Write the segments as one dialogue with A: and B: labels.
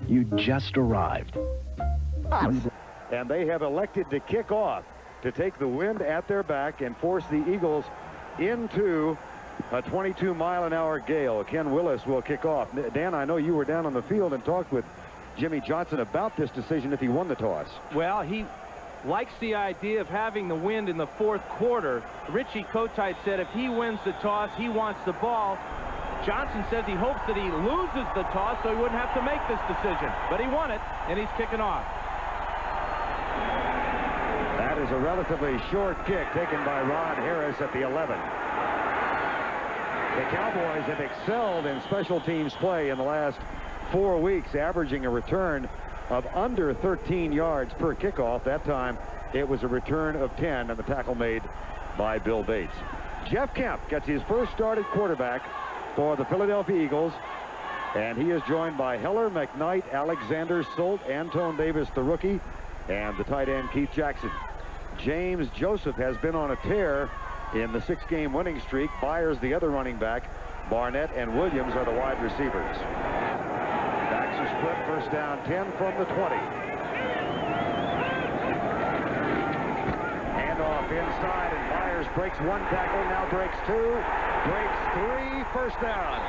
A: You just arrived.
B: And they have elected to kick off to take the wind at their back and force the Eagles into a 22-mile-an-hour gale. Ken Willis will kick off. Dan, I know you were down on the field and talked with Jimmy Johnson about this decision if he won the toss.
C: Well, he likes the idea of having the wind in the fourth quarter. Richie Kotite said if he wins the toss, he wants the ball. Johnson says he hopes that he loses the toss so he wouldn't have to make this decision. But he won it, and he's kicking off.
B: That is a relatively short kick taken by Ron Harris at the 11. The Cowboys have excelled in special teams play in the last 4 weeks, averaging a return of under 13 yards per kickoff. That time, it was a return of 10, and the tackle made by Bill Bates. Jeff Kemp gets his first start at quarterback for the Philadelphia Eagles, and he is joined by Heller, McKnight, Alexander Solt, Antone Davis, the rookie, and the tight end Keith Jackson. James Joseph has been on a tear in the 6-game winning streak. Byers, the other running back. Barnett and Williams are the wide receivers. Backs are split. First down 10 from the 20. Hand off inside, and Byers breaks one tackle, now breaks two, breaks three, first down.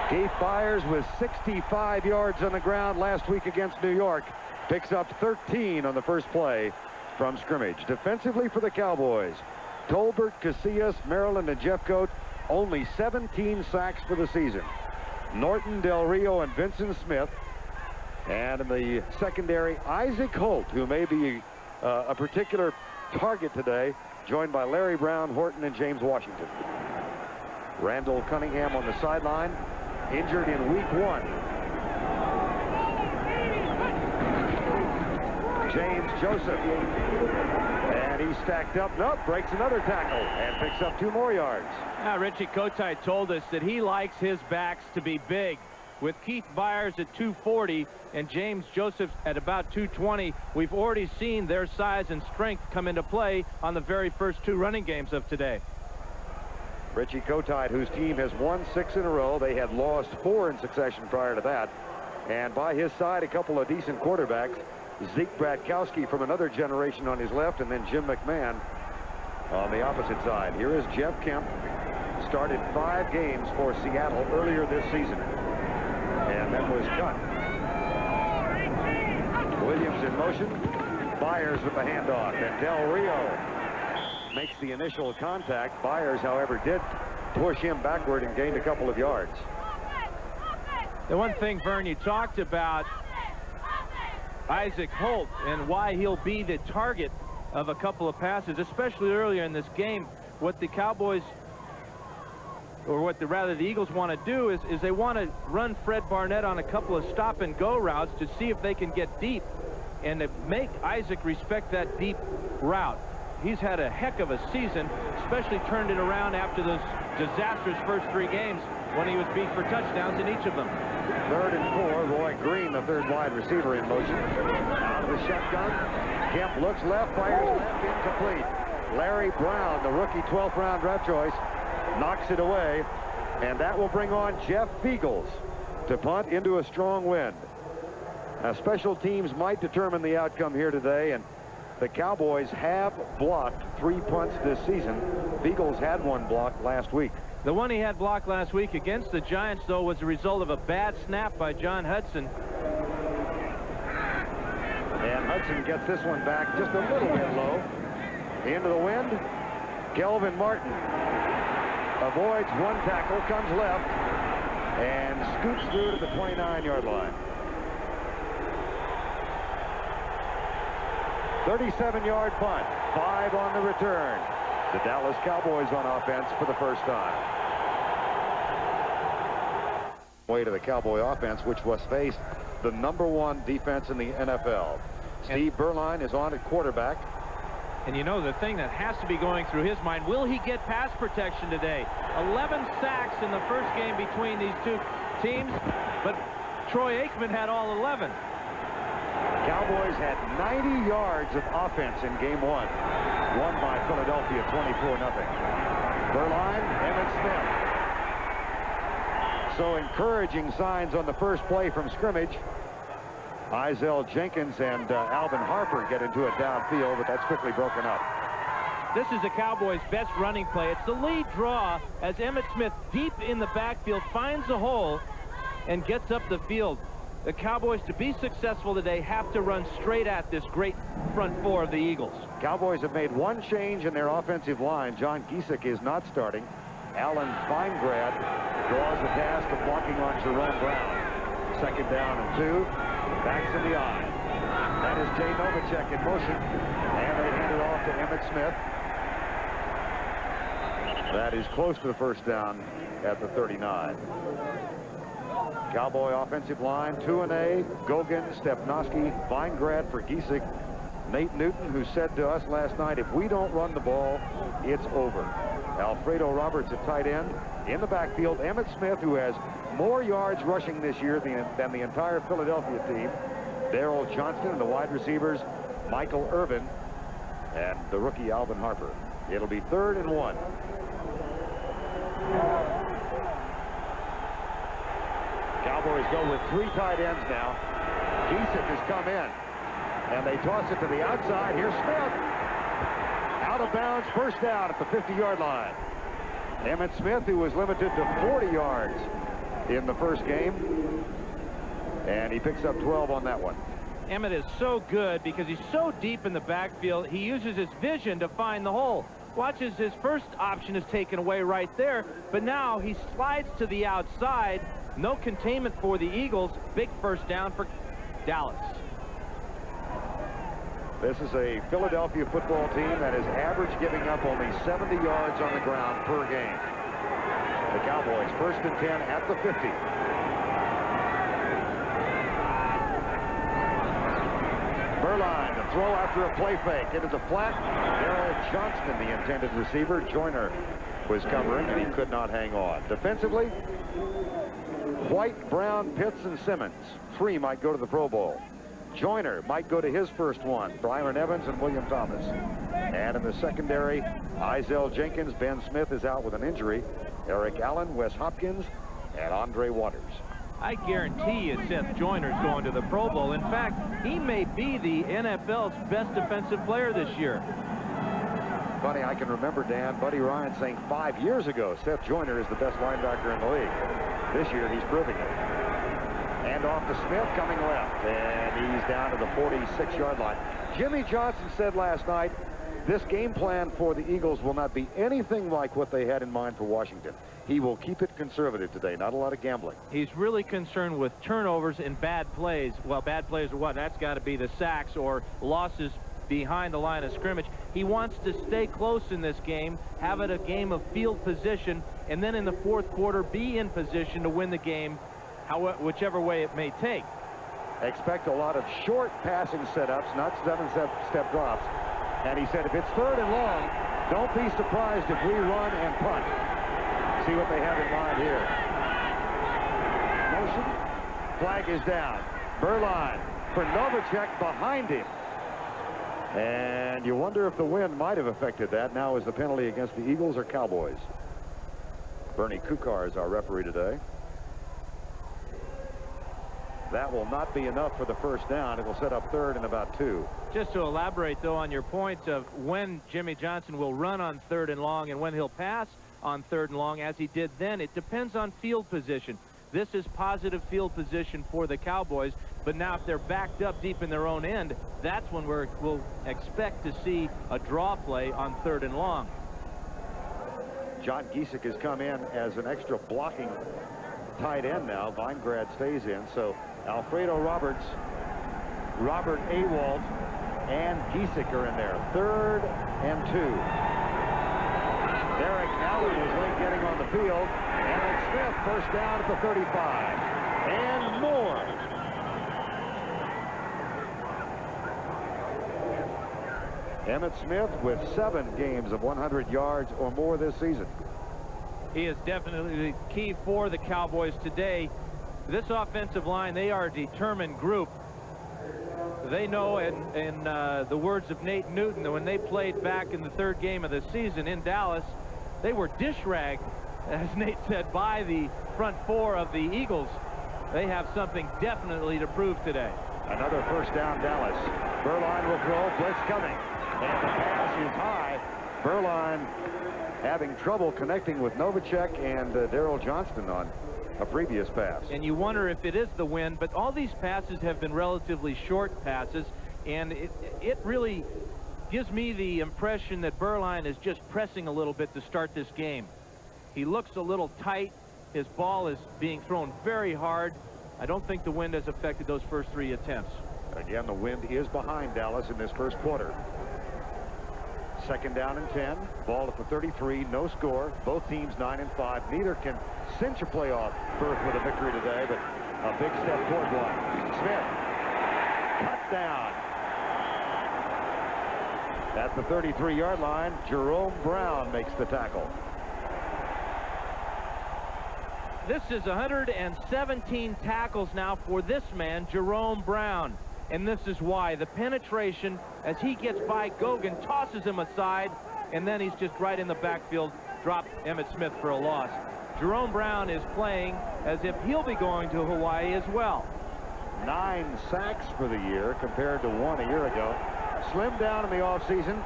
B: Keith Byers with 65 yards on the ground last week against New York. Picks up 13 on the first play from scrimmage. Defensively for the Cowboys, Tolbert, Casillas, Maryland, and Jeffcoat, only 17 sacks for the season. Norton, Del Rio, and Vincent Smith. And in the secondary, Isaac Holt, who may be a particular target today, joined by Larry Brown, Horton, and James Washington. Randall Cunningham on the sideline, injured in week 1. James Joseph, and he's stacked up. Nope, breaks another tackle and picks up 2 more yards.
C: Now, Richie Kotite told us that he likes his backs to be big. With Keith Byers at 240 and James Joseph at about 220, we've already seen their size and strength come into play on the very first 2 running games of today.
B: Richie Kotite, whose team has won 6 in a row. They had lost 4 in succession prior to that. And by his side, a couple of decent quarterbacks. Zeke Bratkowski from another generation on his left, and then Jim McMahon on the opposite side. Here is Jeff Kemp. Started 5 games for Seattle earlier this season, and then was cut. Williams in motion. Byers with the handoff, and Del Rio makes the initial contact. Byers, however, did push him backward and gained a couple of yards.
C: The one thing, Verne, you talked about Isaac Holt and why he'll be the target of a couple of passes, especially earlier in this game. What the Cowboys, or what rather the Eagles want to do is they want to run Fred Barnett on a couple of stop-and-go routes to see if they can get deep and to make Isaac respect that deep route. He's had a heck of a season, especially turned it around after those disastrous first 3 games when he was beat for touchdowns in each of them.
B: 3rd and 4. Roy Green, the 3rd wide receiver, in motion. Out of the shotgun. Kemp looks left, fires left, incomplete. Larry Brown, the rookie 12th round draft choice, knocks it away, and that will bring on Jeff Feagles to punt into a strong wind. Now, special teams might determine the outcome here today, and the Cowboys have blocked 3 punts this season. Feagles had 1 blocked last week.
C: The one he had blocked last week against the Giants, though, was the result of a bad snap by John Hudson.
B: And Hudson gets this one back just a little bit low. Into the wind. Kelvin Martin avoids 1 tackle, comes left, and scoots through to the 29-yard line. 37-yard punt, 5 on the return. The Dallas Cowboys on offense for the first time. Way to the Cowboy offense, which was faced the #1 defense in the NFL. Steve Berline is on at quarterback.
C: And you know, the thing that has to be going through his mind, will he get pass protection today? 11 sacks in the first game between these 2 teams, but Troy Aikman had all 11.
B: Cowboys had 90 yards of offense in game 1. Won by Philadelphia 24-0. Berline, Emmett Smith. So encouraging signs on the first play from scrimmage. Izell Jenkins and Alvin Harper get into it downfield, but that's quickly broken up.
C: This is the Cowboys' best running play. It's the lead draw as Emmitt Smith, deep in the backfield, finds a hole and gets up the field. The Cowboys, to be successful today, have to run straight at this great front four of the Eagles.
B: Cowboys have made one change in their offensive line. John Giesick is not starting. Alan Feingrad draws the task of blocking on Jerome Brown. 2nd down and 2. Backs in the eye. That is Jay Novacek in motion. And they hand it off to Emmitt Smith. That is close to the first down at the 39. Cowboy offensive line, 2-A, Gogan, Stepnoski, Feingrad for Giesick. Nate Newton, who said to us last night, if we don't run the ball, it's over. Alfredo Roberts at tight end. In the backfield, Emmitt Smith, who has more yards rushing this year than the entire Philadelphia team. Darrell Johnston and the wide receivers, Michael Irvin and the rookie Alvin Harper. It'll be 3rd and 1. Cowboys go with 3 tight ends now. Giesick has come in, and they toss it to the outside. Here's Smith. Out of bounds, first down at the 50-yard line. Emmitt Smith, who was limited to 40 yards in the first game, and he picks up 12 on that one.
C: Emmitt is so good because he's so deep in the backfield. He uses his vision to find the hole. Watches his first option is taken away right there, but now he slides to the outside. No containment for the Eagles. Big first down for Dallas.
B: This is a Philadelphia football team that is average giving up only 70 yards on the ground per game. The Cowboys 1st and 10 at the 50. Berline, the throw after a play fake into the flat. Darrell Johnston, the intended receiver. Joyner was covering, and he could not hang on. Defensively, White, Brown, Pitts, and Simmons. 3 might go to the Pro Bowl. Joyner might go to his first one. Byron Evans and William Thomas. And in the secondary, Izell Jenkins. Ben Smith is out with an injury. Eric Allen, Wes Hopkins, and Andre Waters.
C: I guarantee you Seth Joyner's going to the Pro Bowl. In fact, he may be the NFL's best defensive player this year.
B: Funny, I can remember, Dan, Buddy Ryan saying 5 years ago Seth Joyner is the best linebacker in the league. This year, he's proving it. And off to Smith, coming left, and he's down to the 46-yard line. Jimmy Johnson said last night, this game plan for the Eagles will not be anything like what they had in mind for Washington. He will keep it conservative today, not a lot of gambling.
C: He's really concerned with turnovers and bad plays. Well, bad plays are what? That's got to be the sacks or losses behind the line of scrimmage. He wants to stay close in this game, have it a game of field position, and then in the 4th quarter be in position to win the game, whichever way it may take.
B: Expect a lot of short passing setups, not 7-step drops. And he said, if it's 3rd and long, don't be surprised if we run and punt. See what they have in mind here. Motion. Flag is down. Berline for Novacek behind him. And you wonder if the wind might have affected that. Now is the penalty against the Eagles or Cowboys? Bernie Kukar is our referee today. That will not be enough for the first down. It will set up 3rd and about 2.
C: Just to elaborate, though, on your point of when Jimmy Johnson will run on 3rd and long and when he'll pass on 3rd and long, as he did then, it depends on field position. This is positive field position for the Cowboys, but now if they're backed up deep in their own end, that's when we'll expect to see a draw play on 3rd and long.
B: John Giesick has come in as an extra blocking tight end now. Weingrad stays in, so Alfredo Roberts, Robert Awalt, and Giesick are in there. 3rd and 2. Derek Allen was late getting on the field. Emmitt Smith first down at the 35. And more. Emmitt Smith with 7 games of 100 yards or more this season.
C: He is definitely the key for the Cowboys today. This offensive line, they are a determined group. They know, in the words of Nate Newton, that when they played back in the 3rd game of the season in Dallas, they were dish-ragged as Nate said, by the front four of the Eagles. They have something definitely to prove today.
B: Another first down, Dallas. Beuerlein will throw. Blitz coming. And the pass is high. Beuerlein having trouble connecting with Novacek and Darrell Johnston on a previous pass.
C: And you wonder if it is the wind, but all these passes have been relatively short passes, and it really gives me the impression that Beuerlein is just pressing a little bit to start this game. He looks a little tight. His ball is being thrown very hard. I don't think the wind has affected those first 3 attempts.
B: Again, the wind is behind Dallas in this first quarter. Second down and 10. Ball at the 33. No score. Both teams 9 and 5. Neither can cinch a playoff berth with a victory today, but a big step toward one. Smith. Cut down. At the 33-yard line, Jerome Brown makes the tackle.
C: This is 117 tackles now for this man, Jerome Brown. And this is why. The penetration, as he gets by Gogan, tosses him aside, and then he's just right in the backfield, dropped Emmitt Smith for a loss. Jerome Brown is playing as if he'll be going to Hawaii as well.
B: 9 sacks for the year compared to 1 a year ago. Slimmed down in the offseason.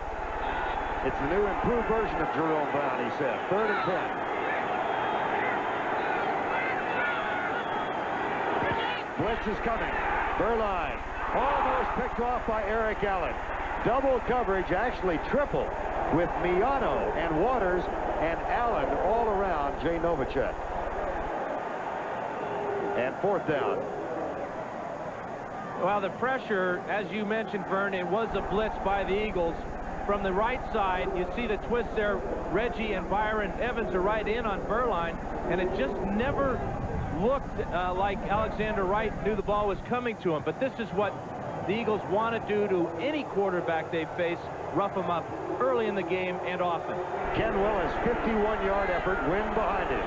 B: It's the new improved version of Jerome Brown, he said. 3rd and 10. Blitz is coming. Beuerlein almost picked off by Eric Allen. Double coverage, actually triple, with Miano and Waters and Allen all around Jay Novacek. And 4th down.
C: Well, the pressure, as you mentioned, Verne, it was a blitz by the Eagles. From the right side, you see the twist there. Reggie and Byron Evans are right in on Beuerlein, and it just never looked like Alexander Wright knew the ball was coming to him. But this is what the Eagles want to do to any quarterback they face, rough him up early in the game and often.
B: Ken Willis, 51-yard effort, wind behind him.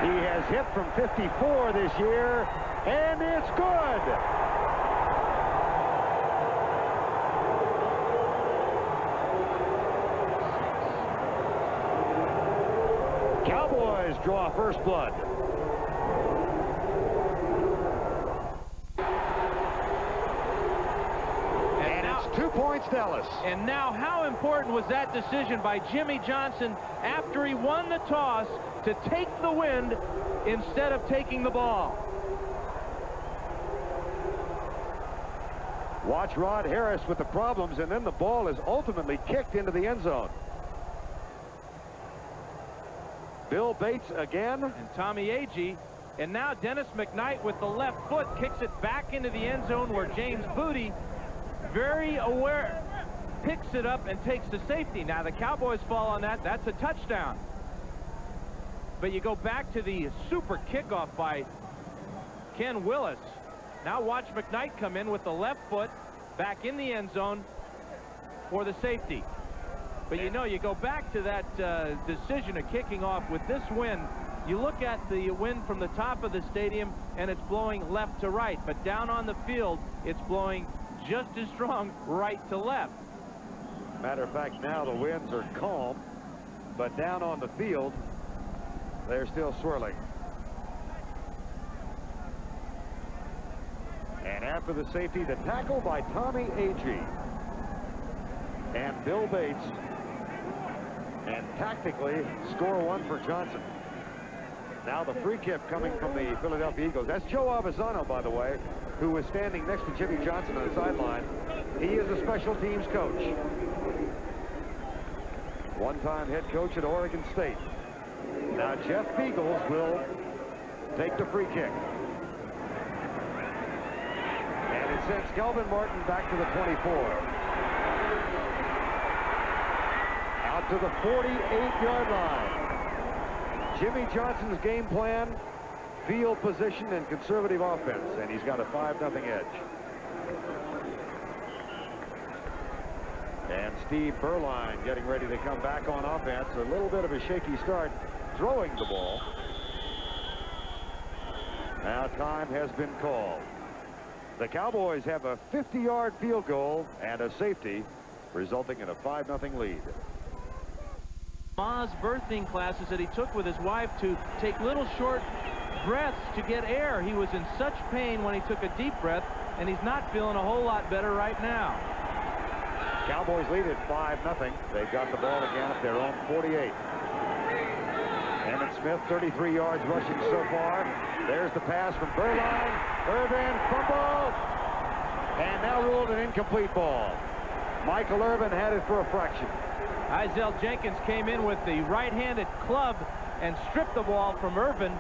B: He has hit from 54 this year, and it's good. Cowboys draw first blood. And it's 2 points, Dallas.
C: And now, how important was that decision by Jimmy Johnson after he won the toss to take the wind instead of taking the ball?
B: Watch Rod Harris with the problems, and then the ball is ultimately kicked into the end zone. Bill Bates again.
C: And Tommy Agee. And now Dennis McKnight with the left foot kicks it back into the end zone where James Booty, very aware, picks it up and takes the safety. Now the Cowboys fall on that. That's a touchdown. But you go back to the super kickoff by Ken Willis. Now watch McKnight come in with the left foot back in the end zone for the safety. But you know, you go back to that decision of kicking off with this wind. You look at the wind from the top of the stadium, and it's blowing left to right. But down on the field, it's blowing just as strong right to left.
B: Matter of fact, now the winds are calm, but down on the field, they're still swirling. And after the safety, the tackle by Tommy Agee and Bill Bates. And tactically, score one for Johnson. Now the free kick coming from the Philadelphia Eagles. That's Joe Avesano, by the way, who was standing next to Jimmy Johnson on the sideline. He is a special teams coach. One-time head coach at Oregon State. Now Jeff Beagles will take the free kick. And it sends Kelvin Martin back to the 24. Out to the 48-yard line. Jimmy Johnson's game plan, field position and conservative offense, and he's got a 5-0 edge. And Steve Beuerlein getting ready to come back on offense. A little bit of a shaky start throwing the ball. Now time has been called. The Cowboys have a 50-yard field goal and a safety, resulting in a 5-0 lead.
C: Ma's birthing classes that he took with his wife to take little short breaths to get air. He was in such pain when he took a deep breath, and he's not feeling a whole lot better right now.
B: Cowboys lead at 5-0. They've got the ball again at their own 48. Emmett Smith, 33 yards rushing so far. There's the pass from Beuerlein. Irvin, fumble, and now ruled an incomplete ball. Michael Irvin had it for a fraction.
C: Isaiah Jenkins came in with the right-handed club and stripped the ball from Irvin.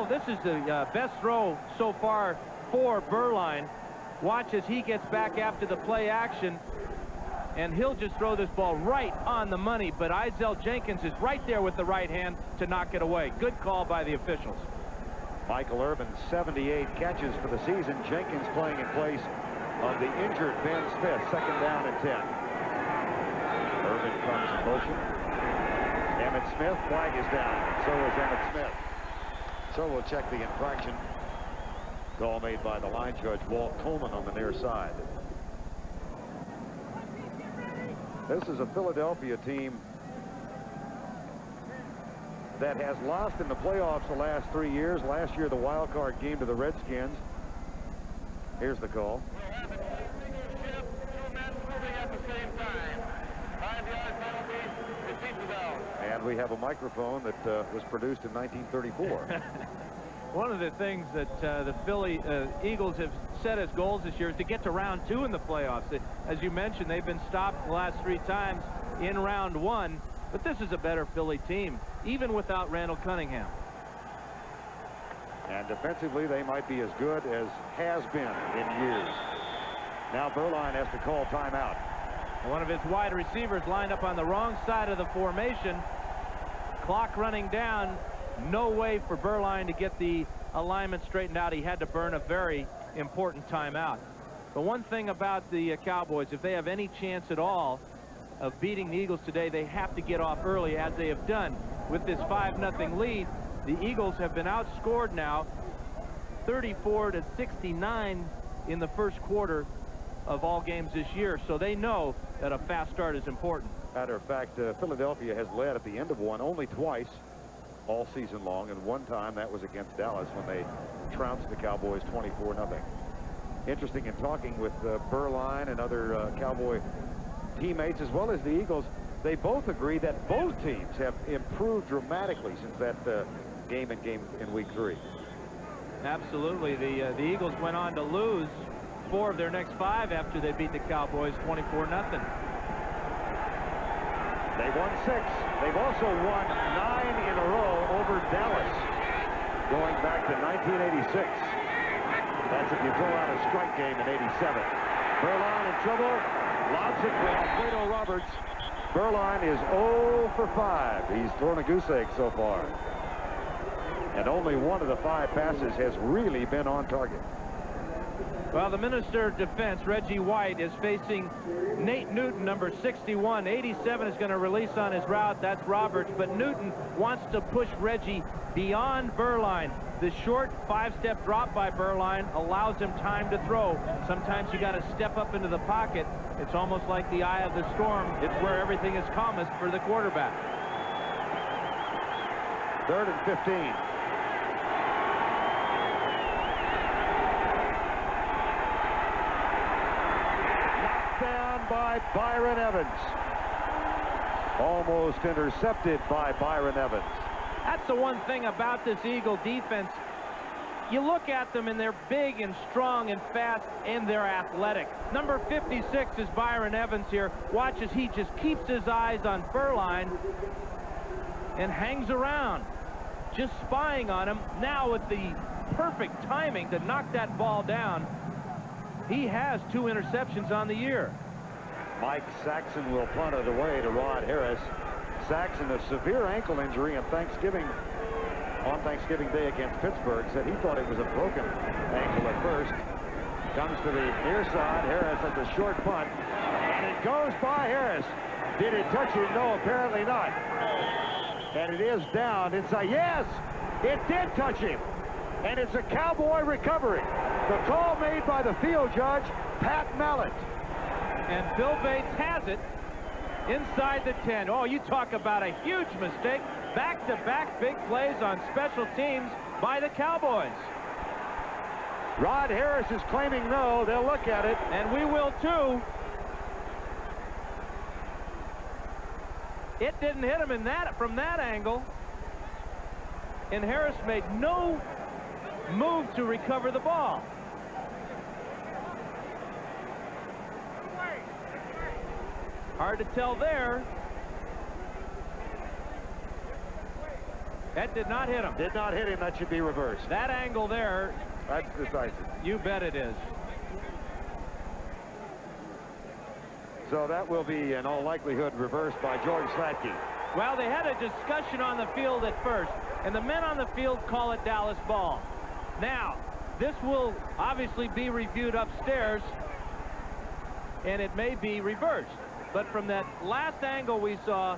C: This is the best throw so far for Beuerlein. Watch as he gets back after the play action, and he'll just throw this ball right on the money, but Isaiah Jenkins is right there with the right hand to knock it away. Good call by the officials.
B: Michael Irvin, 78 catches for the season. Jenkins playing in place of the injured Verne Smith. 2nd down and 10. Irvin comes in motion. Emmett Smith, flag is down. So is Emmett Smith. So we'll check the infraction. Call made by the line judge, Walt Coleman, on the near side. This is a Philadelphia team that has lost in the playoffs the last 3 years. Last year, the wild card game to the Redskins. Here's the call. And we have a microphone that was produced in 1934.
C: One of the things that the Philly Eagles have set as goals this year is to get to round 2 in the playoffs. As you mentioned, they've been stopped the last 3 times in round 1, but this is a better Philly team, even without Randall Cunningham.
B: And defensively, they might be as good as has been in years. Now Beuerlein has to call timeout.
C: One of his wide receivers lined up on the wrong side of the formation. Clock running down. No way for Beuerlein to get the alignment straightened out. He had to burn a very important timeout. But one thing about the Cowboys, if they have any chance at all of beating the Eagles today, they have to get off early, as they have done. With this 5-0 lead, the Eagles have been outscored now 34-69 in the first quarter of all games this year, so they know that a fast start is important.
B: Matter of fact, Philadelphia has led at the end of one only twice all season long, and one time that was against Dallas when they trounced the Cowboys 24-0. Interesting, in talking with Beuerlein and other Cowboy teammates, as well as the Eagles, they both agree that both teams have improved dramatically since that game in week 3.
C: Absolutely. The Eagles went on to lose 4 of their next 5 after they beat the Cowboys 24-0.
B: They won 6. They've also won 9 in a row over Dallas, going back to 1986. That's if you throw out a strike game in 87. Beuerlein in trouble. Lobs it for Alfredo Roberts. Beuerlein is 0 for 5. He's thrown a goose egg so far. And only 1 of the 5 passes has really been on target.
C: Well, the Minister of Defense, Reggie White, is facing Nate Newton, number 61. 87 is going to release on his route. That's Roberts. But Newton wants to push Reggie beyond Beuerlein. The short 5-step drop by Beuerlein allows him time to throw. Sometimes you got to step up into the pocket. It's almost like the eye of the storm. It's where everything is calmest for the quarterback.
B: 3rd and 15. By Byron Evans. Almost intercepted by Byron Evans.
C: That's the one thing about this Eagle defense. You look at them and they're big and strong and fast and they're athletic. Number 56 is Byron Evans here. Watch as he just keeps his eyes on Beuerlein and hangs around, just spying on him. Now with the perfect timing to knock that ball down. He has 2 interceptions on the year.
B: Mike Saxon will punt it away to Rod Harris. Saxon, a severe ankle injury on Thanksgiving Day against Pittsburgh, said he thought it was a broken ankle at first. Comes to the near side. Harris at the short punt, and it goes by Harris. Did it touch him? No, apparently not. And it is down inside. Yes, it did touch him, and it's a Cowboy recovery. The call made by the field judge, Pat Mallett.
C: And Bill Bates has it. inside the 10. Oh, you talk about a huge mistake. Back-to-back big plays on special teams by the Cowboys.
B: Rod Harris is claiming no. They'll look at it.
C: And we will too. It didn't hit him from that angle. And Harris made no move to recover the ball. Hard to tell there. That did not hit him.
B: Did not hit him. That should be reversed.
C: That angle there.
B: That's decisive.
C: You bet it is.
B: So that will be, in all likelihood, reversed by George Slatke.
C: Well, they had a discussion on the field at first, and the men on the field call it Dallas ball. Now, this will obviously be reviewed upstairs, and it may be reversed. But from that last angle we saw,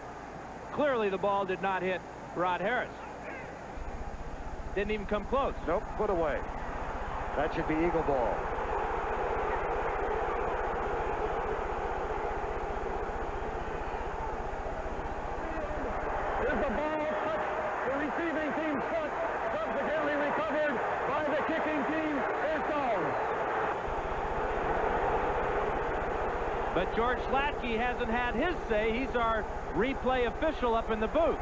C: clearly the ball did not hit Rod Harris. Didn't even come close.
B: Nope, put away. That should be Eagle ball.
D: Here's the ball cut. The receiving team's foot, subsequently recovered by the kicking team, is gone.
C: But George Slatke hasn't had his say. He's our replay official up in the booth.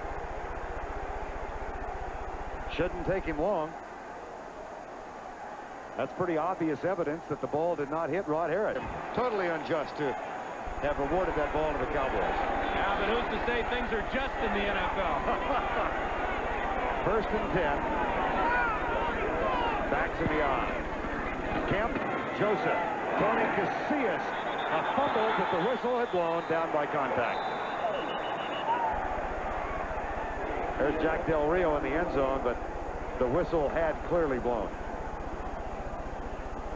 B: Shouldn't take him long. That's pretty obvious evidence that the ball did not hit Rod Harris. Totally unjust to have awarded that ball to the Cowboys.
C: Yeah, but who's to say things are just in the NFL?
B: First and 10. Backs in the eye. Kemp, Joseph, Tony Casillas. A fumble, but the whistle had blown, down by contact. There's Jack Del Rio in the end zone, but the whistle had clearly blown.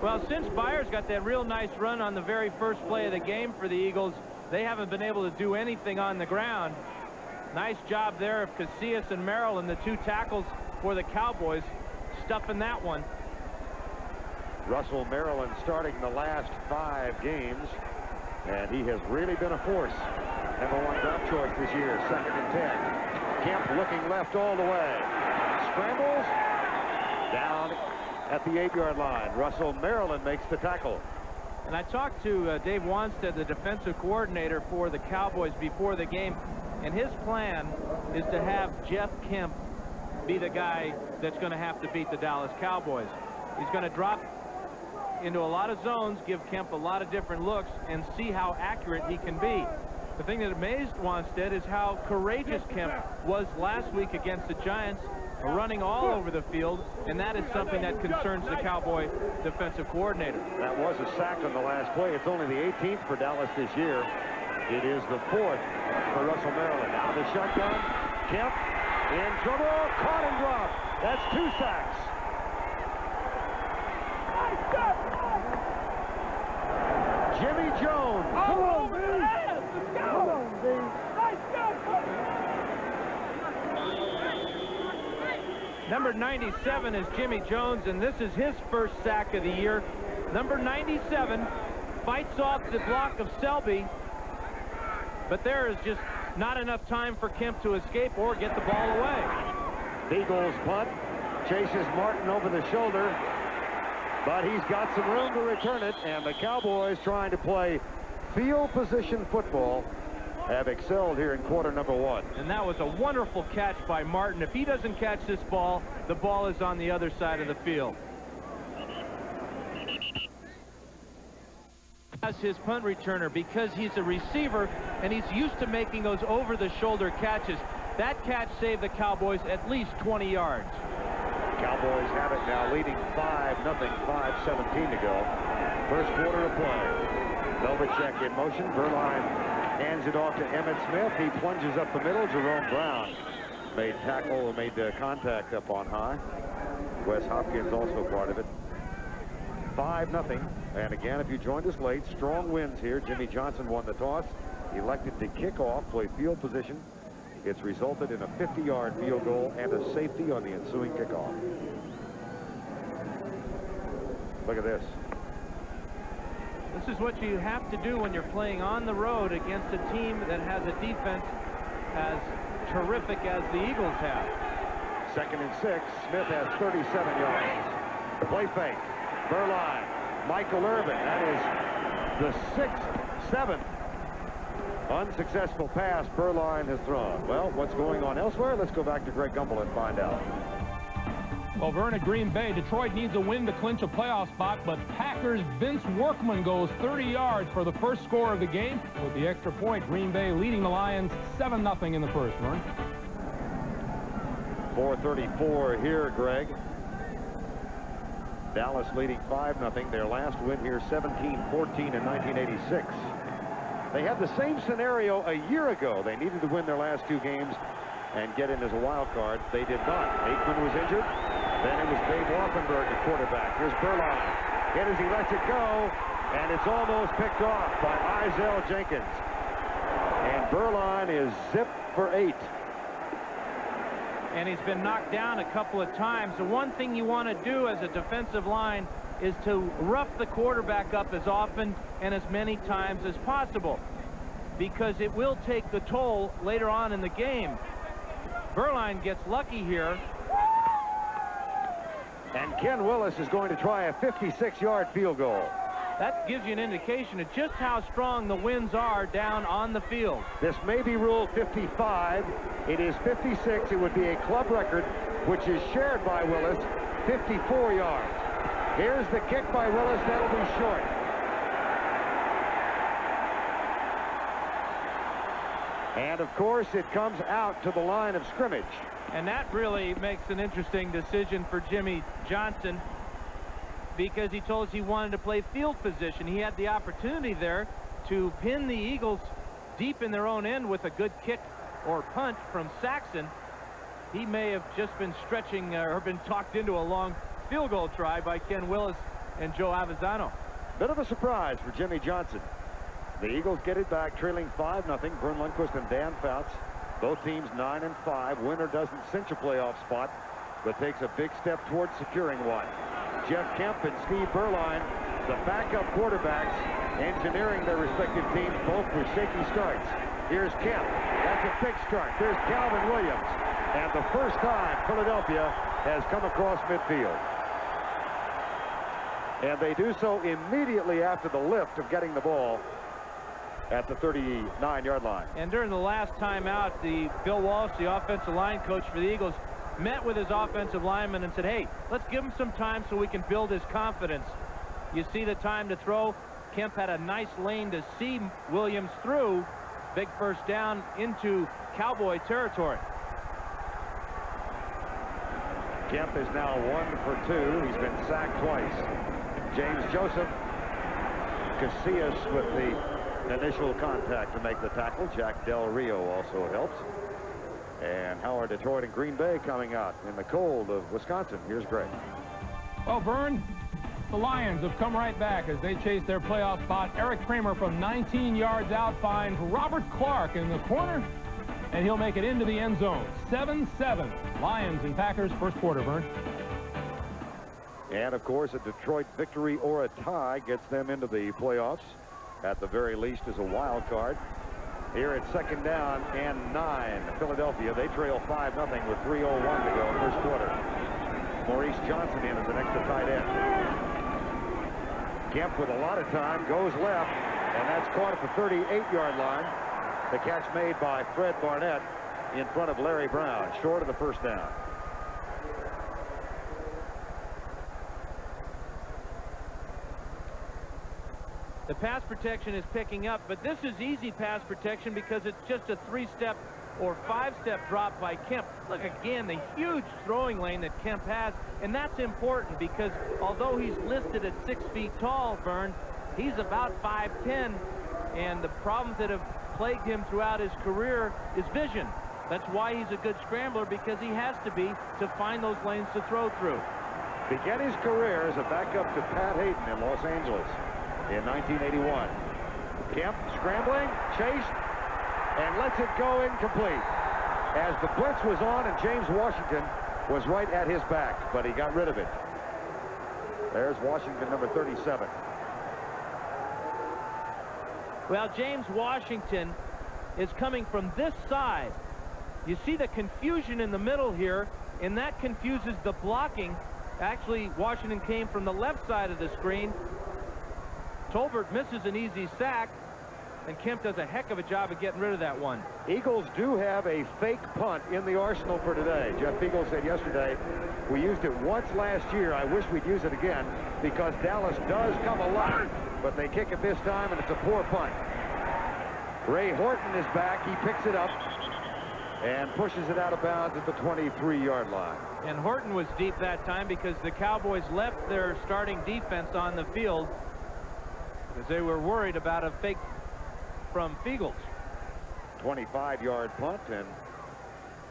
C: Well, since Byers got that real nice run on the very first play of the game for the Eagles, they haven't been able to do anything on the ground. Nice job there of Casillas and Merrill, and the two tackles for the Cowboys, stuffing that one.
B: Russell Maryland starting the last 5 games, and he has really been a force. #1 draft choice this year, 2nd and 10. Kemp looking left all the way. Scrambles down at the 8-yard line. Russell Maryland makes the tackle.
C: And I talked to Dave Wanstead, the defensive coordinator for the Cowboys, before the game, and his plan is to have Jeff Kemp be the guy that's going to have to beat the Dallas Cowboys. He's going to drop into a lot of zones, give Kemp a lot of different looks, and see how accurate he can be. The thing that amazed Wanstead is how courageous Kemp was last week against the Giants, running all over the field, and that is something that concerns the Cowboy defensive coordinator.
B: That was a sack on the last play. It's only the 18th for Dallas this year. It is the 4th for Russell Maryland. Now the shotgun. Kemp in trouble. Caught and dropped. That's 2 sacks. Jimmy Jones.
D: Oh, man. Let's go. Come on, Dave. Nice job.
C: Number 97 is Jimmy Jones, and this is his first sack of the year. Number 97 fights off the block of Selby, but there is just not enough time for Kemp to escape or get the ball away.
B: Eagles punt. Chases Martin over the shoulder, but he's got some room to return it, and the Cowboys, trying to play field position football, have excelled here in quarter number 1.
C: And that was a wonderful catch by Martin. If he doesn't catch this ball, the ball is on the other side of the field. As his punt returner, because he's a receiver and he's used to making those over-the-shoulder catches. That catch saved the Cowboys at least 20 yards.
B: Cowboys have it now, leading 5-0, 5:17 to go. First quarter of play. Novacek in motion. Verline hands it off to Emmitt Smith. He plunges up the middle. Jerome Brown made contact up on high. Wes Hopkins also part of it. 5-0. And again, if you joined us late, strong winds here. Jimmy Johnson won the toss. Elected to kick off, play field position. It's resulted in a 50-yard field goal and a safety on the ensuing kickoff. Look at this.
C: This is what you have to do when you're playing on the road against a team that has a defense as terrific as the Eagles have.
B: 2nd and 6. Smith has 37 yards. Play fake. Burline. Michael Irvin. That is the 6th, 7th unsuccessful pass Burline has thrown. Well, what's going on elsewhere? Let's go back to Greg Gumbel and find out.
E: Well, Verne at Green Bay. Detroit needs a win to clinch a playoff spot, but Packers' Vince Workman goes 30 yards for the first score of the game. With the extra point, Green Bay leading the Lions 7-0 in the first, Verne.
B: 4:34 here, Greg. Dallas leading 5-0. Their last win here, 17-14 in 1986. They had the same scenario a year ago. They needed to win their last 2 games and get in as a wild card. They did not. Aikman was injured. Then it was Dave Waffenberg, the quarterback. Here's Burline. Hit as he lets it go, and it's almost picked off by Izell Jenkins. And Burline is zipped for 8.
C: And he's been knocked down a couple of times. The one thing you want to do as a defensive line is to rough the quarterback up as often and as many times as possible, because it will take the toll later on in the game. Burline gets lucky here.
B: And Ken Willis is going to try a 56-yard field goal.
C: That gives you an indication of just how strong the winds are down on the field.
B: This may be ruled 55. It is 56. It would be a club record, which is shared by Willis, 54 yards. Here's the kick by Willis. That'll be short. And, of course, it comes out to the line of scrimmage.
C: And that really makes an interesting decision for Jimmy Johnson, because he told us he wanted to play field position. He had the opportunity there to pin the Eagles deep in their own end with a good kick or punt from Saxon. He may have just been stretching or been talked into a long field goal try by Ken Willis and Joe Avezzano.
B: Bit of a surprise for Jimmy Johnson. The Eagles get it back, trailing 5-0. Verne Lundquist and Dan Fouts. Both teams 9-5. Winner doesn't cinch a playoff spot, but takes a big step towards securing one. Jeff Kemp and Steve Burline, the backup quarterbacks, engineering their respective teams, both with shaky starts. Here's Kemp. That's a big start. There's Calvin Williams. And the first time Philadelphia has come across midfield. And they do so immediately after the lift of getting the ball at the 39-yard line.
C: And during the last time out, Bill Walsh, the offensive line coach for the Eagles, met with his offensive lineman and said, hey, let's give him some time so we can build his confidence. You see the time to throw. Kemp had a nice lane to see Williams through. Big first down into Cowboy territory.
B: Kemp is now 1 for 2. He's been sacked twice. James Joseph, Casillas with the initial contact to make the tackle. Jack Del Rio also helps. And how are Detroit and Green Bay coming out in the cold of Wisconsin? Here's Greg.
E: Well, Verne, the Lions have come right back as they chase their playoff spot. Eric Kramer from 19 yards out finds Robert Clark in the corner, and he'll make it into the end zone. 7-7. Lions and Packers, first quarter, Verne.
B: And, of course, a Detroit victory or a tie gets them into the playoffs, at the very least as a wild card. Here at 2nd down and 9. Philadelphia, they trail 5-0 with 3:01 to go in the first quarter. Maurice Johnson in as an extra tight end. Kemp with a lot of time goes left, and that's caught at the 38-yard line. The catch made by Fred Barnett in front of Larry Brown, short of the first down.
C: The pass protection is picking up, but this is easy pass protection because it's just a 3-step or 5-step drop by Kemp. Look again, the huge throwing lane that Kemp has, and that's important because although he's listed at 6 feet tall, Verne, he's about 5'10", and the problems that have plagued him throughout his career is vision. That's why he's a good scrambler, because he has to be to find those lanes to throw through.
B: Began his career as a backup to Pat Hayden in Los Angeles in 1981. Kemp scrambling, chased, and lets it go incomplete. As the blitz was on and James Washington was right at his back, but he got rid of it. There's Washington, number 37.
C: Well, James Washington is coming from this side. You see the confusion in the middle here, and that confuses the blocking. Actually, Washington came from the left side of the screen. Tolbert misses an easy sack, and Kemp does a heck of a job of getting rid of that one.
B: Eagles do have a fake punt in the arsenal for today. Jeff Eagle said yesterday, we used it once last year. I wish we'd use it again because Dallas does come alive, but they kick it this time, and it's a poor punt. Ray Horton is back. He picks it up and pushes it out of bounds at the 23-yard line.
C: And Horton was deep that time because the Cowboys left their starting defense on the field because they were worried about a fake from Fiegels.
B: 25-yard punt, and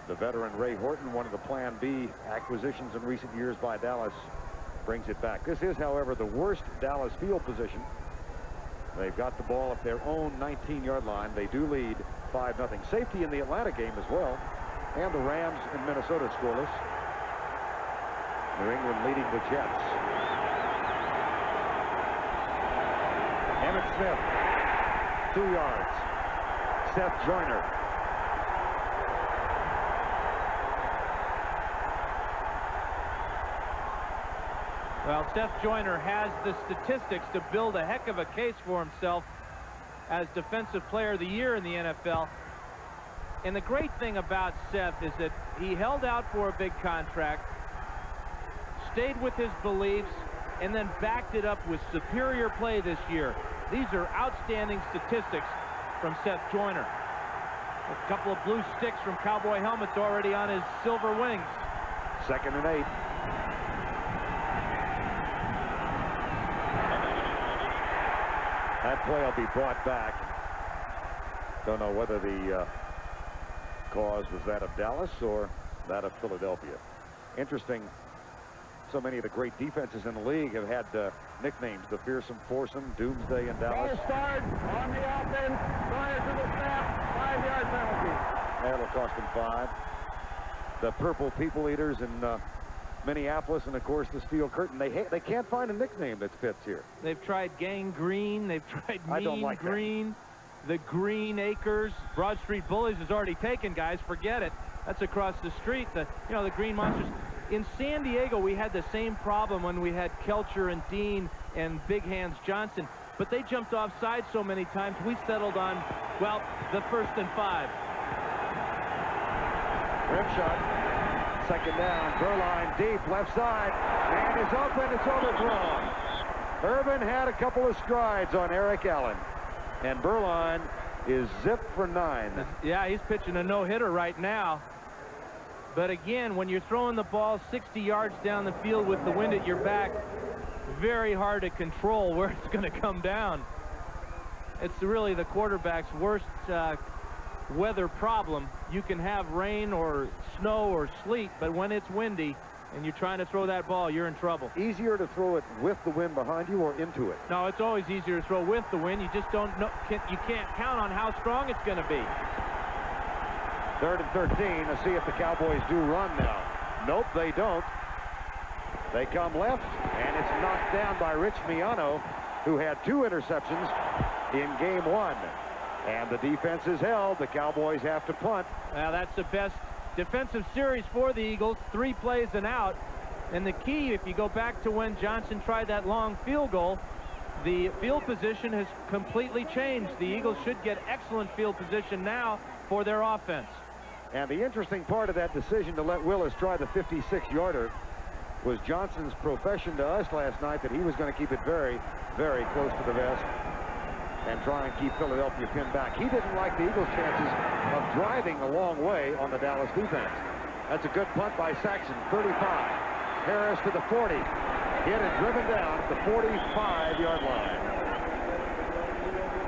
B: the veteran Ray Horton, one of the Plan B acquisitions in recent years by Dallas, brings it back. This is, however, the worst Dallas field position. They've got the ball at their own 19-yard line. They do lead 5-0. Safety in the Atlanta game as well, and the Rams in Minnesota scoreless. New England leading the Jets. Emmitt Smith, 2 yards. Seth Joyner.
C: Well, Seth Joyner has the statistics to build a heck of a case for himself as Defensive Player of the Year in the NFL. And the great thing about Seth is that he held out for a big contract, stayed with his beliefs, and then backed it up with superior play this year. These are outstanding statistics from Seth Joyner. A couple of blue sticks from Cowboy helmets already on his silver wings.
B: 2nd and 8. That play will be brought back. Don't know whether the cause was that of Dallas or that of Philadelphia. Interesting. So many of the great defenses in the league have had nicknames. The Fearsome Foursome, Doomsday, and Dallas.
D: Ball start on the offense. Prior to the snap. 5-yard penalty.
B: That'll cost them 5. The Purple People Eaters in Minneapolis, and of course the Steel Curtain. They can't find a nickname that fits here.
C: They've tried Gang Green. They've tried
B: I don't
C: Mean
B: like
C: Green. The Green Acres. Broad Street Bullies is already taken, guys. Forget it. That's across the street. The Green Monsters. In San Diego, we had the same problem when we had Kelcher and Dean and Big Hands Johnson. But they jumped offside so many times, we settled on, well, the 1st and 5.
B: Rim shot. 2nd down. Burline deep, left side. And is open. It's overthrown. Irvin had a couple of strides on Eric Allen. And Burline is zipped for 9.
C: Yeah, he's pitching a no-hitter right now. But again, when you're throwing the ball 60 yards down the field with the wind at your back, very hard to control where it's going to come down. It's really the quarterback's worst weather problem. You can have rain or snow or sleet, but when it's windy and you're trying to throw that ball, you're in trouble.
B: Easier to throw it with the wind behind you or into it?
C: No, it's always easier to throw with the wind. You just don't know. You can't count on how strong it's going to be.
B: 3rd and 13. Let's see if the Cowboys do run now. Nope, they don't. They come left, and it's knocked down by Rich Miano, who had 2 interceptions in game 1. And the defense is held. The Cowboys have to punt.
C: Now, that's the best defensive series for the Eagles. 3 plays and out. And the key, if you go back to when Johnson tried that long field goal, the field position has completely changed. The Eagles should get excellent field position now for their offense.
B: And the interesting part of that decision to let Willis try the 56-yarder was Johnson's profession to us last night that he was going to keep it very, very close to the vest and try and keep Philadelphia pinned back. He didn't like the Eagles' chances of driving a long way on the Dallas defense. That's a good punt by Saxon, 35. Harris to the 40. Hit and driven down at the 45-yard line.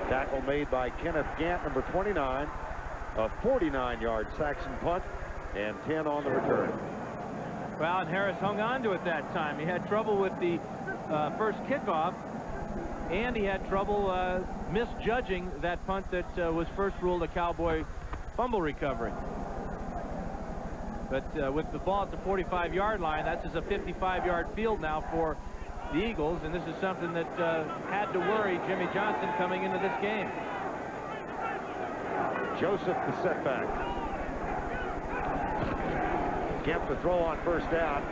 B: Tackle made by Kenneth Gant, number 29. A 49-yard Saxon punt and 10 on the return.
C: Well, and Harris hung on to it that time. He had trouble with the first kickoff, and he had trouble misjudging that punt that was first ruled a Cowboy fumble recovery. But with the ball at the 45-yard line, that's a 55-yard field now for the Eagles, and this is something that had to worry Jimmy Johnson coming into this game.
B: Joseph the setback. Kemp to throw on first down.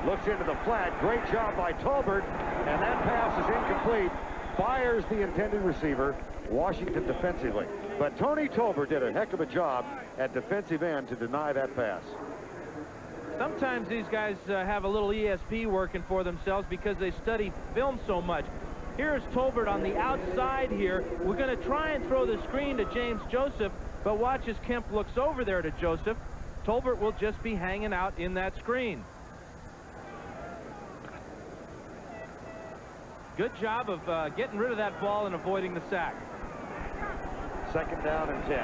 B: Looks into the flat. Great job by Tolbert. And that pass is incomplete. Fires the intended receiver. Washington defensively. But Tony Tolbert did a heck of a job at defensive end to deny that pass.
C: Sometimes these guys have a little ESP working for themselves because they study film so much. Here's Tolbert on the outside here. We're going to try and throw the screen to James Joseph, but watch as Kemp looks over there to Joseph. Tolbert will just be hanging out in that screen. Good job of getting rid of that ball and avoiding the sack.
B: Second down and 10.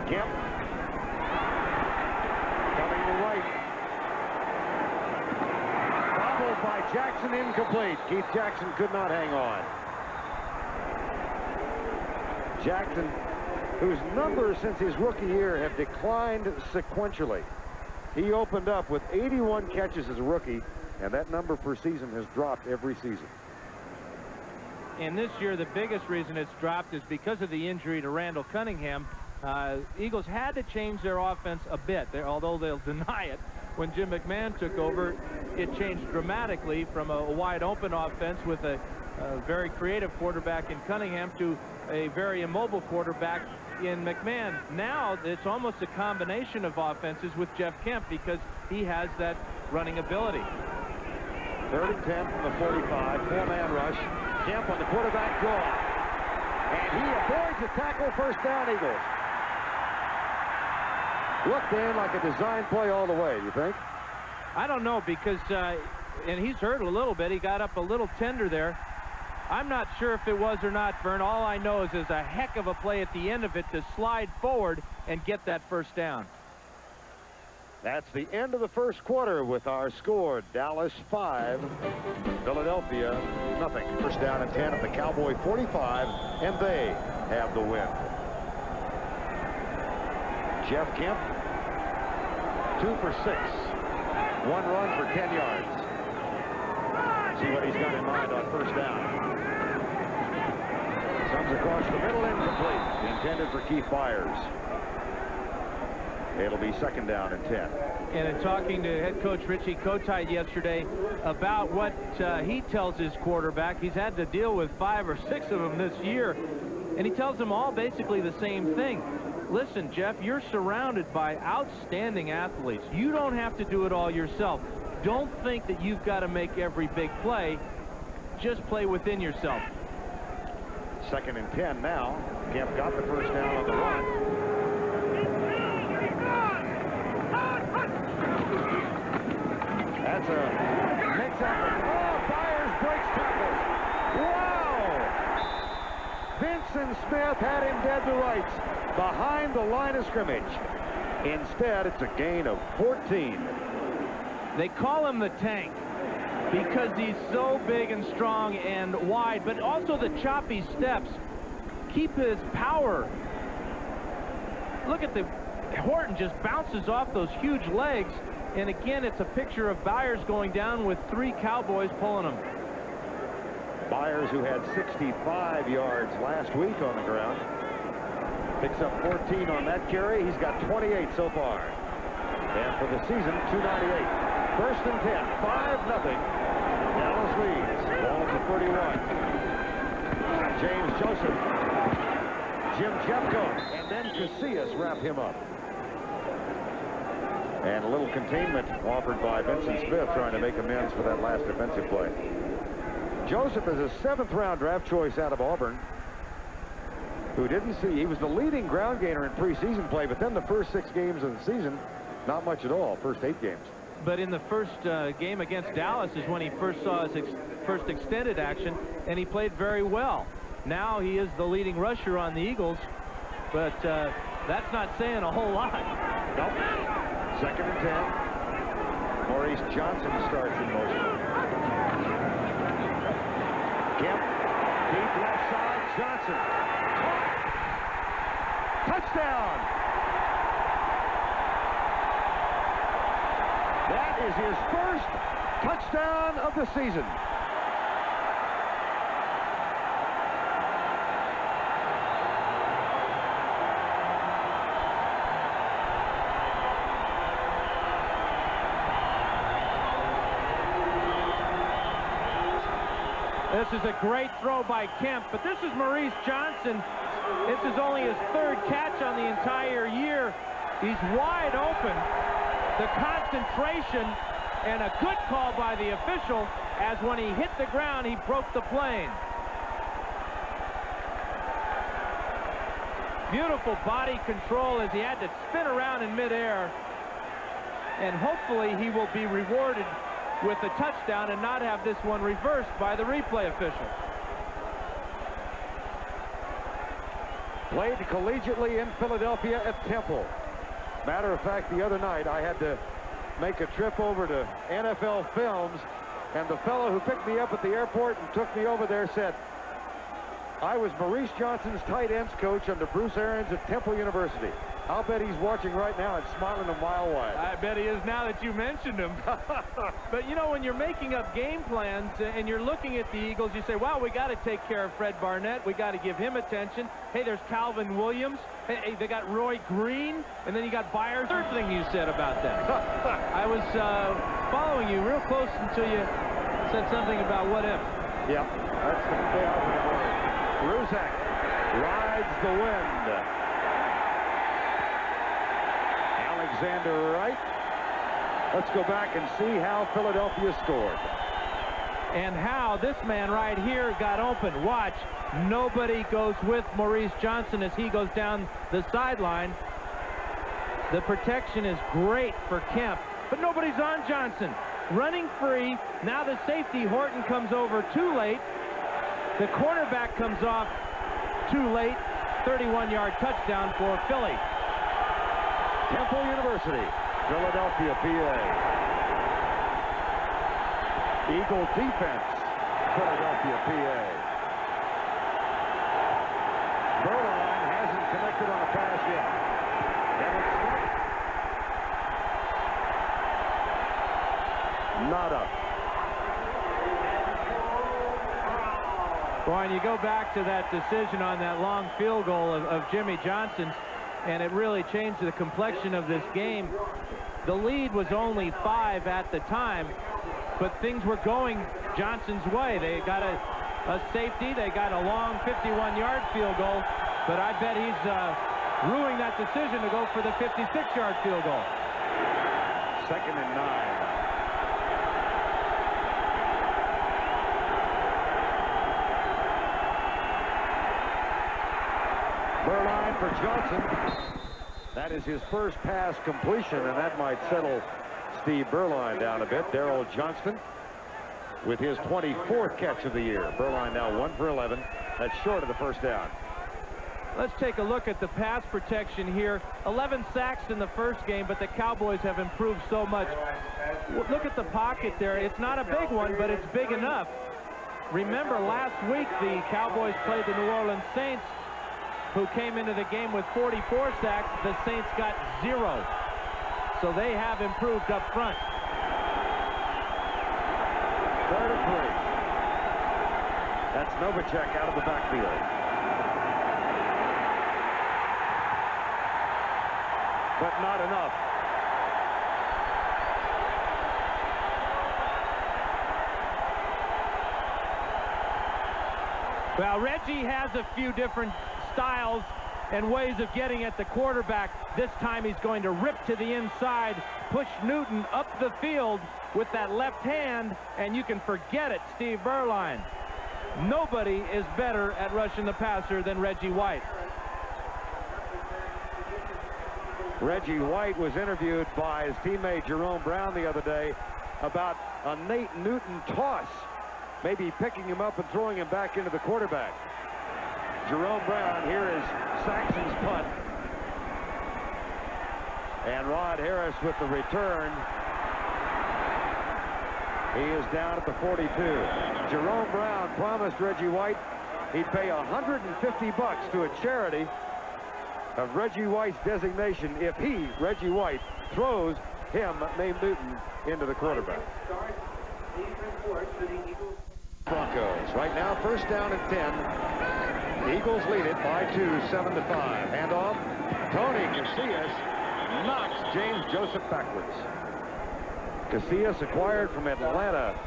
B: Kemp coming to right. Bobbled by Jackson, incomplete. Keith Jackson could not hang on. Jackson, whose numbers since his rookie year have declined sequentially. He opened up with 81 catches as a rookie, and that number per season has dropped every season.
C: And this year, the biggest reason it's dropped is because of the injury to Randall Cunningham. Eagles had to change their offense a bit, although they'll deny it. When Jim McMahon took over, it changed dramatically from a wide open offense with a very creative quarterback in Cunningham to a very immobile quarterback in McMahon. Now it's almost a combination of offenses with Jeff Kemp because he has that running ability.
B: 3rd and 10 from the 45, 4-man rush. Kemp on the quarterback draw. And he avoids a tackle. First down, Eagles. Looked in like a design play all the way, you think?
C: I don't know because, and he's hurt a little bit. He got up a little tender there. I'm not sure if it was or not, Verne. All I know is there's a heck of a play at the end of it to slide forward and get that first down.
B: That's the end of the first quarter with our score. Dallas 5, Philadelphia nothing. First down and 10 at the Cowboy 45, and they have the win. Jeff Kemp, 2 for 6. 1 run for 10 yards. See what he's got in mind on first down. Comes across the middle, incomplete. Intended for Keith Byers. It'll be second down and 10.
C: And in talking to head coach Richie Kotite yesterday about what he tells his quarterback, he's had to deal with 5 or 6 of them this year, and he tells them all basically the same thing. Listen, Jeff, you're surrounded by outstanding athletes. You don't have to do it all yourself. Don't think that you've got to make every big play. Just play within yourself.
B: Second and 10 now. Kemp got the first down on the run. That's a mix effort. Oh, Byers breaks tackles. Wow! Vincent Smith had him dead to rights behind the line of scrimmage. Instead, it's a gain of 14.
C: They call him the Tank because he's so big and strong and wide, but also the choppy steps keep his power. Look at the Horton just bounces off those huge legs, and again it's a picture of Byers going down with 3 Cowboys pulling him.
B: Byers, who had 65 yards last week on the ground, picks up 14 on that carry. He's got 28 so far, and for the season 298. First and 10, 5-0. Dallas leads. Ball to 31. James Joseph, Jim Jeffco, and then Casillas wrap him up. And a little containment offered by Vincent Smith, trying to make amends for that last defensive play. Joseph is a 7th-round draft choice out of Auburn, who didn't see, he was the leading ground gainer in preseason play, but then the first 6 games of the season, not much at all, first 8 games.
C: But in the first game against Dallas is when he first saw his first extended action, and he played very well. Now he is the leading rusher on the Eagles, but that's not saying a whole lot.
B: Nope. Second and 10. Maurice Johnson starts in motion. Kemp, deep left side, Johnson. Touchdown! That is his first touchdown of the season.
C: This is a great throw by Kemp, but this is Maurice Johnson. This is only his third catch on the entire year. He's wide open. The concentration and a good call by the official, as when he hit the ground, he broke the plane. Beautiful body control as he had to spin around in midair. And hopefully he will be rewarded with a touchdown and not have this one reversed by the replay official.
B: Played collegiately in Philadelphia at Temple. Matter of fact, the other night I had to make a trip over to NFL Films, and the fellow who picked me up at the airport and took me over there said, I was Maurice Johnson's tight ends coach under Bruce Arians at Temple University. I'll bet he's watching right now and smiling a mile wide.
C: I bet he is now that you mentioned him. But, you know, when you're making up game plans and you're looking at the Eagles, you say, well, we got to take care of Fred Barnett. We got to give him attention. Hey, there's Calvin Williams. Hey, they got Roy Green. And then you got Byers. Third thing you said about that. I was following you real close until you said something about what if.
B: Yeah, that's the payoff. Ruzak rides the wind. Alexander Wright. Let's go back and see how Philadelphia scored.
C: And how this man right here got open. Watch. Nobody goes with Maurice Johnson as he goes down the sideline. The protection is great for Kemp, but nobody's on Johnson. Running free. Now the safety, Horton, comes over too late. The cornerback comes off too late. 31-yard touchdown for Philly.
B: Temple University, Philadelphia, PA. Eagle defense, Philadelphia, PA. Berline hasn't connected on a pass yet. Not up.
C: Brian, you go back to that decision on that long field goal of Jimmy Johnson's, and it really changed the complexion of this game. The lead was only 5 at the time, but things were going Johnson's way. They got a safety. They got a long 51-yard field goal, but I bet he's ruining that decision to go for the 56-yard field goal.
B: 2nd and 9. Berline for Johnson. That is his first pass completion, and that might settle Steve Berline down a bit. Darrell Johnston with his 24th catch of the year. Berline now 1 for 11. That's short of the first down.
C: Let's take a look at the pass protection here. 11 sacks in the first game, but the Cowboys have improved so much. Look at the pocket there. It's not a big one, but it's big enough. Remember, last week the Cowboys played the New Orleans Saints, who came into the game with 44 sacks. The Saints got 0. So they have improved up front.
B: 3rd and 3. That's Novacek out of the backfield. But not enough.
C: Well, Reggie has a few different styles and ways of getting at the quarterback. This time he's going to rip to the inside, push Newton up the field with that left hand, and you can forget it, Steve Berline. Nobody is better at rushing the passer than Reggie White.
B: Reggie White was interviewed by his teammate Jerome Brown the other day about a Nate Newton toss, maybe picking him up and throwing him back into the quarterback. Jerome Brown, here is Saxon's punt. And Rod Harris with the return. He is down at the 42. Jerome Brown promised Reggie White he'd pay $150 to a charity of Reggie White's designation if he, Reggie White, throws him, named Newton, into the quarterback. Broncos. Right now, 1st down and 10. The Eagles lead it by 2, 7-5. Handoff. Tony Casillas knocks James Joseph backwards. Casillas acquired from Atlanta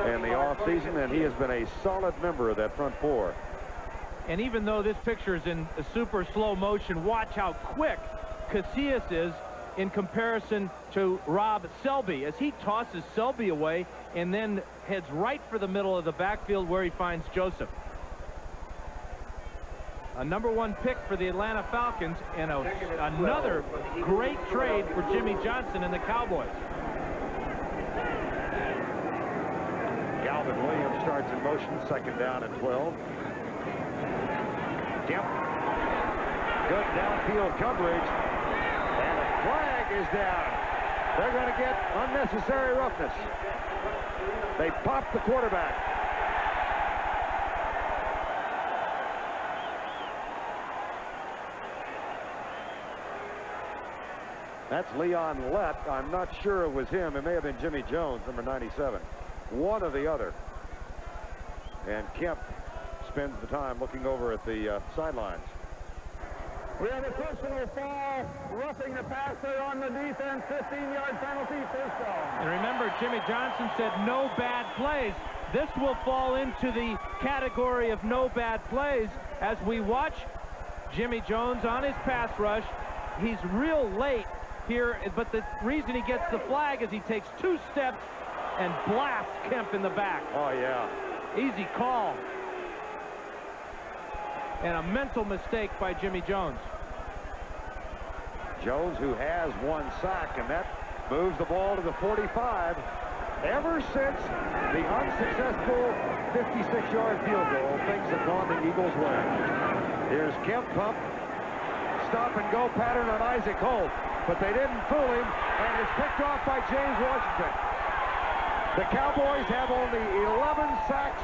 B: in the offseason, and he has been a solid member of that front four.
C: And even though this picture is in a super slow motion, watch how quick Casillas is in comparison to Rob Selby as he tosses Selby away and then heads right for the middle of the backfield where he finds Joseph. A #1 pick for the Atlanta Falcons and another great trade for Jimmy Johnson and the Cowboys.
B: Calvin Williams starts in motion, 2nd down and 12. Kemp. Good downfield coverage. And a flag is down. They're going to get unnecessary roughness. They popped the quarterback. That's Leon Lett. I'm not sure it was him. It may have been Jimmy Jones, number 97. One or the other. And Kemp spends the time looking over at the sidelines.
D: We have a personal foul, roughing the passer on the defense, 15-yard penalty, 1st down.
C: And remember, Jimmy Johnson said no bad plays. This will fall into the category of no bad plays as we watch Jimmy Jones on his pass rush. He's real late here, but the reason he gets the flag is he takes 2 steps and blasts Kemp in the back.
B: Oh, yeah.
C: Easy call. And a mental mistake by Jimmy Jones.
B: Jones, who has 1 sack, and that moves the ball to the 45. Ever since the unsuccessful 56-yard field goal, things have gone the Eagles' way. Here's Kemp pump. Stop-and-go pattern on Isaac Holt, but they didn't fool him, and it's picked off by James Washington. The Cowboys have only 11 sacks,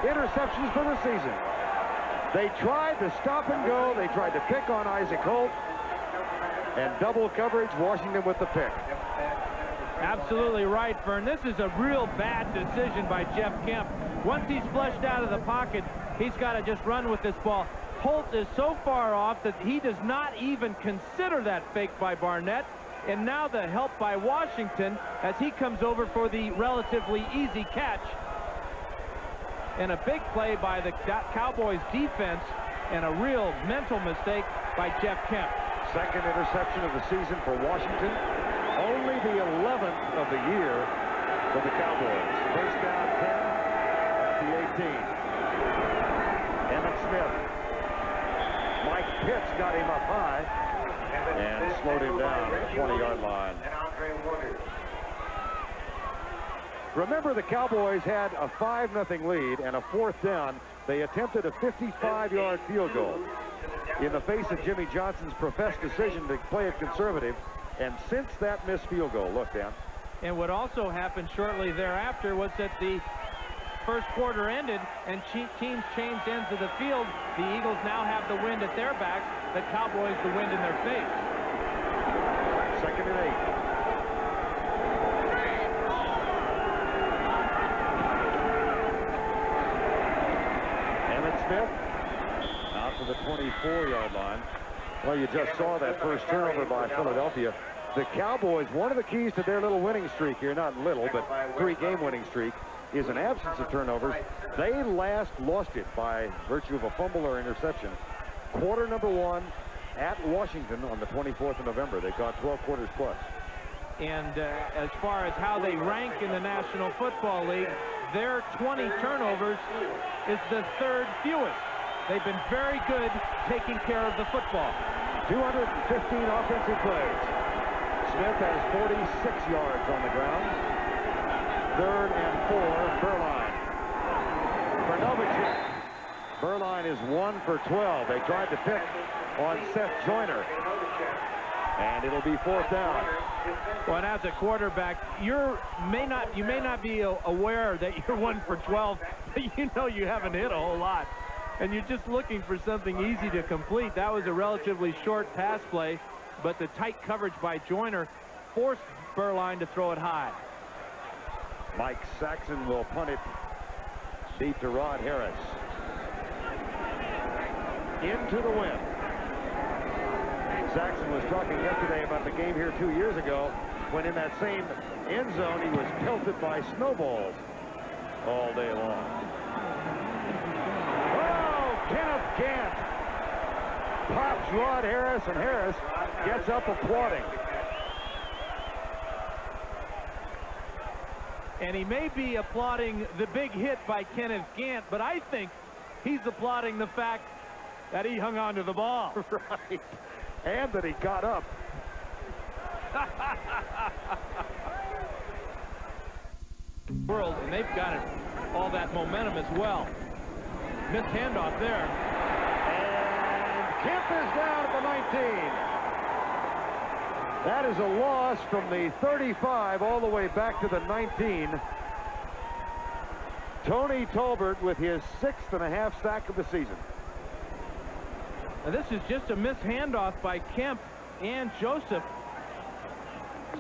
B: interceptions for the season. They tried to stop and go. They tried to pick on Isaac Holt. And double coverage, Washington with the pick.
C: Absolutely right, Verne. This is a real bad decision by Jeff Kemp. Once he's flushed out of the pocket, he's got to just run with this ball. Holt is so far off that he does not even consider that fake by Barnett. And now the help by Washington as he comes over for the relatively easy catch. And a big play by the Cowboys defense and a real mental mistake by Jeff Kemp.
B: 2nd interception of the season for Washington. Only the 11th of the year for the Cowboys. 1st down 10 at the 18. Emmett Smith. Mike Pitts got him up high and slowed him down at the 20-yard line. Remember, the Cowboys had a 5-0 lead and a 4th down. They attempted a 55-yard field goal in the face of Jimmy Johnson's professed decision to play it conservative. And since that missed field goal, look, Dan.
C: And what also happened shortly thereafter was that the first quarter ended and teams changed ends of the field. The Eagles now have the wind at their backs, the Cowboys the wind in their face.
B: 2nd and 8. Smith out to the 24-yard line. Well, you just saw that first turnover by Philadelphia. The Cowboys, one of the keys to their little winning streak here, not little, but 3-game winning streak, is an absence of turnovers. They last lost it by virtue of a fumble or interception. Quarter number 1 at Washington on the 24th of November. They got 12 quarters plus.
C: And as far as how they rank in the National Football League, their 20 turnovers is the 3rd fewest. They've been very good taking care of the football.
B: 215 offensive plays. Smith has 46 yards on the ground. 3rd and 4, Berline. For Novacek. Berline is 1 for 12. They tried to pick on Seth Joyner. And it'll be 4th down.
C: Well, and as a quarterback, you may not be aware that you're 1 for 12, but you know you haven't hit a whole lot. And you're just looking for something easy to complete. That was a relatively short pass play, but the tight coverage by Joyner forced Berline to throw it high.
B: Mike Saxon will punt it deep to Rod Harris. Into the wind. Saxon was talking yesterday about the game here 2 years ago when in that same end zone he was pelted by snowballs. all day long. Oh, Kenneth Gant pops Rod Harris, and Harris gets up applauding.
C: And he may be applauding the big hit by Kenneth Gant, but I think he's applauding the fact that he hung on to the ball.
B: Right. And that he got up.
C: World, and they've got it, all that momentum as well. Missed handoff there.
B: And Kemp is down at the 19. That is a loss from the 35 all the way back to the 19. Tony Tolbert with his 6.5 sack of the season.
C: Now this is just a missed handoff by Kemp and Joseph.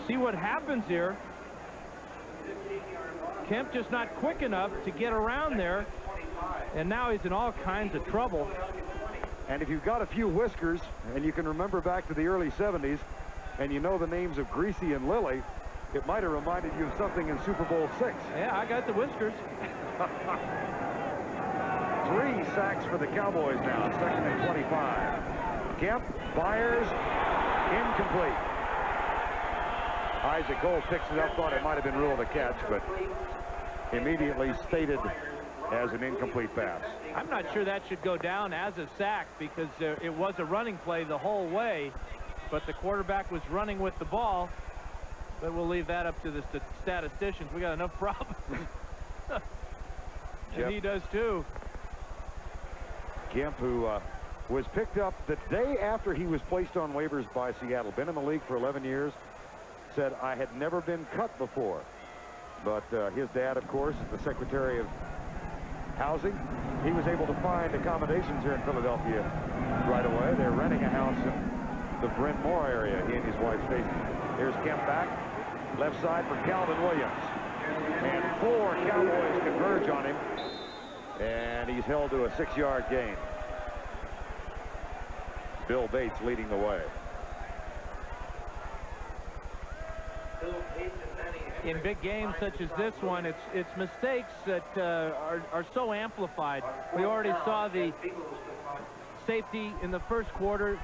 C: See what happens here. Kemp just not quick enough to get around there, and now he's in all kinds of trouble.
B: And if you've got a few whiskers, and you can remember back to the early 70s, and you know the names of Greasy and Lilly, it might have reminded you of something in Super Bowl VI.
C: Yeah, I got the whiskers.
B: 3 sacks for the Cowboys now, 2nd and 25. Kemp fires, incomplete. Isaac Gold picks it up, thought it might have been ruled a catch, but immediately stated as an incomplete pass.
C: I'm not sure that should go down as a sack because it was a running play the whole way, but the quarterback was running with the ball. But we'll leave that up to the statisticians. We got enough problems. And he does too.
B: Kemp, who was picked up the day after he was placed on waivers by Seattle, been in the league for 11 years, said, I had never been cut before. But his dad, of course, the Secretary of Housing, he was able to find accommodations here in Philadelphia right away. They're renting a house in the Bryn Mawr area, he and his wife Stacy. Here's Kemp back, left side for Calvin Williams. And 4 Cowboys converge on him, and he's held to a 6-yard gain. Bill Bates leading the way.
C: In big games such as this one, it's mistakes that are so amplified. We already saw the safety in the first quarter,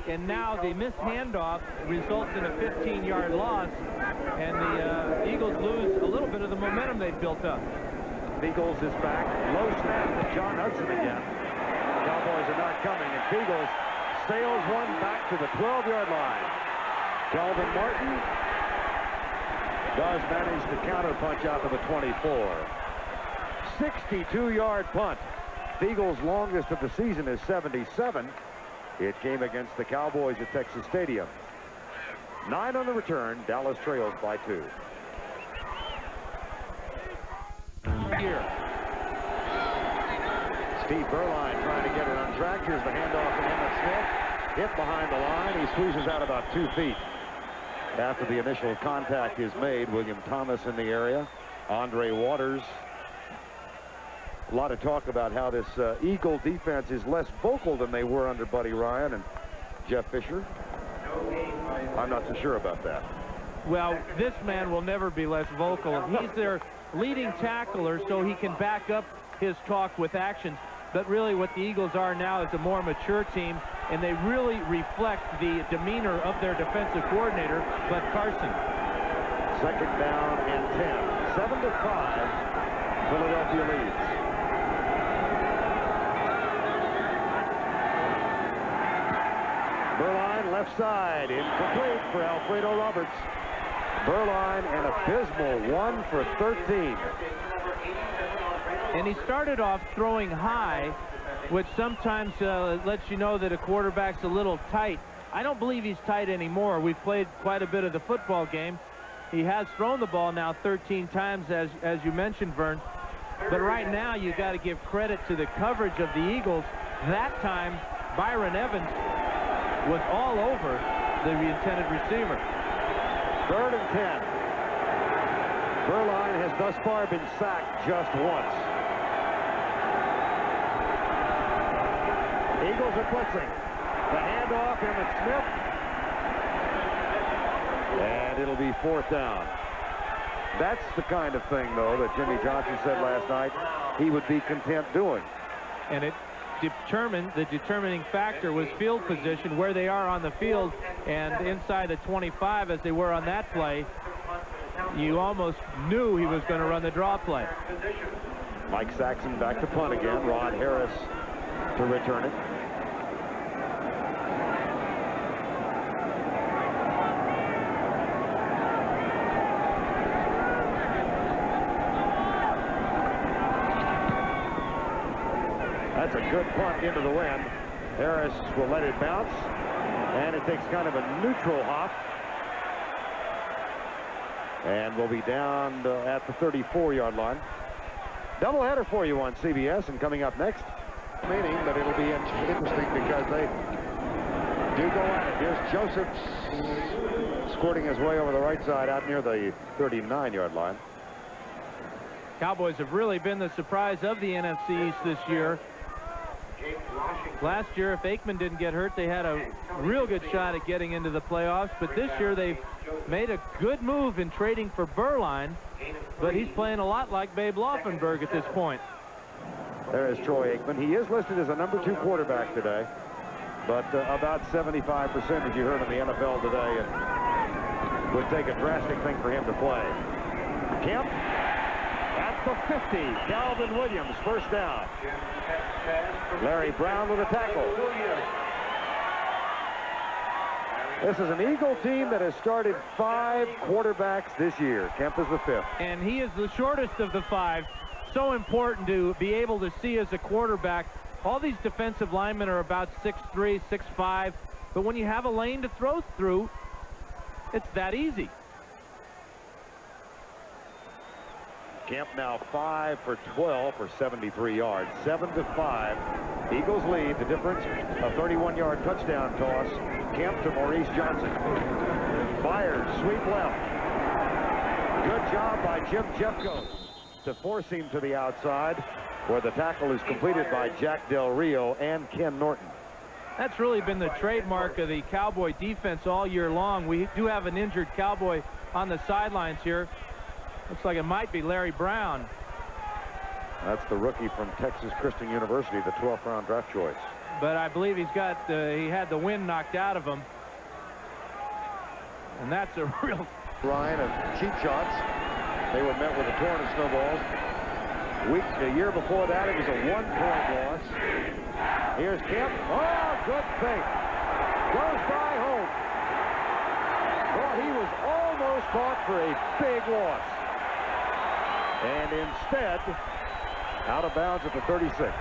C: and now the missed handoff results in a 15-yard loss, and the Eagles lose a little bit of the momentum they've built up.
B: Beagles is back. Low snap to John Hudson again. Cowboys are not coming, and Beagles sails one back to the 12-yard line. Calvin Martin does manage to counterpunch out to the 24. 62-yard punt. Beagles' longest of the season is 77. It came against the Cowboys at Texas Stadium. 9 on the return. Dallas trails by 2. Here. Steve Berline trying to get it on track. Here's the handoff to Emmitt Smith. Hit behind the line. He squeezes out about 2 feet. After the initial contact is made, William Thomas in the area. Andre Waters. A lot of talk about how this Eagle defense is less vocal than they were under Buddy Ryan and Jeff Fisher. I'm not so sure about that.
C: Well, this man will never be less vocal. He's their leading tackler, so he can back up his talk with actions. But really what the Eagles are now is a more mature team, and they really reflect the demeanor of their defensive coordinator, Bud Carson.
B: 2nd down and 10. 7-5. Philadelphia leads. Berline left side, incomplete for Alfredo Roberts. Berline an abysmal 1 for 13.
C: And he started off throwing high, which sometimes lets you know that a quarterback's a little tight. I don't believe he's tight anymore. We've played quite a bit of the football game. He has thrown the ball now 13 times, as you mentioned, Verne. But right now, you got to give credit to the coverage of the Eagles. That time, Byron Evans was all over the intended receiver.
B: 3rd and 10. Berline has thus far been sacked just once. Eagles are blitzing. The handoff, Emmitt Smith. And it'll be 4th down. That's the kind of thing, though, that Jimmy Johnson said last night he would be content doing.
C: And it determined, the determining factor was field position, where they are on the field, and inside the 25 as they were on that play, you almost knew he was going to run the draw play.
B: Mike Saxon back to punt again. Rod Harris to return it. That's a good punt into the wind. Harris will let it bounce, and it takes kind of a neutral hop, and will be down at the 34-yard line. Doubleheader for you on CBS, and coming up next, meaning that it'll be interesting because they do go at it. Here's Joseph squirting his way over the right side out near the 39-yard line.
C: Cowboys have really been the surprise of the NFC East this year. Last year, if Aikman didn't get hurt, they had a real good shot at getting into the playoffs. But this year, they've made a good move in trading for Berline. But he's playing a lot like Babe Laufenberg at this point.
B: There is Troy Aikman. He is listed as a #2 quarterback today. But about 75%, as you heard in the NFL today, it would take a drastic thing for him to play. Kemp at the 50. Calvin Williams, first down. Larry Brown with a tackle. This is an Eagle team that has started 5 quarterbacks this year. Kemp is the 5th.
C: And he is the shortest of the 5. So important to be able to see as a quarterback. All these defensive linemen are about 6'3", 6'5", but when you have a lane to throw through, it's that easy.
B: Kemp now 5 for 12 for 73 yards. 7-5. Eagles lead. The difference, a 31-yard touchdown toss. Kemp to Maurice Johnson. Byers, sweep left. Good job by Jim Jeffcoat to force him to the outside, where the tackle is completed by Jack Del Rio and Ken Norton.
C: That's really been the trademark of the Cowboy defense all year long. We do have an injured Cowboy on the sidelines here. Looks like it might be Larry Brown.
B: That's the rookie from Texas Christian University, the 12th round draft choice.
C: But I believe he had the wind knocked out of him. And that's a real...
B: Ryan of cheap shots. They were met with a torrent of snowballs. The year before that, it was a 1-point loss. Here's Kemp. Oh, good fake. Goes by home. Well, he was almost caught for a big loss. And instead, out of bounds at the 36.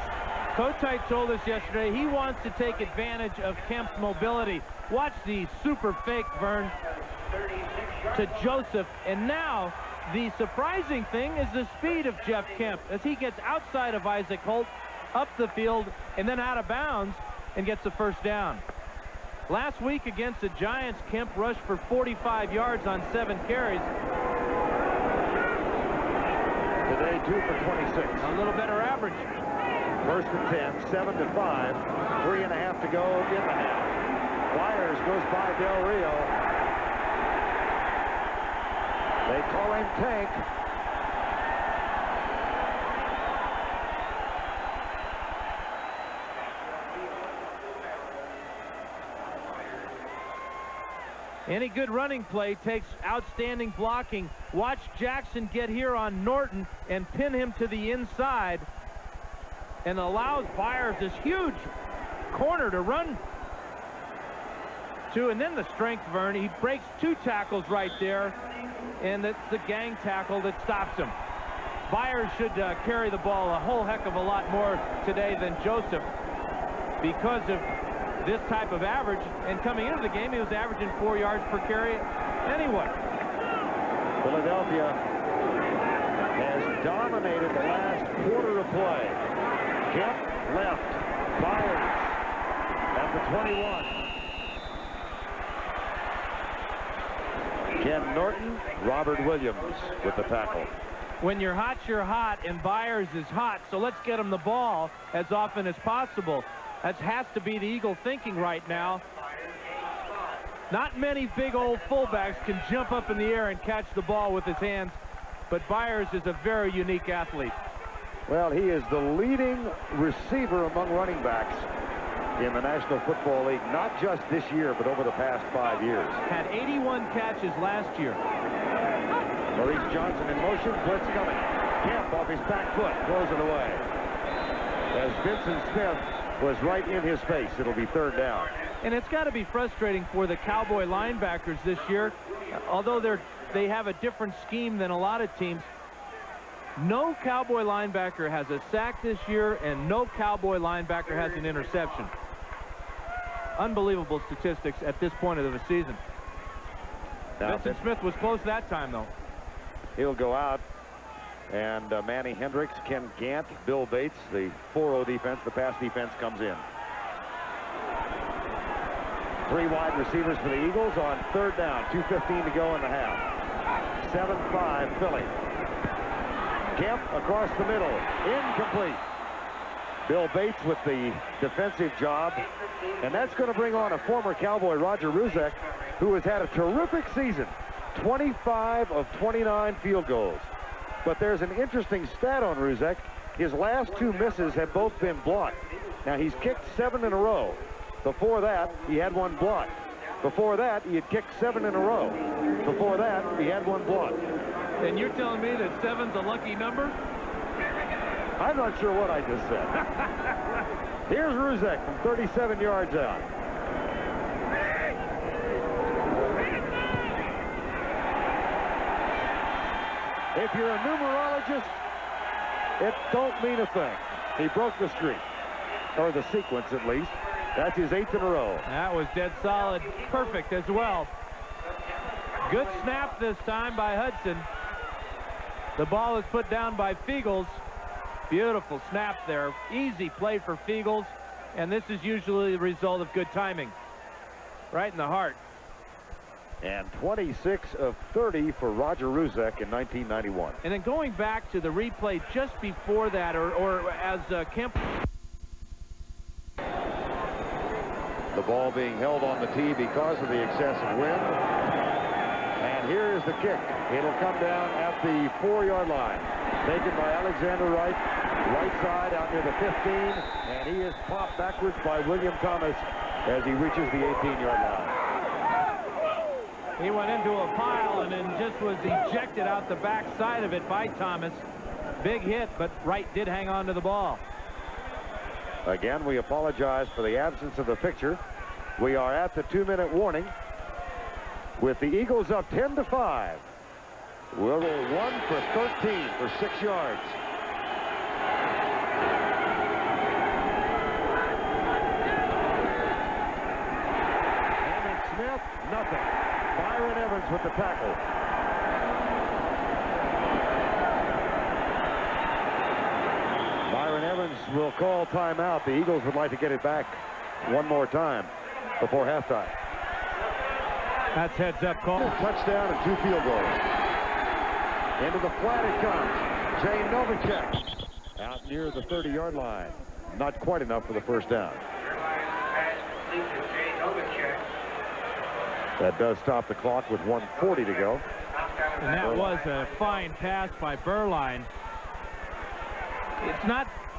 C: Kotite told us yesterday he wants to take advantage of Kemp's mobility. Watch the super fake, Verne, to Joseph. And now, the surprising thing is the speed of Jeff Kemp as he gets outside of Isaac Holt, up the field, and then out of bounds and gets the first down. Last week against the Giants, Kemp rushed for 45 yards on 7 carries.
B: Today, 2 for 26.
C: A little better average.
B: 1st and 10, 7-5, 3.5 to go in the half. Byers goes by Del Rio. They call him Tank.
C: Any good running play takes outstanding blocking. Watch Jackson get here on Norton and pin him to the inside and allows Byers this huge corner to run to. And then the strength, Verne, he breaks 2 tackles right there, and it's the gang tackle that stops him. Byers should carry the ball a whole heck of a lot more today than Joseph because of this type of average, and coming into the game he was averaging 4 yards per carry anyway.
B: Philadelphia has dominated the last quarter of play. Kemp left. Byers at the 21. Ken Norton, Robert Williams with the tackle.
C: When you're hot, you're hot, and Byers is hot, so let's get him the ball as often as possible. That has to be the Eagle thinking right now. Not many big old fullbacks can jump up in the air and catch the ball with his hands but Byers is a very unique athlete.
B: Well, he is the leading receiver among running backs in the National Football League, not just this year, but over the past 5 years.
C: Had 81 catches last year.
B: Maurice Johnson in motion, blitz coming. Kemp off his back foot, throws it away. As Vincent Smith was right in his face, it'll be 3rd down.
C: And it's got to be frustrating for the Cowboy linebackers this year. Although they have a different scheme than a lot of teams, no Cowboy linebacker has a sack this year, and no Cowboy linebacker has an interception. Unbelievable statistics at this point of the season.
B: Now,
C: Vincent Smith was close that time, though.
B: He'll go out. And Manny Hendricks, Ken Gant, Bill Bates, the 4-0 defense, the pass defense comes in. 3 wide receivers for the Eagles on 3rd down. 2:15 to go in the half. 7-5 Philly. Kemp across the middle. Incomplete. Bill Bates with the defensive job. And that's going to bring on a former Cowboy, Roger Ruzek, who has had a terrific season. 25 of 29 field goals. But there's an interesting stat on Ruzek. His last 2 misses have both been blocked. Now, he's kicked 7 in a row. Before that, he had 1 blocked. Before that, he had kicked 7 in a row. Before that, he had 1 blocked.
C: And you're telling me that 7's a lucky number?
B: I'm not sure what I just said. Here's Ruzek from 37 yards out. If you're a numerologist, it don't mean a thing. He broke the streak, or the sequence at least. That's his 8th in a row.
C: That was dead solid. Perfect as well. Good snap this time by Hudson. The ball is put down by Fiegels. Beautiful snap there. Easy play for Fiegels. And this is usually the result of good timing. Right in the heart.
B: And 26 of 30 for Roger Ruzek in 1991.
C: And then going back to the replay just before that, or as Kemp.
B: The ball being held on the tee because of the excessive wind. And here is the kick. It'll come down at the 4-yard line. Taken by Alexander Wright. Right side out near the 15. And he is popped backwards by William Thomas as he reaches the 18-yard line.
C: He went into a pile and then just was ejected out the back side of it by Thomas. Big hit, but Wright did hang on to the ball.
B: Again, we apologize for the absence of the picture. We are at the 2-minute warning with the Eagles up 10-5. We'll roll 1 for 13 for 6 yards. Hammond Smith, nothing. Byron Evans with the tackle. Byron Evans will call timeout. The Eagles would like to get it back one more time before halftime.
C: That's heads-up call.
B: Touchdown and 2 field goals. Into the flat it comes. Jay Novacek out near the 30-yard line. Not quite enough for the 1st down. That does stop the clock with 1:40 to go.
C: And that was a fine pass by Berline.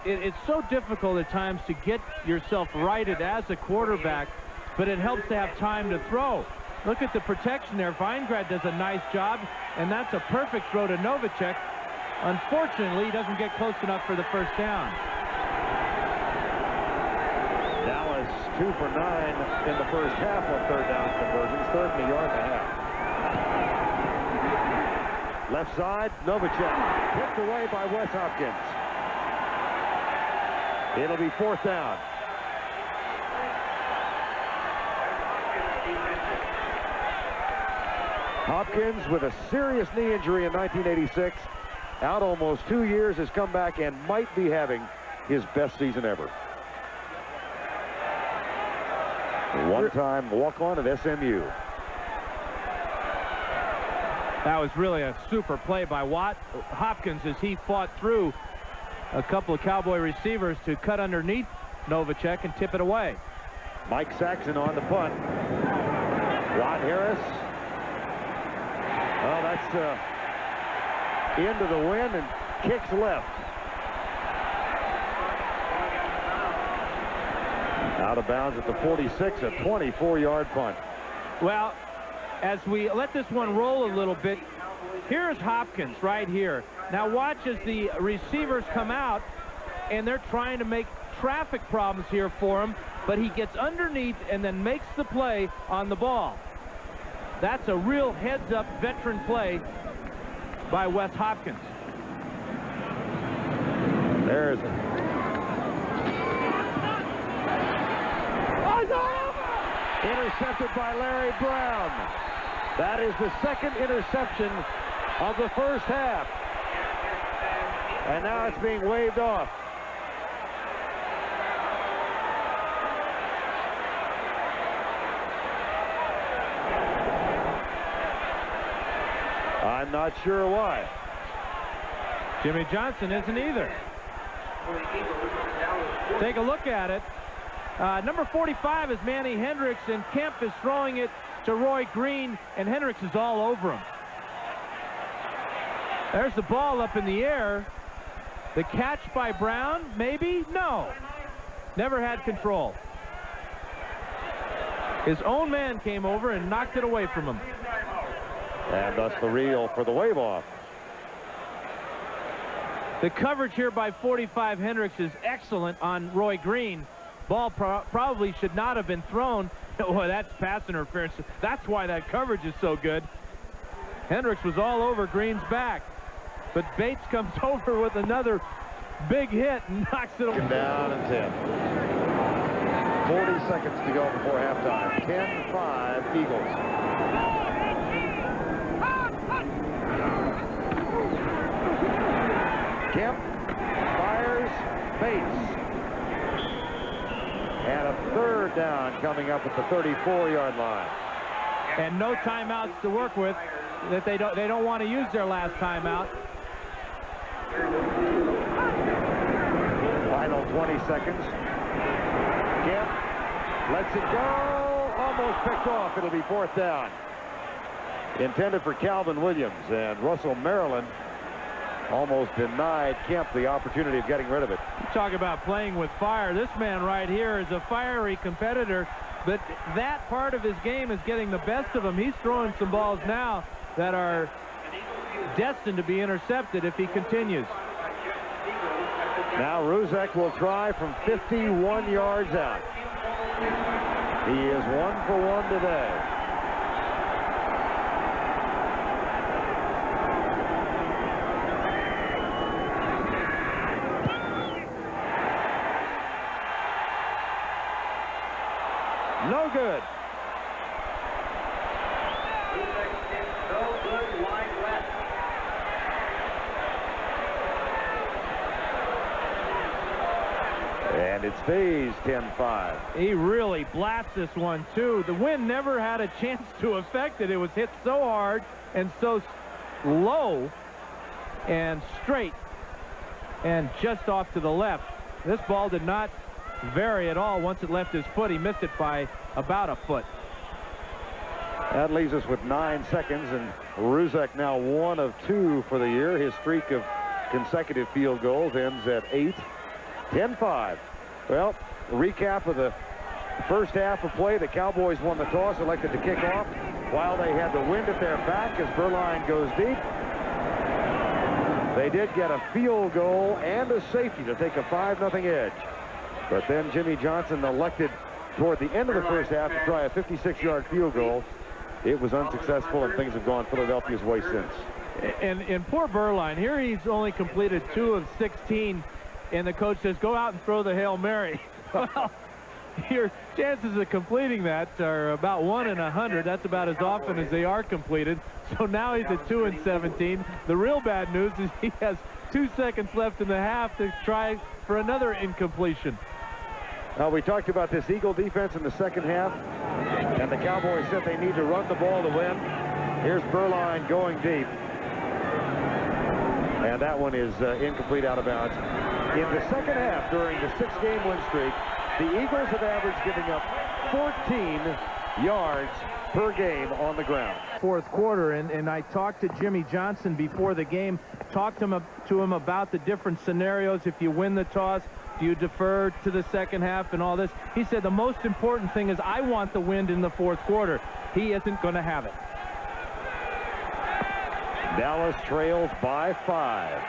C: It's so difficult at times to get yourself righted as a quarterback, but it helps to have time to throw. Look at the protection there. Weingrad does a nice job, and that's a perfect throw to Novacek. Unfortunately, he doesn't get close enough for the 1st down.
B: Dallas 2 for 9 in the 1st half on 3rd down conversions. 3rd and a yard and a half. Left side, Novacek. Picked away by Wes Hopkins. It'll be 4th down. Hopkins with a serious knee injury in 1986. Out almost 2 years, has come back and might be having his best season ever. One-time walk-on at SMU.
C: That was really a super play by Hopkins as he fought through a couple of Cowboy receivers to cut underneath Novacek and tip it away.
B: Mike Saxon on the punt. Ron Harris. Oh, into the wind and kicks left. Out of bounds at the 46, a 24-yard punt.
C: Well, as we let this one roll a little bit, here's Hopkins right here. Now watch as the receivers come out, and they're trying to make traffic problems here for him, but he gets underneath and then makes the play on the ball. That's a real heads-up veteran play by Wes Hopkins.
B: There's it. Intercepted by Larry Brown. That is the second interception of the first half. And now it's being waved off. I'm not sure why.
C: Jimmy Johnson isn't either. Take a look at it. Number 45 is Manny Hendricks, and Kemp is throwing it to Roy Green, and Hendricks is all over him. There's the ball up in the air. The catch by Brown, maybe? No. Never had control. His own man came over and knocked it away from him.
B: And thus the reel for the wave off.
C: The coverage here by 45 Hendricks is excellent on Roy Green. Ball probably should not have been thrown. Boy, that's pass interference. That's why that coverage is so good. Hendricks was all over Green's back. But Bates comes over with another big hit and knocks it away.
B: Down and 10. 40 seconds to go before halftime. 10-5 Eagles. Kemp fires. Bates. And a third down coming up at the 34-yard line.
C: And no timeouts to work with. That they don't want to use their last timeout.
B: Final 20 seconds. Kemp lets it go. Almost picked off. It'll be fourth down. Intended for Calvin Williams, and Russell Maryland almost denied Kemp the opportunity of getting rid of it.
C: You talk about playing with fire. This man right here is a fiery competitor, but that part of his game is getting the best of him. He's throwing some balls now that are destined to be intercepted if he continues.
B: Now Ruzek will try from 51 yards out. He is 1 for 1 today. No good. And it stays 10-5.
C: He really blasts this one, too. The wind never had a chance to affect it. It was hit so hard and so low and straight and just off to the left. This ball did not vary at all once it left his foot. He missed it by about a foot.
B: That leaves us with 9 seconds, and Ruzek now 1 of 2 for the year. His streak of consecutive field goals ends at 8. 10-5. Well, the recap of the first half of play. The Cowboys won the toss, elected to kick off while they had the wind at their back as Berline goes deep. They did get a field goal and a safety to take a 5-0 edge. But then Jimmy Johnson elected toward the end of the first half to try a 56-yard field goal. It was unsuccessful, and things have gone Philadelphia's way since.
C: And poor Berline, here he's only completed 2 of 16, and the coach says, go out and throw the Hail Mary. Well, your chances of completing that are about 1 in 100. That's about as often as they are completed. So now he's at 2 in 17. The real bad news is he has 2 seconds left in the half to try for another incompletion.
B: We talked about this Eagle defense in the second half, and the Cowboys said they need to run the ball to win. Here's Berline going deep. And that one is incomplete, out of bounds. In the second half, during the 6-game win streak, the Eagles have averaged giving up 14 yards per game on the ground.
C: Fourth quarter, and I talked to Jimmy Johnson before the game, talked to him about the different scenarios. If you win the toss, do you defer to the second half and all this? He said the most important thing is I want the wind in the fourth quarter. He isn't going to have it.
B: Dallas trails by 5.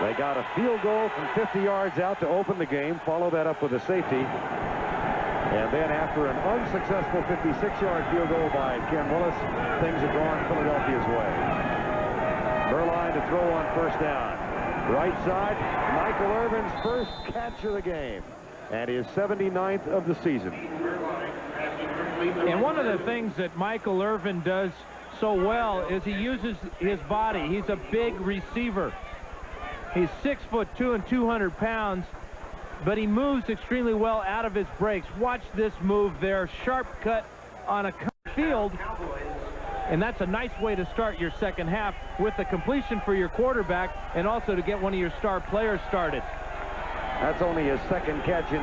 B: They got a field goal from 50 yards out to open the game, follow that up with a safety. And then after an unsuccessful 56-yard field goal by Ken Willis, things have gone Philadelphia's way. Burline to throw on first down. Right side, Michael Irvin's first catch of the game, and his 79th of the season.
C: And one of the things that Michael Irvin does so well is he uses his body. He's a big receiver. He's 6'2" and 200 pounds, but he moves extremely well out of his breaks. Watch this move there, sharp cut on a field, and that's a nice way to start your second half with the completion for your quarterback and also to get one of your star players started.
B: That's only his second catch in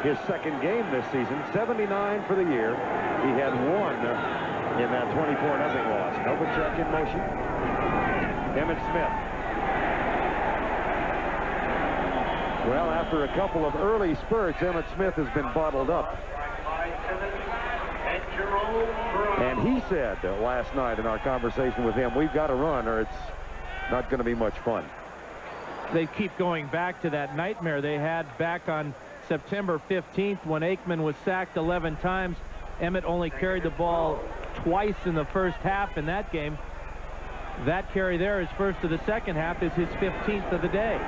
B: his second game this season. 79 for the year. He had 1 in that 24-0 loss. Novacek in motion. Emmitt Smith. Well, after a couple of early spurts, Emmitt Smith has been bottled up. And he said last night in our conversation with him, we've got to run or it's not going to be much fun.
C: They keep going back to that nightmare they had back on September 15th when Aikman was sacked 11 times. Emmitt only carried the ball twice in the first half in that game. That carry there, his first of the second half, is his 15th of the day.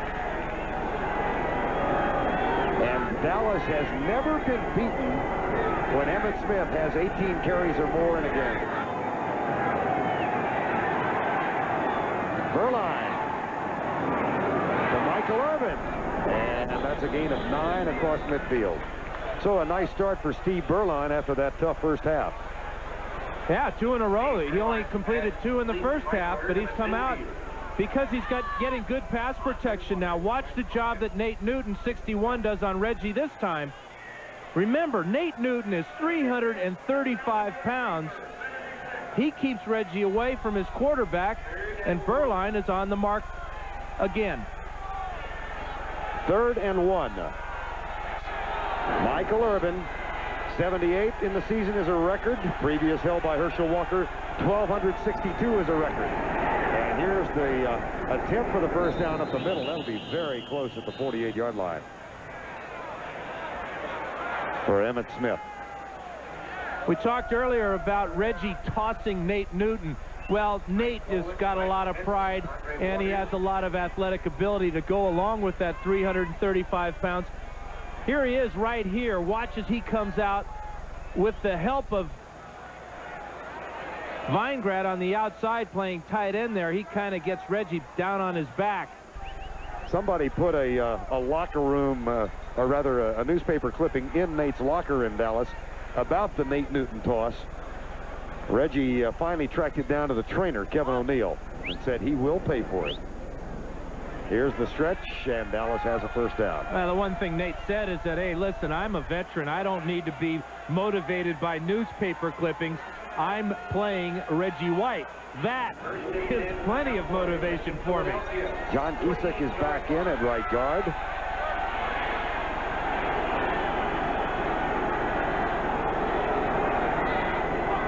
B: And Dallas has never been beaten when Emmitt Smith has 18 carries or more in a game. Burline to Michael Irvin. And that's a gain of 9 across midfield. So a nice start for Steve Burline after that tough first half.
C: Yeah, 2 in a row. He only completed 2 in the first half, but he's come out because he's getting good pass protection now. Watch the job that Nate Newton, 61, does on Reggie this time. Remember, Nate Newton is 335 pounds. He keeps Reggie away from his quarterback, and Burline is on the mark again.
B: 3rd and 1. Michael Irvin, 78 in the season is a record. Previous held by Herschel Walker, 1,262 is a record. And here's the attempt for the first down up the middle. That'll be very close at the 48-yard line for Emmitt Smith.
C: We talked earlier about Reggie tossing Nate Newton. Well, Nate has got a lot of pride, and he has a lot of athletic ability to go along with that 335 pounds. Here he is right here. Watch as he comes out with the help of Weingrad on the outside playing tight end there. He kind of gets Reggie down on his back.
B: Somebody put a locker room, or rather a newspaper clipping in Nate's locker in Dallas about the Nate Newton toss. Reggie finally tracked it down to the trainer, Kevin O'Neill, and said he will pay for it. Here's the stretch, and Dallas has a first down.
C: Well, the one thing Nate said is that, hey, listen, I'm a veteran. I don't need to be motivated by newspaper clippings. I'm playing Reggie White. That is plenty of motivation for me.
B: John Isak is back in at right guard.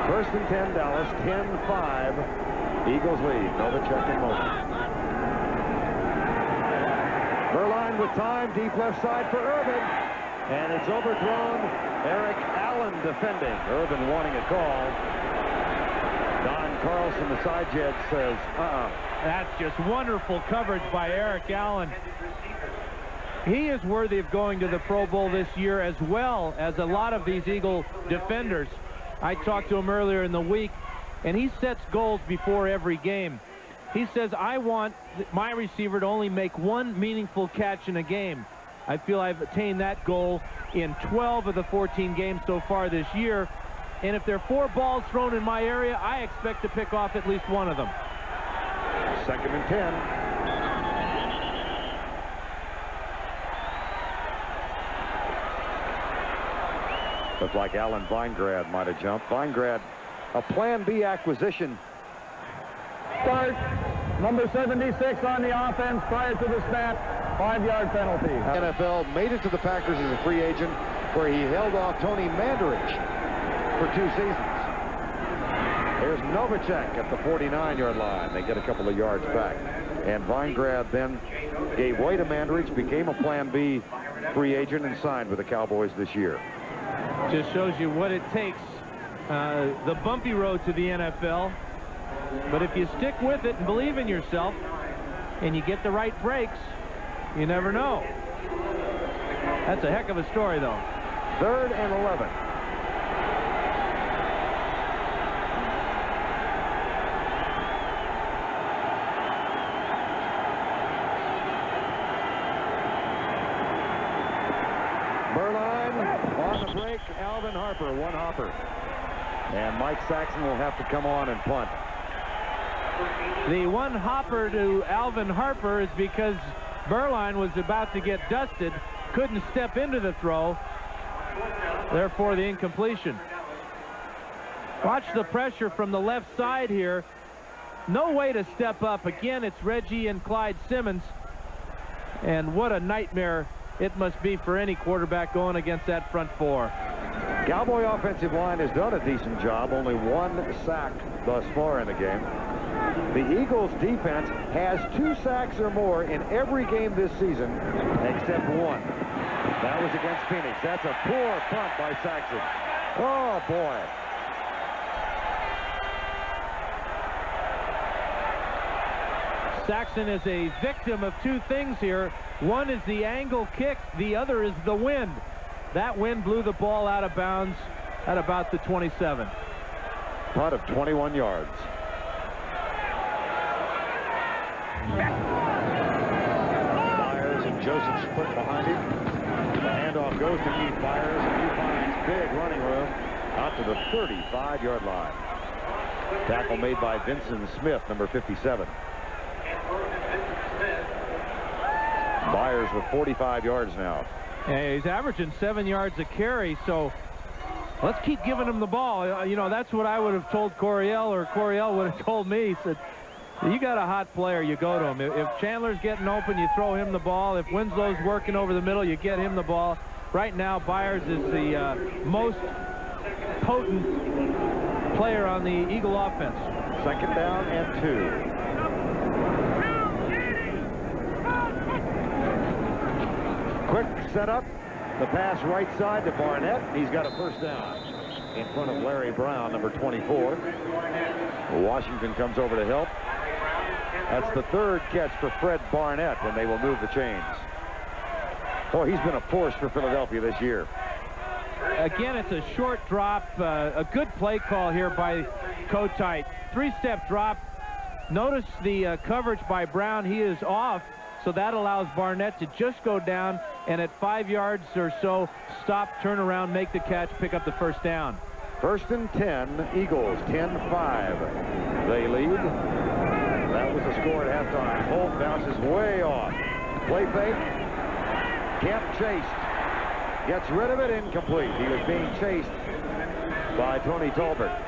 B: First and 10, Dallas, 10-5. Eagles lead. Novacek in motion. Burline with time, deep left side for Irvin. And it's overthrown. Eric Allen defending. Irvin wanting a call. Don Carlson, the side jet, says,
C: That's just wonderful coverage by Eric Allen. He is worthy of going to the Pro Bowl this year, as well as a lot of these Eagle defenders. I talked to him earlier in the week, and he sets goals before every game. He says, I want my receiver to only make one meaningful catch in a game. I feel I've attained that goal in 12 of the 14 games so far this year. And if there are 4 balls thrown in my area, I expect to pick off at least one of them.
B: 2nd and 10. Looked like Alan Weingrad might have jumped. Weingrad, a Plan B acquisition.
D: Start. Number 76 on the offense prior to the snap. 5-yard penalty.
B: NFL made it to the Packers as a free agent, where he held off Tony Mandarich for 2 seasons. There's Novacek at the 49-yard line. They get a couple of yards back. And Weingrad then gave way to Mandarich, became a Plan B free agent, and signed with the Cowboys this year.
C: Just shows you what it takes, the bumpy road to the NFL. But if you stick with it and believe in yourself and you get the right breaks, you never know. That's a heck of a story, though.
B: 3rd and 11. Berline on the break. Alvin Harper, one hopper. And Mike Saxon will have to come on and punt.
C: The one hopper to Alvin Harper is because Berline was about to get dusted, couldn't step into the throw, therefore the incompletion. Watch the pressure from the left side here. No way to step up. Again, it's Reggie and Clyde Simmons. And what a nightmare it must be for any quarterback going against that front four.
B: Cowboy offensive line has done a decent job. Only 1 sack thus far in the game. The Eagles defense has 2 sacks or more in every game this season, except 1. That was against Phoenix. That's a poor punt by Saxon. Oh, boy.
C: Saxon is a victim of 2 things here. One is the angle kick. The other is the wind. That wind blew the ball out of bounds at about the 27.
B: Punt of 21 yards. Byers and Joseph's foot behind him. The handoff goes to Keith Byers, and he finds big running room out to the 35-yard line. Tackle made by Vincent Smith, number 57. Byers with 45 yards now.
C: Yeah, he's averaging 7 yards a carry, so let's keep giving him the ball. You know, that's what I would have told Coryell, or Coryell would have told me. He said, you got a hot player, you go to him. If Chandler's getting open, you throw him the ball. If Winslow's working over the middle, you get him the ball. Right now, Byers is the most potent player on the Eagle offense.
B: 2nd down and 2. Quick setup. The pass right side to Barnett. He's got a 1st down in front of Larry Brown, number 24. Washington comes over to help. That's the 3rd catch for Fred Barnett, and they will move the chains. Boy, he's been a force for Philadelphia this year.
C: Again, it's a short drop. A good play call here by Kotite. 3-step drop. Notice the coverage by Brown. He is off, so that allows Barnett to just go down, and at 5 yards or so, stop, turn around, make the catch, pick up the 1st down.
B: 1st and 10, Eagles, 10-5. They lead. That was the score at halftime. Holt bounces way off. Play fake. Kemp chased. Gets rid of it, incomplete. He was being chased by Tony Tolbert.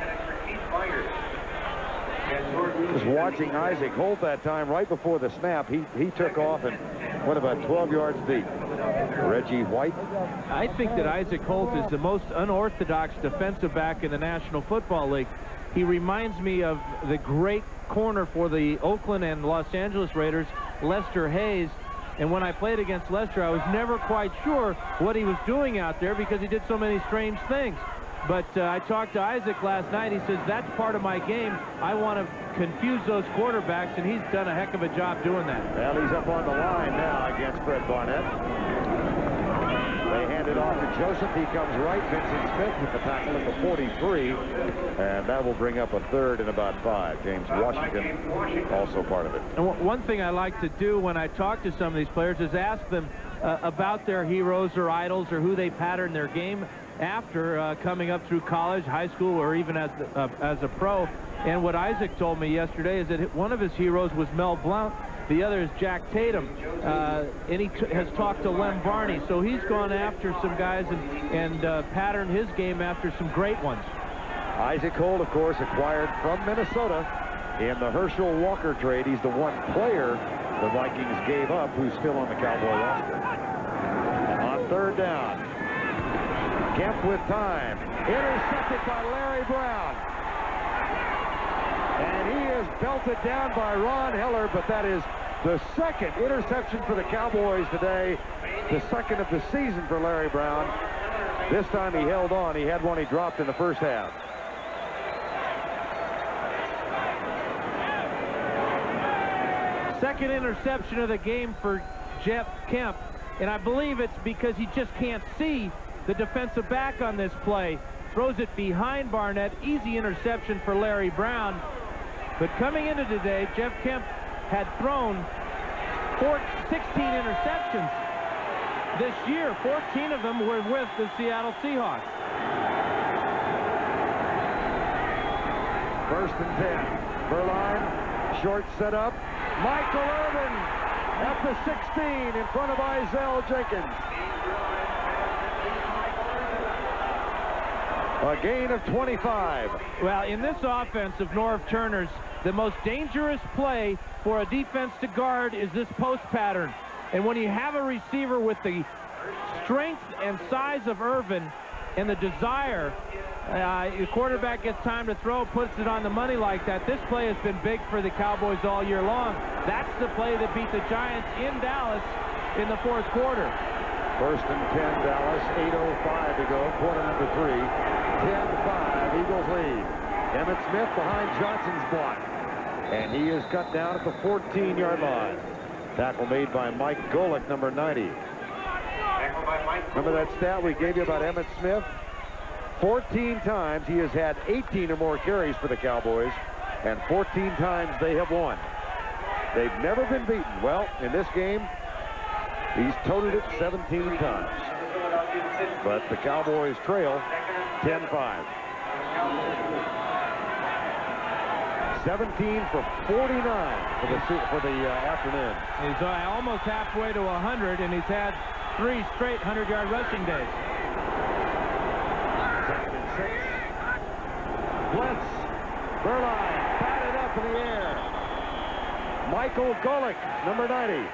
B: Just watching Isaac Holt that time right before the snap. He took off and went about 12 yards deep. Reggie White.
C: I think that Isaac Holt is the most unorthodox defensive back in the National Football League. He reminds me of the great corner for the Oakland and Los Angeles Raiders, Lester Hayes. And when I played against Lester, I was never quite sure what he was doing out there because he did so many strange things. But I talked to Isaac last night. He says, that's part of my game. I want to confuse those quarterbacks, and he's done a heck of a job doing that.
B: Well, he's up on the line now against Fred Barnett. They hand it off to Joseph. He comes right. Vincent Smith with the tackle at the 43. And that will bring up a 3rd and about 5. James Washington also part of it.
C: And one thing I like to do when I talk to some of these players is ask them about their heroes or idols or who they pattern their game after coming up through college, high school, or even as a pro. And what Isaac told me yesterday is that one of his heroes was Mel Blount, The other is Jack Tatum, and he has talked to Lem Barney, so he's gone after some guys and patterned his game after some great ones.
B: Isaac Holt, of course, acquired from Minnesota in the Herschel Walker trade. He's the one player the Vikings gave up who's still on the Cowboy roster. On third down, Kemp with time, intercepted by Larry Brown. And he is belted down by Ron Heller, but that is the second interception for the Cowboys today, the second of the season for Larry Brown. This time he held on. He had one he dropped in the first half.
C: Second interception of the game for Jeff Kemp, and I believe it's because he just can't see the defensive back on this play. Throws it behind Barnett. Easy interception for Larry Brown. But coming into today, Jeff Kemp had thrown 16 interceptions this year. 14 of them were with the Seattle Seahawks.
B: First and 10. Verline, short setup. Michael Irvin at the 16 in front of Isaiah Jenkins. A gain of 25.
C: Well, in this offense of Norv Turner's, the most dangerous play for a defense to guard is this post pattern. And when you have a receiver with the strength and size of Irvin and the desire, the quarterback gets time to throw, puts it on the money like that. This play has been big for the Cowboys all year long. That's the play that beat the Giants in Dallas in the fourth quarter.
B: First and 10, Dallas, 8:05 to go, quarter number 3. 10-5, Eagles lead. Emmitt Smith behind Johnson's block. And he is cut down at the 14-yard line. Tackle made by Mike Golick, number 90. Remember that stat we gave you about Emmitt Smith? 14 times he has had 18 or more carries for the Cowboys, and 14 times they have won. They've never been beaten. Well, in this game, he's totaled it 17 times. But the Cowboys trail 10-5. 17 for 49 for the afternoon.
C: He's almost halfway to 100, and he's had 3 straight 100-yard rushing days.
B: Second and 6. Blitz. Verline batted up in the air. Michael Golick, number 90.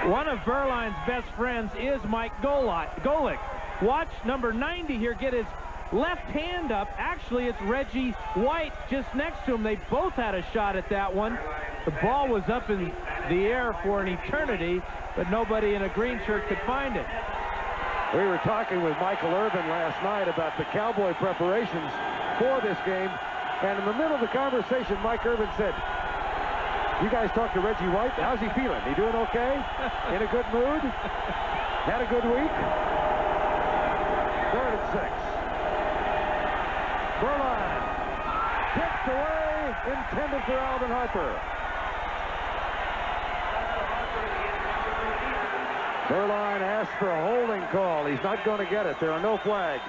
C: One of Verline's best friends is Mike Golick. Watch number 90 here get his left hand up. Actually, it's Reggie White just next to him. They both had a shot at that one. The ball was up in the air for an eternity, but nobody in a green shirt could find it.
B: We were talking with Michael Irvin last night about the Cowboy preparations for this game, and in the middle of the conversation, Mike Irvin said, "You guys talked to Reggie White? How's he feeling? He doing okay? In a good mood? Had a good week?" Third and 6. Verline. Kicked away, intended for Alvin Harper. Verline asked for a holding call. He's not going to get it. There are no flags.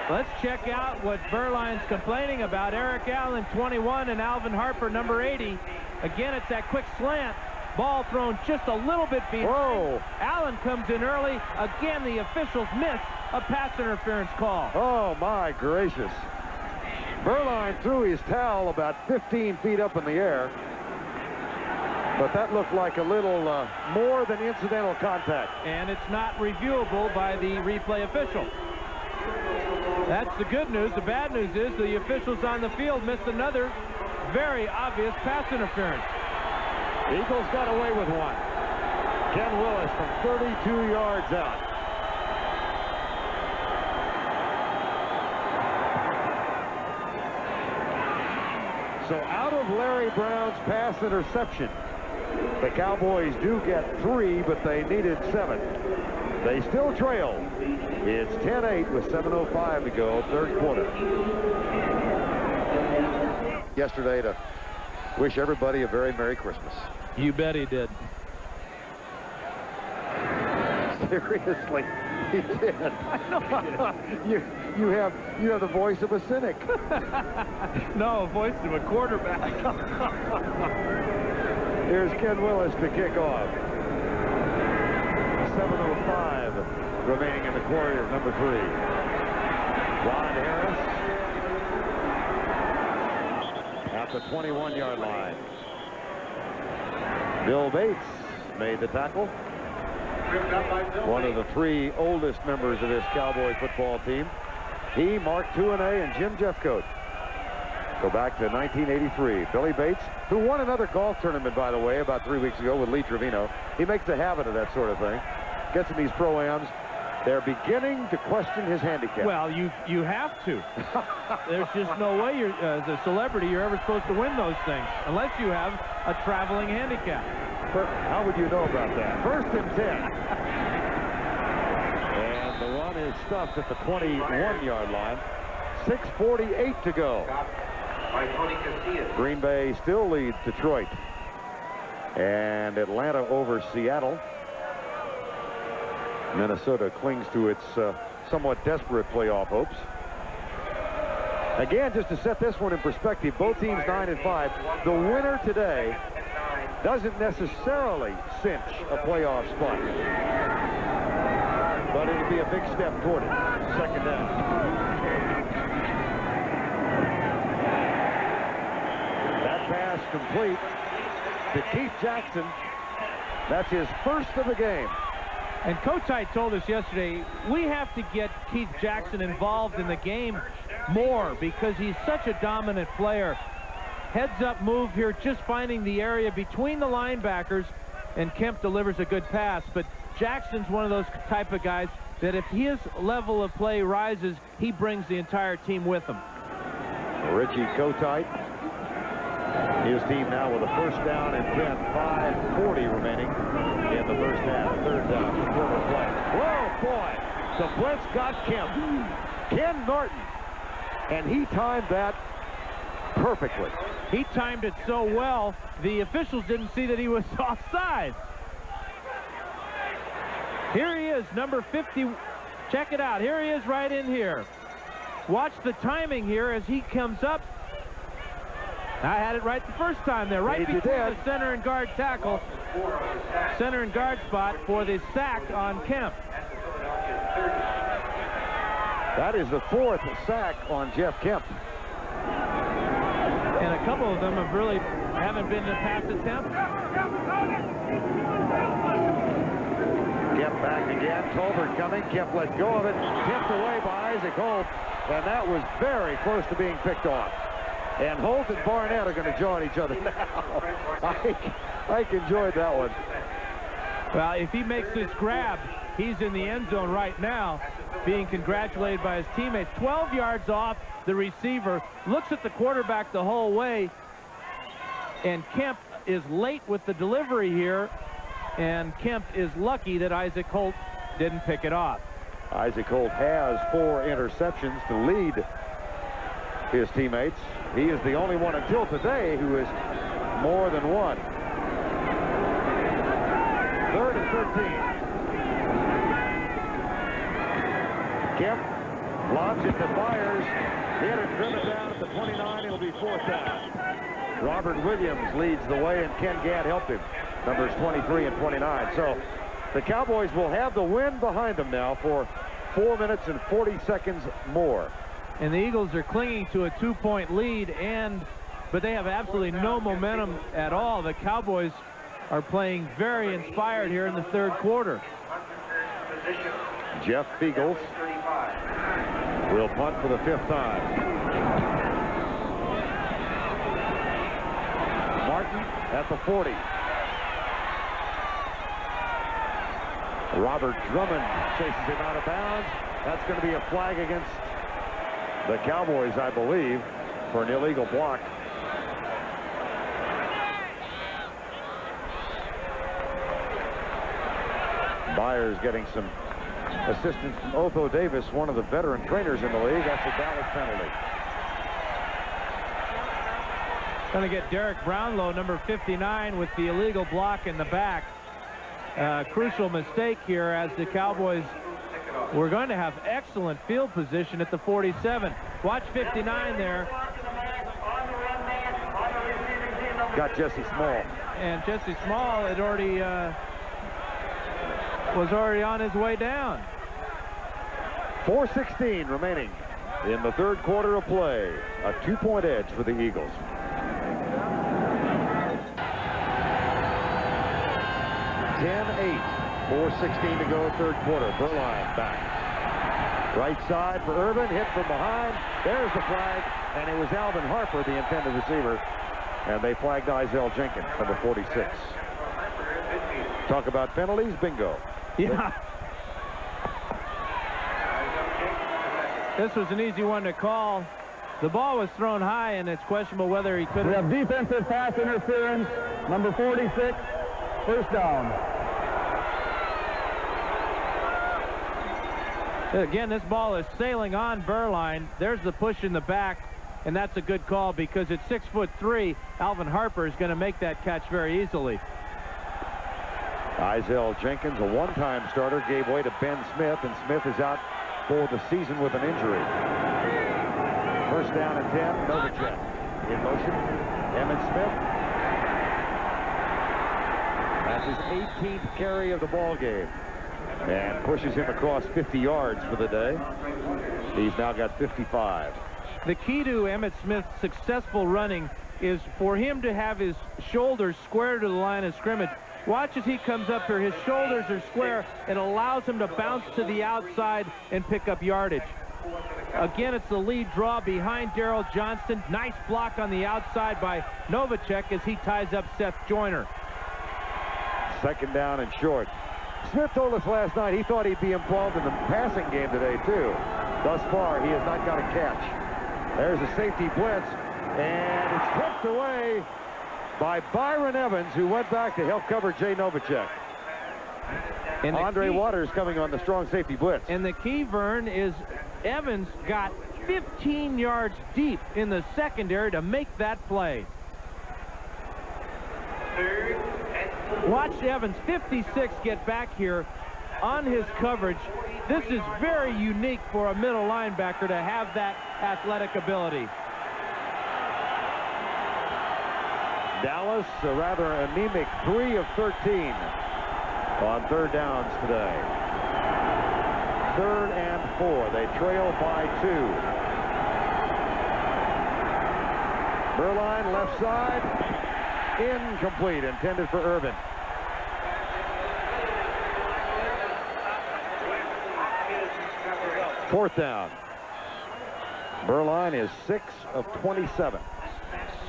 C: Let's check out what Verline's complaining about. Eric Allen, 21, and Alvin Harper, number 80. Again, it's that quick slant. Ball thrown just a little bit behind.
B: Whoa.
C: Allen comes in early. Again, the officials miss a pass interference call.
B: Oh, my gracious. Verline threw his towel about 15 feet up in the air. But that looked like a little more than incidental contact.
C: And it's not reviewable by the replay official. That's the good news. The bad news is the officials on the field missed another very obvious pass interference.
B: Eagles got away with one. Ken Willis from 32 yards out. So out of Larry Brown's pass interception, the Cowboys do get 3, but they needed 7. They still trail. It's 10-8 with 7:05 to go, third quarter. Yesterday to wish everybody a very Merry Christmas.
C: You bet he did.
B: Seriously. He did.
C: I know.
B: you have the voice of a cynic.
C: No, voice of a quarterback.
B: Here's Ken Willis to kick off. 7:05 remaining in the quarter of number 3. Ron Harris at the 21-yard line. Bill Bates made the tackle. One of the 3 oldest members of this Cowboy football team. He, Mark Tuanay, and Jim Jeffcoat go back to 1983. Billy Bates, who won another golf tournament, by the way, about 3 weeks ago with Lee Trevino. He makes a habit of that sort of thing. Gets in these pro-ams. They're beginning to question his handicap.
C: Well, you have to. There's just no way you're, as a celebrity, you're ever supposed to win those things unless you have a traveling handicap.
B: How would you know about that? 1st and 10. And the run is stuffed at the 21-yard line. 6:48 to go. Green Bay still leads Detroit. And Atlanta over Seattle. Minnesota clings to its somewhat desperate playoff hopes. Again, just to set this one in perspective, both teams 9-5. The winner today doesn't necessarily cinch a playoff spot, but it'll be a big step toward it. 2nd down. That pass complete to Keith Jackson. That's his 1st of the game.
C: And Kotite told us yesterday, we have to get Keith Jackson involved in the game more because he's such a dominant player. Heads-up move here, just finding the area between the linebackers, and Kemp delivers a good pass. But Jackson's one of those type of guys that if his level of play rises, he brings the entire team with him.
B: Richie Kotite, his team now with a 1st down and 10, 5:40 remaining in the 1st half. 3rd down, quarter play. Whoa, boy! The blitz got Kemp. Ken Norton. And he timed that perfectly.
C: He timed it so well, the officials didn't see that he was offside. Here he is, number 50. Check it out. Here he is right in here. Watch the timing here as he comes up. I had it right the first time there, right between the center and guard tackle. Center and guard spot for the sack on Kemp.
B: That is the 4th sack on Jeff Kemp.
C: And a couple of them haven't been a pass attempt.
B: Kemp back again. Tolbert coming. Kemp let go of it. Tipped away by Isaac Holt. And that was very close to being picked off. And Holt and Barnett are going to join each other now. Ike enjoyed that one.
C: Well, if he makes this grab, he's in the end zone right now, being congratulated by his teammates. 12 yards off the receiver, looks at the quarterback the whole way, and Kemp is late with the delivery here, and Kemp is lucky that Isaac Holt didn't pick it off.
B: Isaac Holt has 4 interceptions to lead his teammates. He is the only one until today who is more than one. 3rd and 13. Kemp lobs it to Byers. Hit and driven down at the 29. It'll be 4th down. Robert Williams leads the way, and Ken Gadd helped him. Numbers 23 and 29. So the Cowboys will have the win behind them now for 4 minutes and 40 seconds more.
C: And the Eagles are clinging to a 2-point lead, but they have absolutely no momentum at all. The Cowboys are playing very inspired here in the 3rd quarter.
B: Jeff Fiegels will punt for the 5th time. Martin at the 40. Robert Drummond chases him out of bounds. That's going to be a flag against the Cowboys, I believe, for an illegal block. Byers getting some assistance from Otho Davis, one of the veteran trainers in the league. That's a Dallas penalty.
C: Going to get Derek Brownlow, number 59, with the illegal block in the back. Crucial mistake here as the Cowboys we're going to have excellent field position at the 47. Watch 59 there.
B: Got Jesse Small.
C: And Jesse Small had already was already on his way down.
B: 4:16 remaining in the third quarter of play. A 2-point edge for the Eagles. 10-8. 4:16 to go, third quarter. Beuerlein back. Right side for Irvin. Hit from behind. There's the flag. And it was Alvin Harper, the intended receiver. And they flagged Izell Jenkins, number 46. Talk about penalties. Bingo.
C: Yeah. This was an easy one to call. The ball was thrown high, and it's questionable whether he could have.
D: We have defensive pass interference, number 46, first down.
C: Again, this ball is sailing on Beuerlein. There's the push in the back, and that's a good call because at 6'3", Alvin Harper is going to make that catch very easily.
B: Izell Jenkins, a one-time starter, gave way to Ben Smith, and Smith is out for the season with an injury. First down and 10, Novacek in motion. Emmitt Smith. That's his 18th carry of the ball game. And pushes him across 50 yards for the day. He's now got 55.
C: The key to Emmitt Smith's successful running is for him to have his shoulders square to the line of scrimmage. Watch as he comes up here. His shoulders are square. It allows him to bounce to the outside and pick up yardage. Again, it's the lead draw behind Darrell Johnston. Nice block on the outside by Novacek as he ties up Seth Joyner.
B: Second down and short. Smith told us last night he thought he'd be involved in the passing game today, too. Thus far, he has not got a catch. There's a safety blitz, and it's tipped away by Byron Evans, who went back to help cover Jay Novacek. And Andre Waters coming on the strong safety blitz.
C: And the key, Verne, is Evans got 15 yards deep in the secondary to make that play. Watch Evans, 56, get back here on his coverage. This is very unique for a middle linebacker to have that athletic ability.
B: Dallas, a rather anemic 3 of 13 on third downs today. 3rd and 4. They trail by 2. Beuerlein left side. Incomplete, intended for Irvin. Fourth down. Beuerlein is 6 of 27.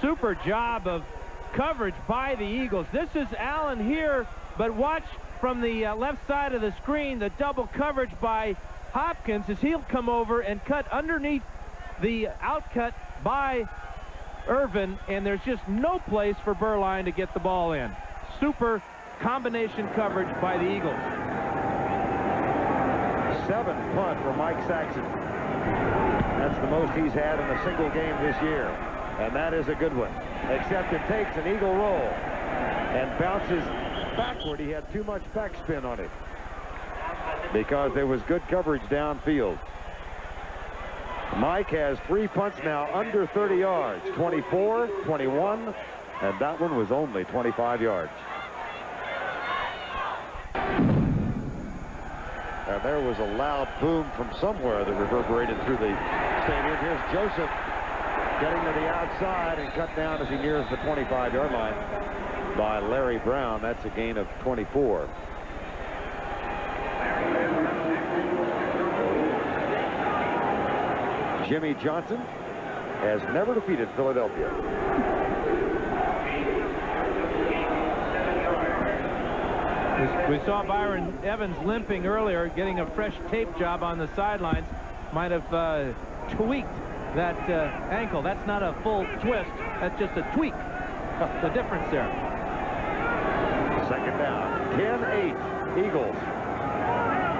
C: Super job of coverage by the Eagles. This is Allen here, but watch from the left side of the screen, the double coverage by Hopkins as he'll come over and cut underneath the outcut by Irvin, and there's just no place for Beuerlein to get the ball in. Super combination coverage by the Eagles.
B: 7th punt for Mike Saxon. That's the most he's had in a single game this year, and that is a good one. Except it takes an Eagle roll and bounces backward. He had too much backspin on it because there was good coverage downfield. Mike has 3 punts now under 30 yards, 24, 21, and that one was only 25 yards. And there was a loud boom from somewhere that reverberated through the stadium. Here's Joseph getting to the outside and cut down as he nears the 25-yard line by Larry Brown. That's a gain of 24. Jimmy Johnson has never defeated Philadelphia.
C: We saw Byron Evans limping earlier, getting a fresh tape job on the sidelines. Might have tweaked that ankle. That's not a full twist. That's just a tweak. The difference there.
B: Second down. 10-8 Eagles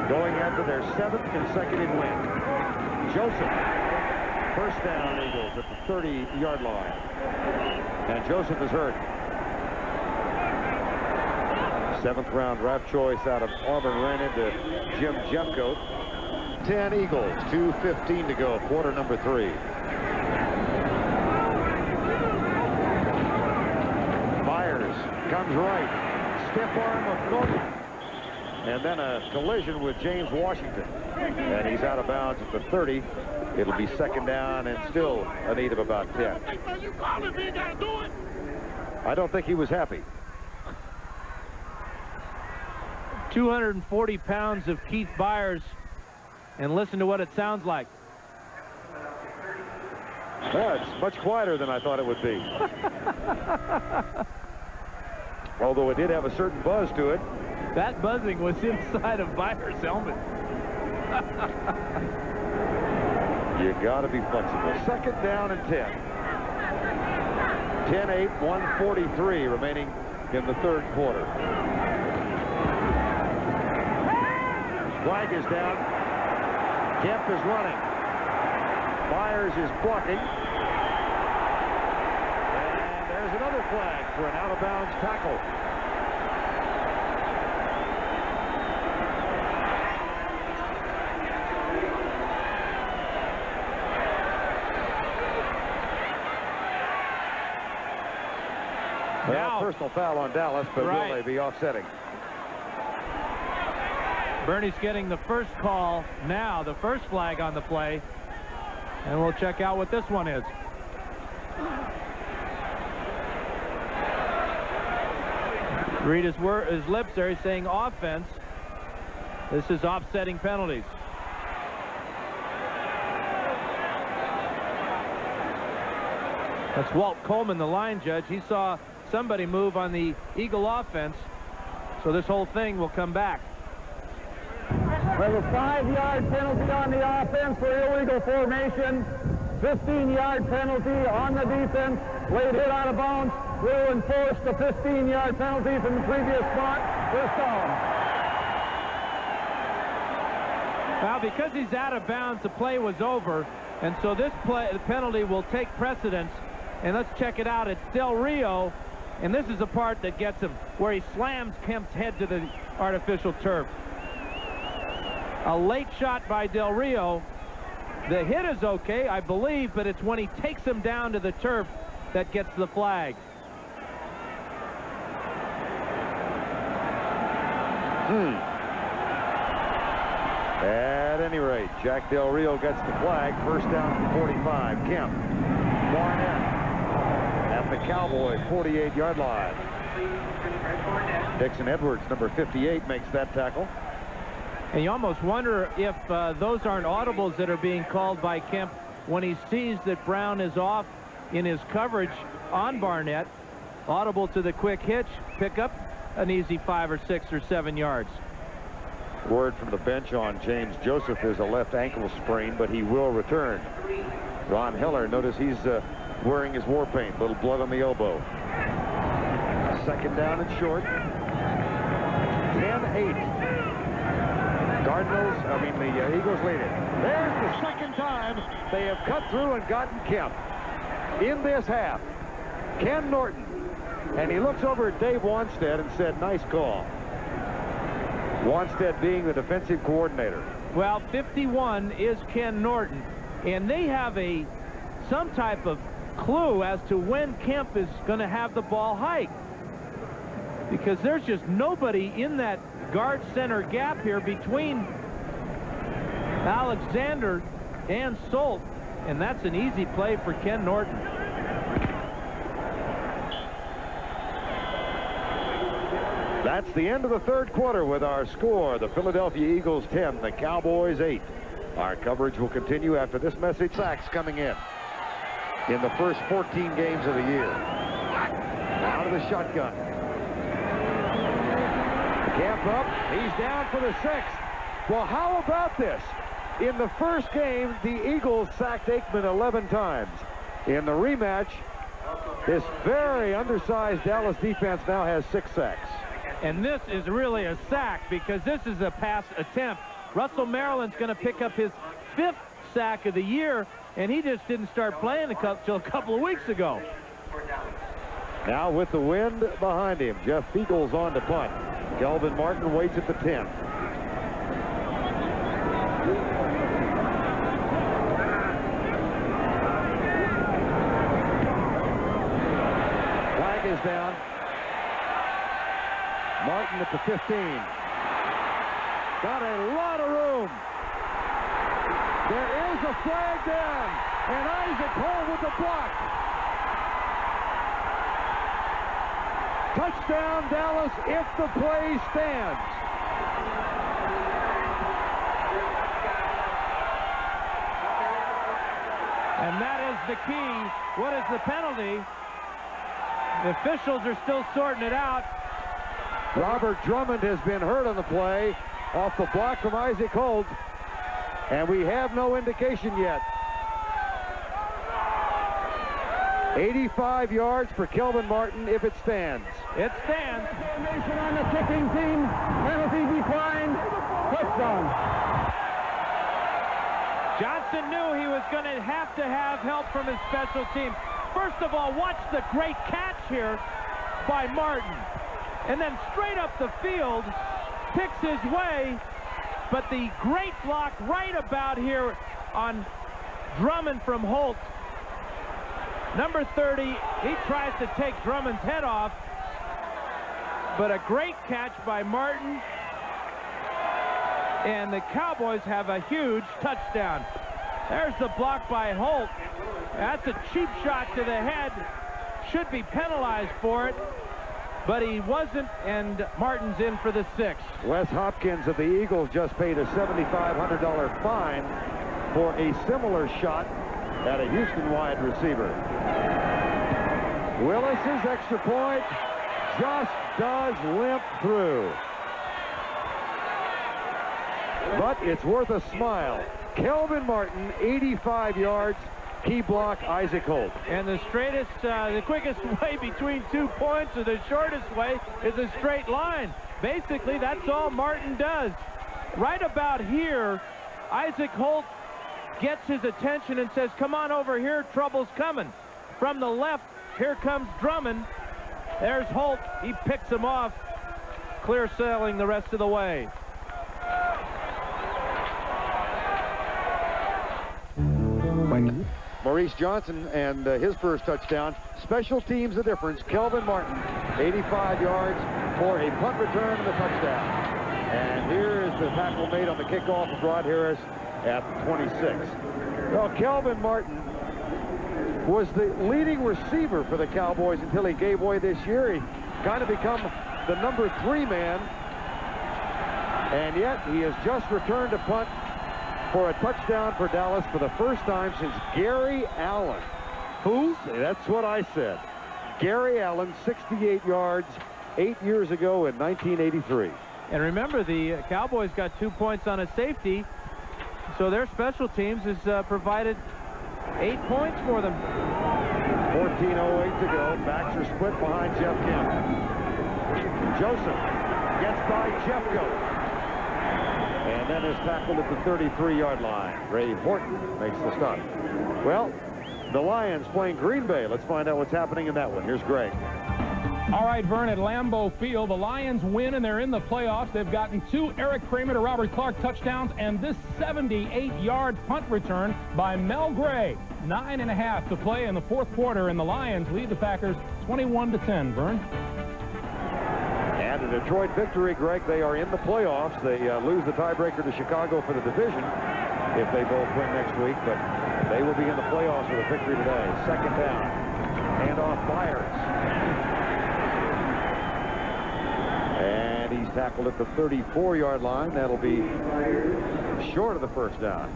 B: going after their 7th consecutive win. Joseph. First down, Eagles at the 30-yard line. And Joseph is hurt. 7th-round draft choice out of Auburn ran into Jim Jeffcoat. 10 Eagles, 2:15 to go, quarter number 3. Myers comes right. Stiff arm of Norton. And then a collision with James Washington. And he's out of bounds at the 30. It'll be 2nd down and still a need of about 10. I don't think he was happy.
C: 240 pounds of Keith Byers. And listen to what it sounds like.
B: Well, it's much quieter than I thought it would be. Although it did have a certain buzz to it.
C: That buzzing was inside of Byers' helmet.
B: You got to be flexible. 2nd down and 10. 10-8, 1:43 remaining in the 3rd quarter. Flag is down. Kemp is running. Byers is blocking. And there's another flag for an out-of-bounds tackle. Well, personal foul on Dallas, but will they be offsetting?
C: Bernie's getting the first call now, the first flag on the play. And we'll check out what this one is. Read his lips there. He's saying offense. This is offsetting penalties. That's Walt Coleman, the line judge. He saw somebody move on the Eagle offense, so this whole thing will come back.
D: There's a 5-yard penalty on the offense for illegal formation. 15-yard penalty on the defense. Late hit out of bounds. Will enforce the 15-yard penalty from the previous spot. First down.
C: Now, because he's out of bounds, the play was over, and so this penalty will take precedence. And let's check it out. It's Del Rio, and this is the part that gets him, where he slams Kemp's head to the artificial turf. A late shot by Del Rio. The hit is okay, I believe, but it's when he takes him down to the turf that gets the flag.
B: At any rate, Jack Del Rio gets the flag. First down from 45. Kemp. Barnett at the Cowboy 48-yard line. Dixon Edwards, number 58, makes that tackle.
C: And you almost wonder if those aren't audibles that are being called by Kemp when he sees that Brown is off in his coverage on Barnett. Audible to the quick hitch, pick up an easy 5 or 6 or 7 yards.
B: Word from the bench on James Joseph is a left ankle sprain, but he will return. Ron Heller, notice he's wearing his war paint, little blood on the elbow. 2nd down and short. 10-8. The Eagles lead it. There's the 2nd time they have cut through and gotten Kemp in this half. Ken Norton. And he looks over at Dave Wanstead and said, nice call. Wanstead being the defensive coordinator.
C: Well, 51 is Ken Norton, and they have some type of clue as to when Kemp is going to have the ball hike, because there's just nobody in that guard center gap here between Alexander and Solt, and that's an easy play for Ken Norton.
B: That's the end of the 3rd quarter with our score. The Philadelphia Eagles 10, the Cowboys 8. Our coverage will continue after this message. Sacks coming in the first 14 games of the year. Now to the shotgun. Kemp up. He's down for the 6th. Well, how about this? In the first game, the Eagles sacked Aikman 11 times. In the rematch, this very undersized Dallas defense now has 6 sacks.
C: And this is really a sack, because this is a pass attempt. Russell Maryland's going to pick up his 5th sack of the year, and he just didn't start playing until a couple of weeks ago.
B: Now with the wind behind him, Jeff Beagle's on to punt. Kelvin Martin waits at the 10. Flag is down. Martin at the 15. Got a lot of room. There is a flag down, and Isaac Holt with the block. Touchdown, Dallas, if the play stands.
C: And that is the key. What is the penalty? The officials are still sorting it out.
B: Robert Drummond has been hurt on the play off the block from Isaac Holt, and we have no indication yet. 85 yards for Kelvin Martin if it stands.
C: It stands.
D: Formation on the kicking team. Penalty declined. Touchdown.
C: Johnson knew he was going to have help from his special team. First of all, watch the great catch here by Martin. And then straight up the field, picks his way, but the great block right about here on Drummond from Holt. Number 30, he tries to take Drummond's head off, but a great catch by Martin, and the Cowboys have a huge touchdown. There's the block by Holt. That's a cheap shot to the head. Should be penalized for it, but he wasn't, and Martin's in for the 6.
B: Wes Hopkins of the Eagles just paid a $7,500 fine for a similar shot at a Houston wide receiver. Willis's extra point just does limp through. But it's worth a smile. Kelvin Martin, 85 yards. Key block, Isaac Holt.
C: And the straightest, the quickest way between 2 points, or the shortest way, is a straight line. Basically, that's all Martin does. Right about here, Isaac Holt gets his attention and says, come on over here, trouble's coming. From the left, here comes Drummond. There's Holt. He picks him off, clear sailing the rest of the way.
B: Maurice Johnson and his first touchdown. Special teams the difference. Kelvin Martin, 85 yards for a punt return and a touchdown. And here is the tackle made on the kickoff of Rod Harris at 26. Well, Kelvin Martin was the leading receiver for the Cowboys until he gave way this year. He kind of become the number 3 man. And yet he has just returned a punt for a touchdown for Dallas for the first time since Gary Allen. Who? That's what I said. Gary Allen, 68 yards 8 years ago in 1983.
C: And remember, the Cowboys got 2 points on a safety, so their special teams has provided 8 points for them.
B: 14:08 to go. Backs are split behind Jeff Kemp. Joseph gets by Jeffco. And then is tackled at the 33-yard line. Ray Horton makes the stop. Well, the Lions playing Green Bay. Let's find out what's happening in that one. Here's Greg.
E: All right, Verne, at Lambeau Field, the Lions win, and they're in the playoffs. They've gotten 2 Eric Kramer to Robert Clark touchdowns, and this 78-yard punt return by Mel Gray. 9.5 to play in the 4th quarter, and the Lions lead the Packers 21-10. Verne?
B: And a Detroit victory, Greg. They are in the playoffs. They lose the tiebreaker to Chicago for the division if they both win next week, but they will be in the playoffs with a victory today. 2nd down. Handoff Myers. And he's tackled at the 34-yard line. That'll be short of the 1st down.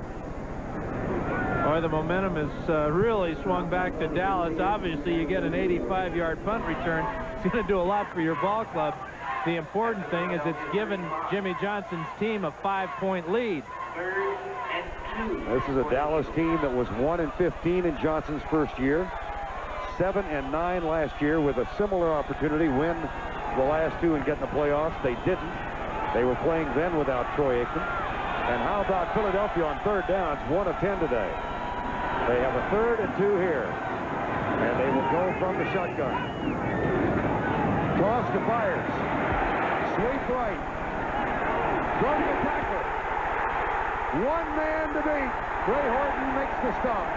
C: Boy, the momentum has really swung back to Dallas. Obviously, you get an 85-yard punt return. It's going to do a lot for your ball club. The important thing is it's given Jimmy Johnson's team a 5-point lead.
B: This is a Dallas team that was 1-15 in Johnson's first year. 7-9 last year with a similar opportunity. Win the last 2 and get in the playoffs. They didn't. They were playing then without Troy Aikman. And how about Philadelphia on 3rd down? It's 1 of 10 today. They have a 3rd and 2 here. And they will go from the shotgun. Toss to Myers. Sweep right. From the tackle. One man to beat. Ray Horton makes the stop.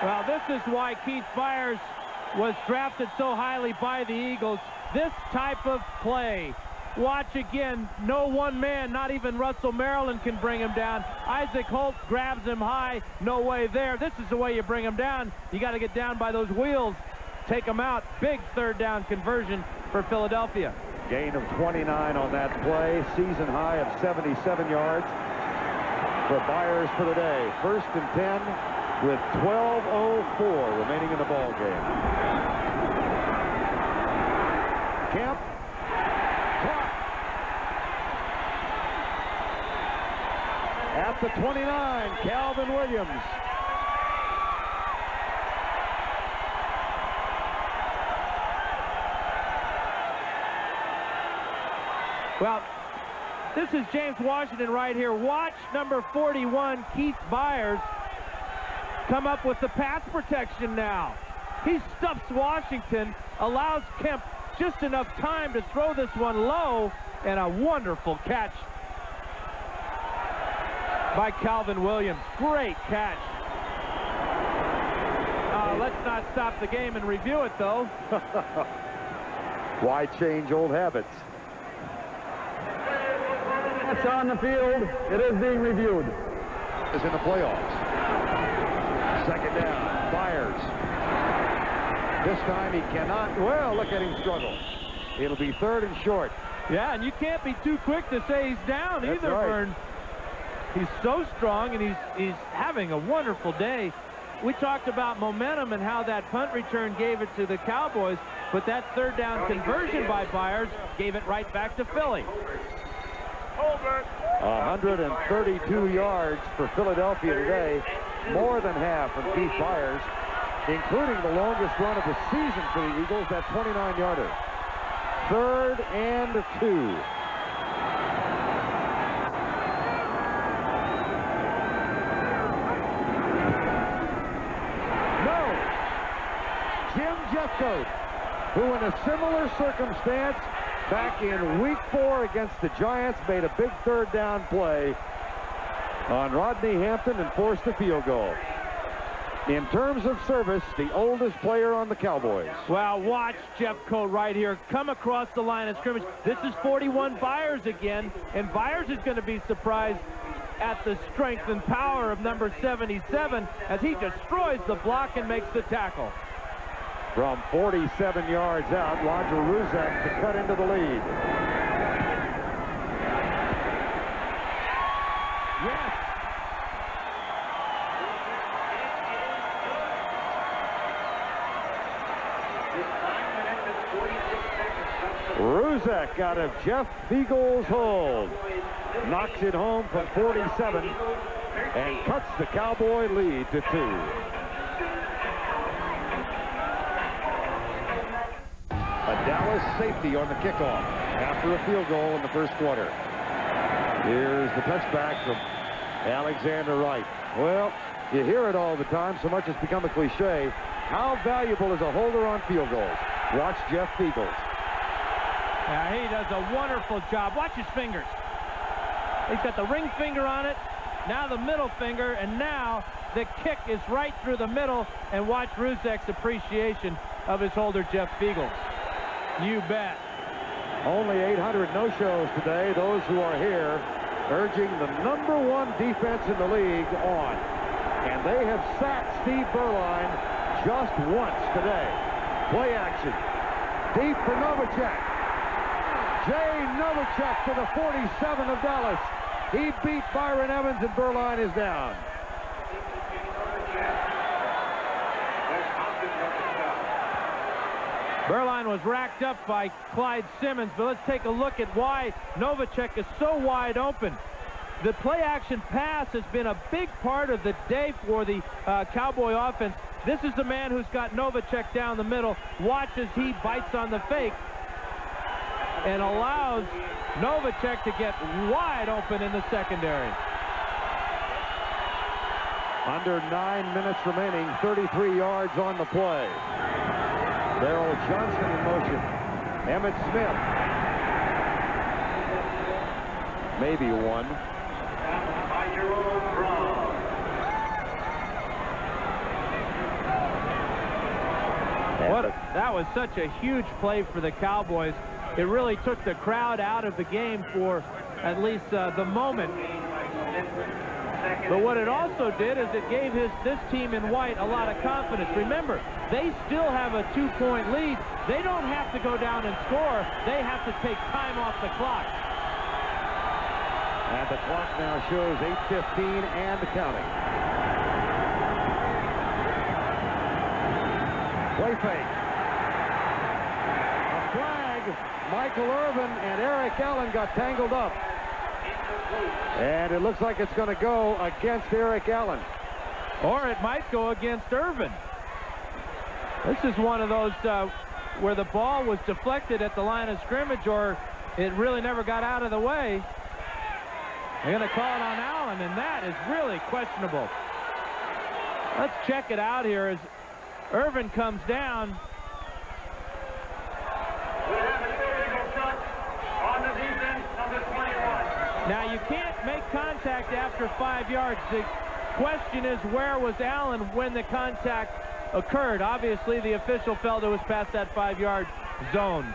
C: Well, this is why Keith Byers was drafted so highly by the Eagles. This type of play. Watch again. No one man, not even Russell Maryland, can bring him down. Isaac Holt grabs him high. No way there. This is the way you bring him down. You got to get down by those wheels. Take him out. Big third down conversion for Philadelphia.
B: Gain of 29 on that play. Season high of 77 yards for Byers for the day. 1st and 10 with 12:04 remaining in the ball game. Kemp. Clock. At the 29, Calvin Williams.
C: Well, this is James Washington right here. Watch number 41, Keith Byers, come up with the pass protection now. He stuffs Washington, allows Kemp just enough time to throw this one low, and a wonderful catch by Calvin Williams. Great catch. Let's not stop the game and review it, though.
B: Why change old habits?
D: That's on the field. It is being reviewed.
B: Is in the playoffs. 2nd down. Byers. This time he cannot. Well, look at him struggle. It'll be 3rd and short.
C: Yeah, and you can't be too quick to say he's down either,
B: right.
C: Verne. He's so strong, and he's having a wonderful day. We talked about momentum and how that punt return gave it to the Cowboys, but that 3rd down conversion by Byers gave it right back to Philly.
B: 132 yards for Philadelphia today, more than half from Keith Byers, including the longest run of the season for the Eagles, that 29-yarder. 3rd and 2. Jim Jeffcoat, who in a similar circumstance back in week 4 against the Giants made a big 3rd down play on Rodney Hampton and forced a field goal. In terms of service, the oldest player on the Cowboys.
C: Well, watch Jeffcoat right here come across the line of scrimmage. This is 41 Byers again, and Byers is going to be surprised at the strength and power of number 77 as he destroys the block and makes the tackle.
B: From 47 yards out, Roger Ruzek to cut into the lead.
C: Yes.
B: Ruzek out of Jeff Beagle's hold. Knocks it home from 47 and cuts the Cowboy lead to 2. A Dallas safety on the kickoff after a field goal in the 1st quarter. Here's the touchback from Alexander Wright. Well, you hear it all the time, so much it's become a cliche. How valuable is a holder on field goals? Watch Jeff Beagles.
C: Yeah, he does a wonderful job. Watch his fingers. He's got the ring finger on it, now the middle finger, and now the kick is right through the middle. And watch Ruzek's appreciation of his holder, Jeff Beagles. You bet.
B: Only 800 no-shows today. Those who are here urging the #1 defense in the league on. And they have sacked Steve Berline just once today. Play action. Deep for Novacek. Jay Novacek to the 47 of Dallas. He beat Byron Evans, and Berline is down.
C: Berline was racked up by Clyde Simmons, but let's take a look at why Novacek is so wide open. The play-action pass has been a big part of the day for the Cowboy offense. This is the man who's got Novacek down the middle. Watch as he bites on the fake and allows Novacek to get wide open in the secondary.
B: Under 9 minutes remaining, 33 yards on the play. Darrell Johnson in motion. Emmett Smith. Maybe one.
C: That was such a huge play for the Cowboys. It really took the crowd out of the game for at least the moment. But what it also did is it gave this team in white a lot of confidence. Remember, they still have a 2-point lead. They don't have to go down and score. They have to take time off the clock.
B: And the clock now shows 8:15 and counting. Play fake. A flag. Michael Irvin and Eric Allen got tangled up. And it looks like it's going to go against Eric Allen.
C: Or it might go against Irvin. This is one of those where the ball was deflected at the line of scrimmage, or it really never got out of the way. They're going to call it on Allen, and that is really questionable. Let's check it out here as Irvin comes down.
D: We have an illegal touch on the defense, number 21.
C: Now, you can't make contact after 5 yards. The question is, where was Allen when the contact occurred? Obviously, the official felt it was past that 5-yard zone.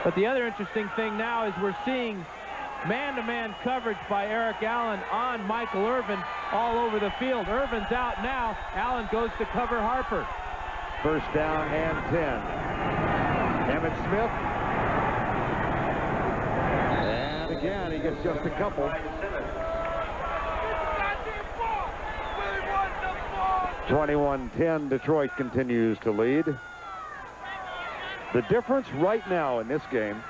C: But the other interesting thing now is we're seeing man-to-man coverage by Eric Allen on Michael Irvin all over the field. Irvin's out now. Allen goes to cover Harper.
B: First down and 10. Emmett Smith. And again, he gets just a couple. 21-10, Detroit continues to lead. The difference right now in this game,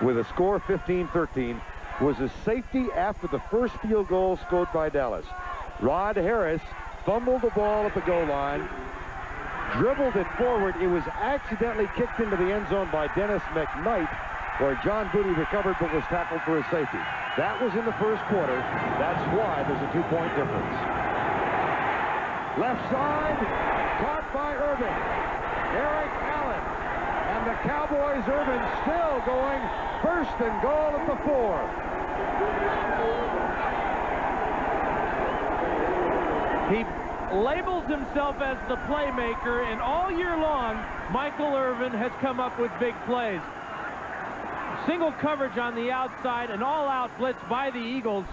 B: with a score 15-13, was a safety after the first field goal scored by Dallas. Rod Harris fumbled the ball at the goal line, dribbled it forward. It was accidentally kicked into the end zone by Dennis McKnight, where John Booty recovered but was tackled for a safety. That was in the first quarter. That's why there's a 2-point difference. Left side, caught by Irvin. Eric Allen. And the Cowboys, Irvin still going first and goal at the 4.
C: He labels himself as the playmaker, and all year long, Michael Irvin has come up with big plays. Single coverage on the outside, an all-out blitz by the Eagles.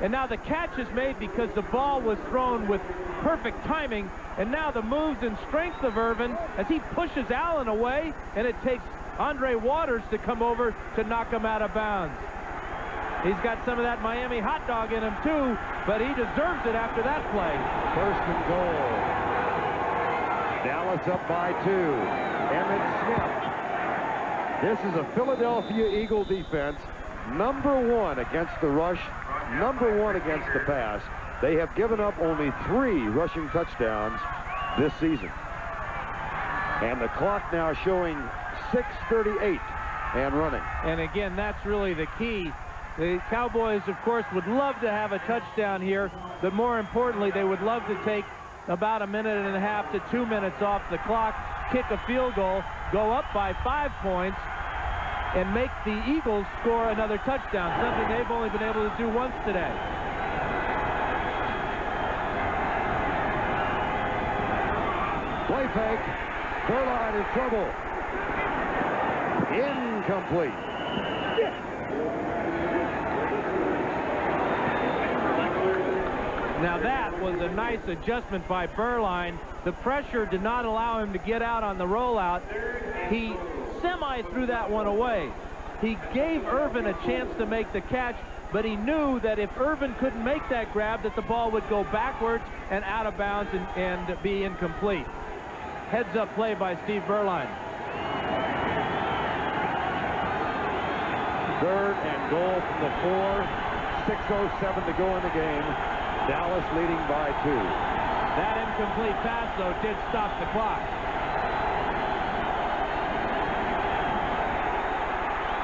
C: And now the catch is made because the ball was thrown with perfect timing. And now the moves and strength of Irvin as he pushes Allen away, and it takes Andre Waters to come over to knock him out of bounds. He's got some of that Miami hot dog in him too, but he deserves it after that play.
B: First and goal. Dallas up by 2. Emmett Smith. This is a Philadelphia Eagle defense, #1 against the rush, #1 against the pass. They have given up only 3 rushing touchdowns this season. And the clock now showing 6:38 and running.
C: And again, that's really the key. The Cowboys, of course, would love to have a touchdown here, but more importantly, they would love to take about 1.5 to 2 minutes off the clock, kick a field goal, go up by 5 points, and make the Eagles score another touchdown, something they've only been able to do once today.
B: Play fake. Burline in trouble. Incomplete.
C: Now that was a nice adjustment by Burline. The pressure did not allow him to get out on the rollout. He semi-threw that one away. He gave Irvin a chance to make the catch, but he knew that if Irvin couldn't make that grab, that the ball would go backwards and out of bounds and be incomplete. Heads-up play by Steve Burline.
B: 3rd and goal from the 4. 6:07 to go in the game. Dallas leading by 2.
C: That incomplete pass, though, did stop the clock.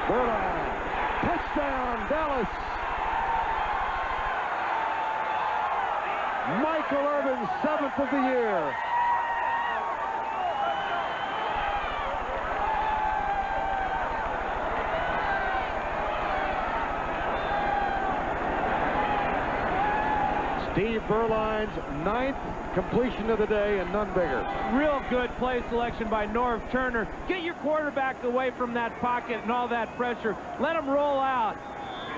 B: Burline. Touchdown, Dallas. Michael Irvin's 7th of the year. Steve Berline's 9th completion of the day, and none bigger.
C: Real good play selection by Norv Turner. Get your quarterback away from that pocket and all that pressure. Let him roll out.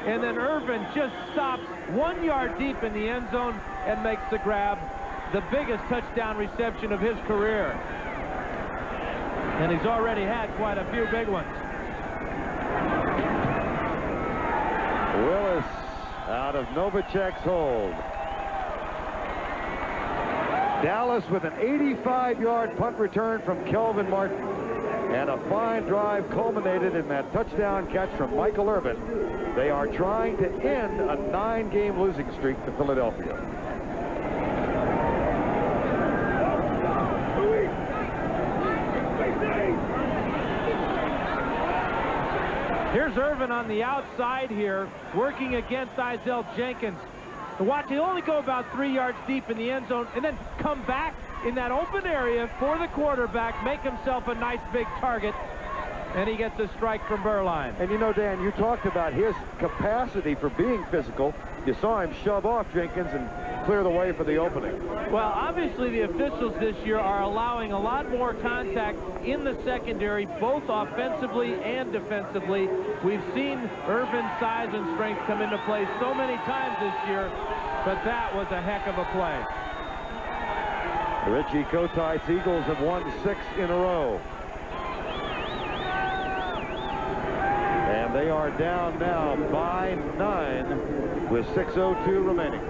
C: And then Irvin just stops 1 yard deep in the end zone and makes the grab. The biggest touchdown reception of his career. And he's already had quite a few big ones.
B: Willis out of Novacek's hold. Dallas with an 85-yard punt return from Kelvin Martin. And a fine drive culminated in that touchdown catch from Michael Irvin. They are trying to end a 9-game losing streak to Philadelphia.
C: Here's Irvin on the outside here, working against Izell Jenkins. Watch, he'll only go about 3 yards deep in the end zone and then come back in that open area for the quarterback, make himself a nice big target, and he gets a strike from Berline.
B: And you know, Dan, you talked about his capacity for being physical. You saw him shove off Jenkins and clear the way for the opening.
C: Well, obviously the officials this year are allowing a lot more contact in the secondary, both offensively and defensively. We've seen Irvin's size and strength come into play so many times this year, but that was a heck of a play.
B: Richie Kotite's Eagles have won 6 in a row. And they are down now by 9 with 6:02 remaining.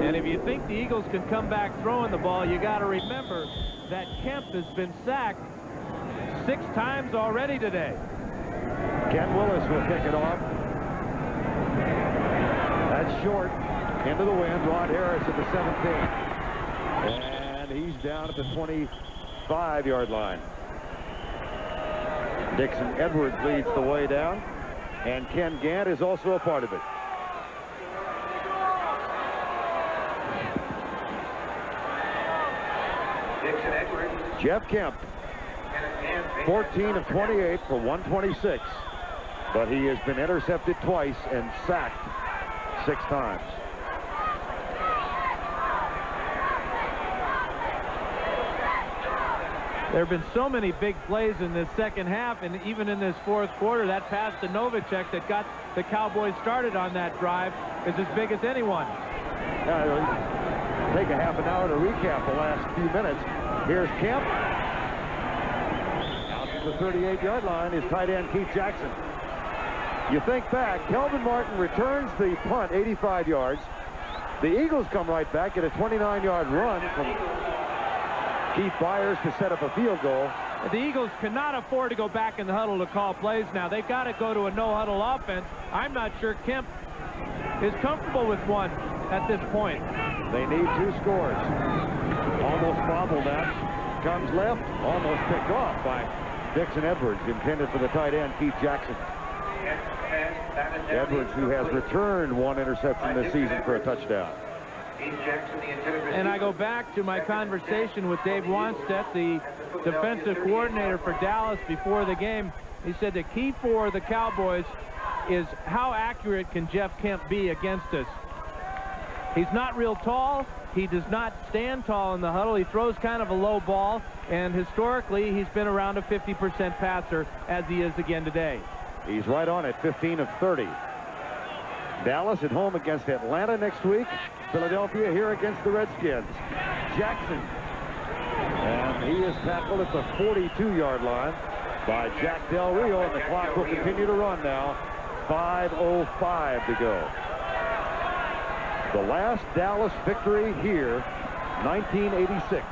C: And if you think the Eagles can come back throwing the ball, you got to remember that Kemp has been sacked 6 times already today.
B: Ken Willis will kick it off. That's short. Into the wind. Rod Harris at the 17. And he's down at the 25-yard line. Dixon Edwards leads the way down. And Ken Gant is also a part of it.
F: Dixon Edwards.
B: Jeff Kemp, 14 of 28 for 126. But he has been intercepted twice and sacked 6 times.
C: There have been so many big plays in this second half, and even in this fourth quarter, that pass to Novacek that got the Cowboys started on that drive is as big as anyone.
B: Take a half an hour to recap the last few minutes. Here's Kemp. Out to the 38-yard line is tight end Keith Jackson. You think back, Kelvin Martin returns the punt 85 yards. The Eagles come right back, get a 29-yard run from Keith Byers to set up a field goal.
C: The Eagles cannot afford to go back in the huddle to call plays now. They've got to go to a no-huddle offense. I'm not sure Kemp is comfortable with one at this point.
B: They need 2 scores. Almost bobbled that. Comes left, almost picked off by Dixon Edwards, intended for the tight end, Keith Jackson. Edwards, who has returned 1 interception this season for a touchdown.
C: And I go back to my conversation with Dave Wanstedt, the defensive coordinator for Dallas before the game. He said the key for the Cowboys is how accurate can Jeff Kemp be against us. He's not real tall. He does not stand tall in the huddle. He throws kind of a low ball, and historically he's been around a 50% passer, as he is again today.
B: He's right on it, 15 of 30. Dallas at home against Atlanta next week. Philadelphia here against the Redskins. Jackson. And he is tackled at the 42-yard line by Jack Del Rio, and the clock will continue to run now. 5:05 to go. The last Dallas victory here, 1986.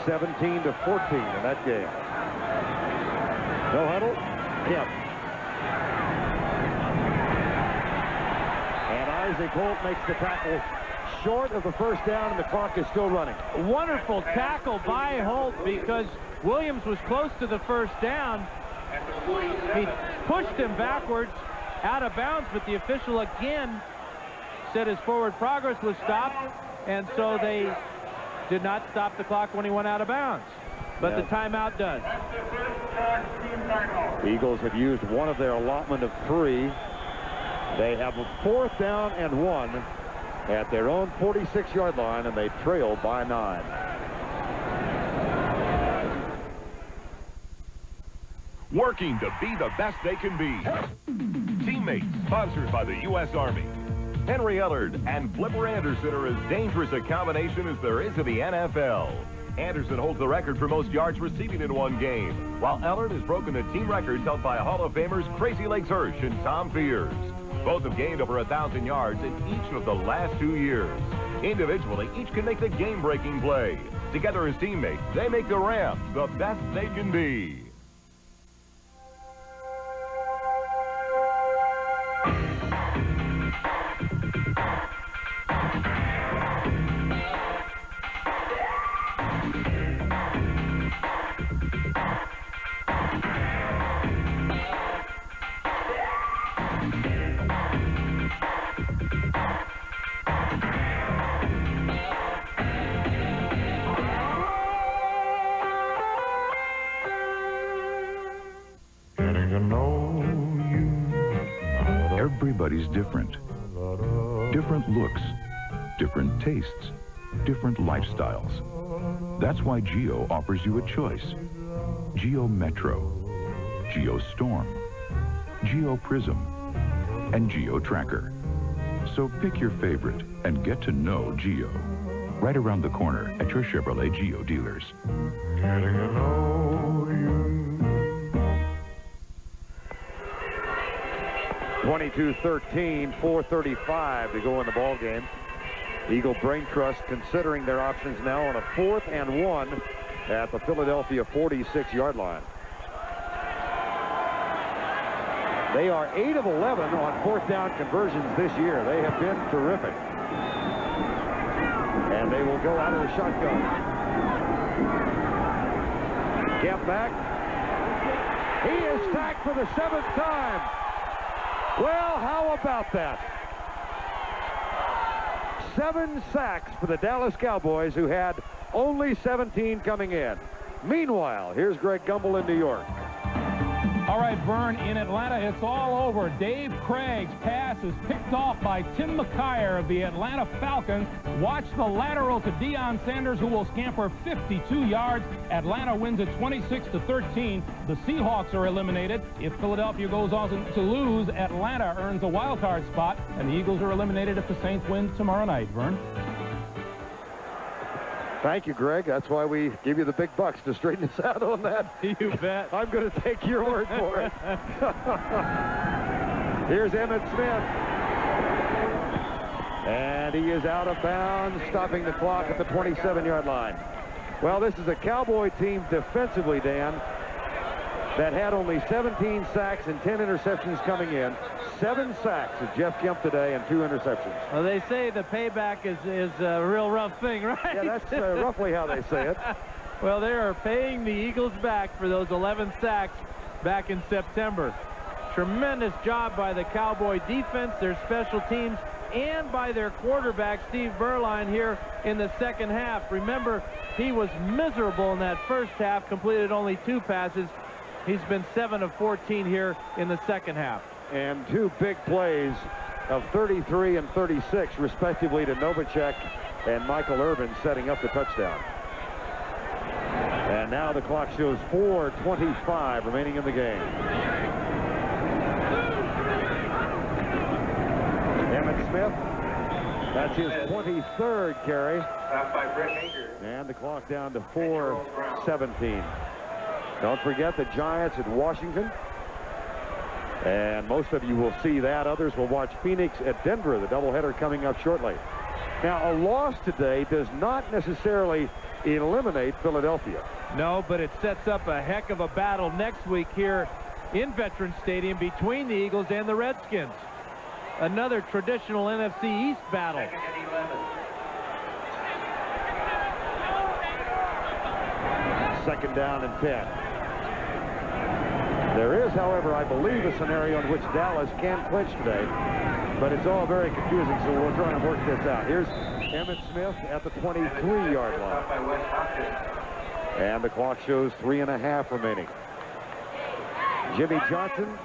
B: 17-14 in that game. No huddle. Kemp. Isaac Holt makes the tackle short of the first down, and the clock is still running.
C: Wonderful tackle by Holt, because Williams was close to the first down. He pushed him backwards, out of bounds, but the official again said his forward progress was stopped, and so they did not stop the clock when he went out of bounds. But the timeout does.
B: The Eagles have used one of their allotment of 3. They have a 4th down and 1 at their own 46-yard line, and they trail by 9.
F: Working to be the best they can be. Teammates, sponsored by the U.S. Army. Henry Ellard and Flipper Anderson are as dangerous a combination as there is in the NFL. Anderson holds the record for most yards receiving in one game, while Ellard has broken the team records held by Hall of Famers Crazy Legs Hirsch and Tom Fears. Both have gained over 1,000 yards in each of the last 2 years. Individually, each can make the game-breaking play. Together as teammates, they make the Rams the best they can be.
G: Everybody's different. Different looks, different tastes, different lifestyles. That's why Geo offers you a choice. Geo Metro, Geo Storm, Geo Prism, and Geo Tracker. So pick your favorite and get to know Geo. Right around the corner at your Chevrolet Geo dealers. Getting to know you.
B: 22-13, 4:35 to go in the ball game. Eagle Brain Trust considering their options now on a 4th and 1 at the Philadelphia 46-yard line. They are 8 of 11 on 4th down conversions this year. They have been terrific. And they will go out of the shotgun. Get back. He is sacked for the 7th time. Well, how about that? 7 sacks for the Dallas Cowboys, who had only 17 coming in. Meanwhile, here's Greg Gumbel in New York.
E: All right, Verne, in Atlanta, it's all over. Dave Craig's pass is picked off by Tim McKyer of the Atlanta Falcons. Watch the lateral to Deion Sanders, who will scamper 52 yards. Atlanta wins it 26-13. The Seahawks are eliminated. If Philadelphia goes on to lose, Atlanta earns a wild card spot, and the Eagles are eliminated if the Saints win tomorrow night. Verne?
B: Thank you, Greg. That's why we give you the big bucks to straighten us out on that.
C: You bet.
B: I'm going to take your word for it. Here's Emmitt Smith. And he is out of bounds, stopping the clock at the 27-yard line. Well, this is a Cowboy team defensively, Dan, that had only 17 sacks and 10 interceptions coming in. 7 sacks of Jeff Kemp today and 2 interceptions.
C: Well, they say the payback is a real rough thing, right?
B: Yeah, that's roughly how they say it.
C: Well, they are paying the Eagles back for those 11 sacks back in September. Tremendous job by the Cowboy defense, their special teams, and by their quarterback, Steve Berline, here in the second half. Remember, he was miserable in that first half, completed only 2 passes. He's been 7 of 14 here in the second half.
B: And 2 big plays of 33 and 36, respectively, to Novacek and Michael Irvin, setting up the touchdown. And now the clock shows 4:25 remaining in the game. Emmitt Smith, that's his 23rd carry. And the clock down to 4:17. Don't forget the Giants at Washington. And most of you will see that. Others will watch Phoenix at Denver, the doubleheader coming up shortly. Now, a loss today does not necessarily eliminate Philadelphia.
C: No, but it sets up a heck of a battle next week here in Veterans Stadium between the Eagles and the Redskins. Another traditional NFC East battle.
B: Second down and 10. There is, however, I believe, a scenario in which Dallas can clinch today, but it's all very confusing, so we'll try and work this out. Here's Emmett Smith at the 23-yard line. And the clock shows 3.5 remaining. Jimmy Johnson,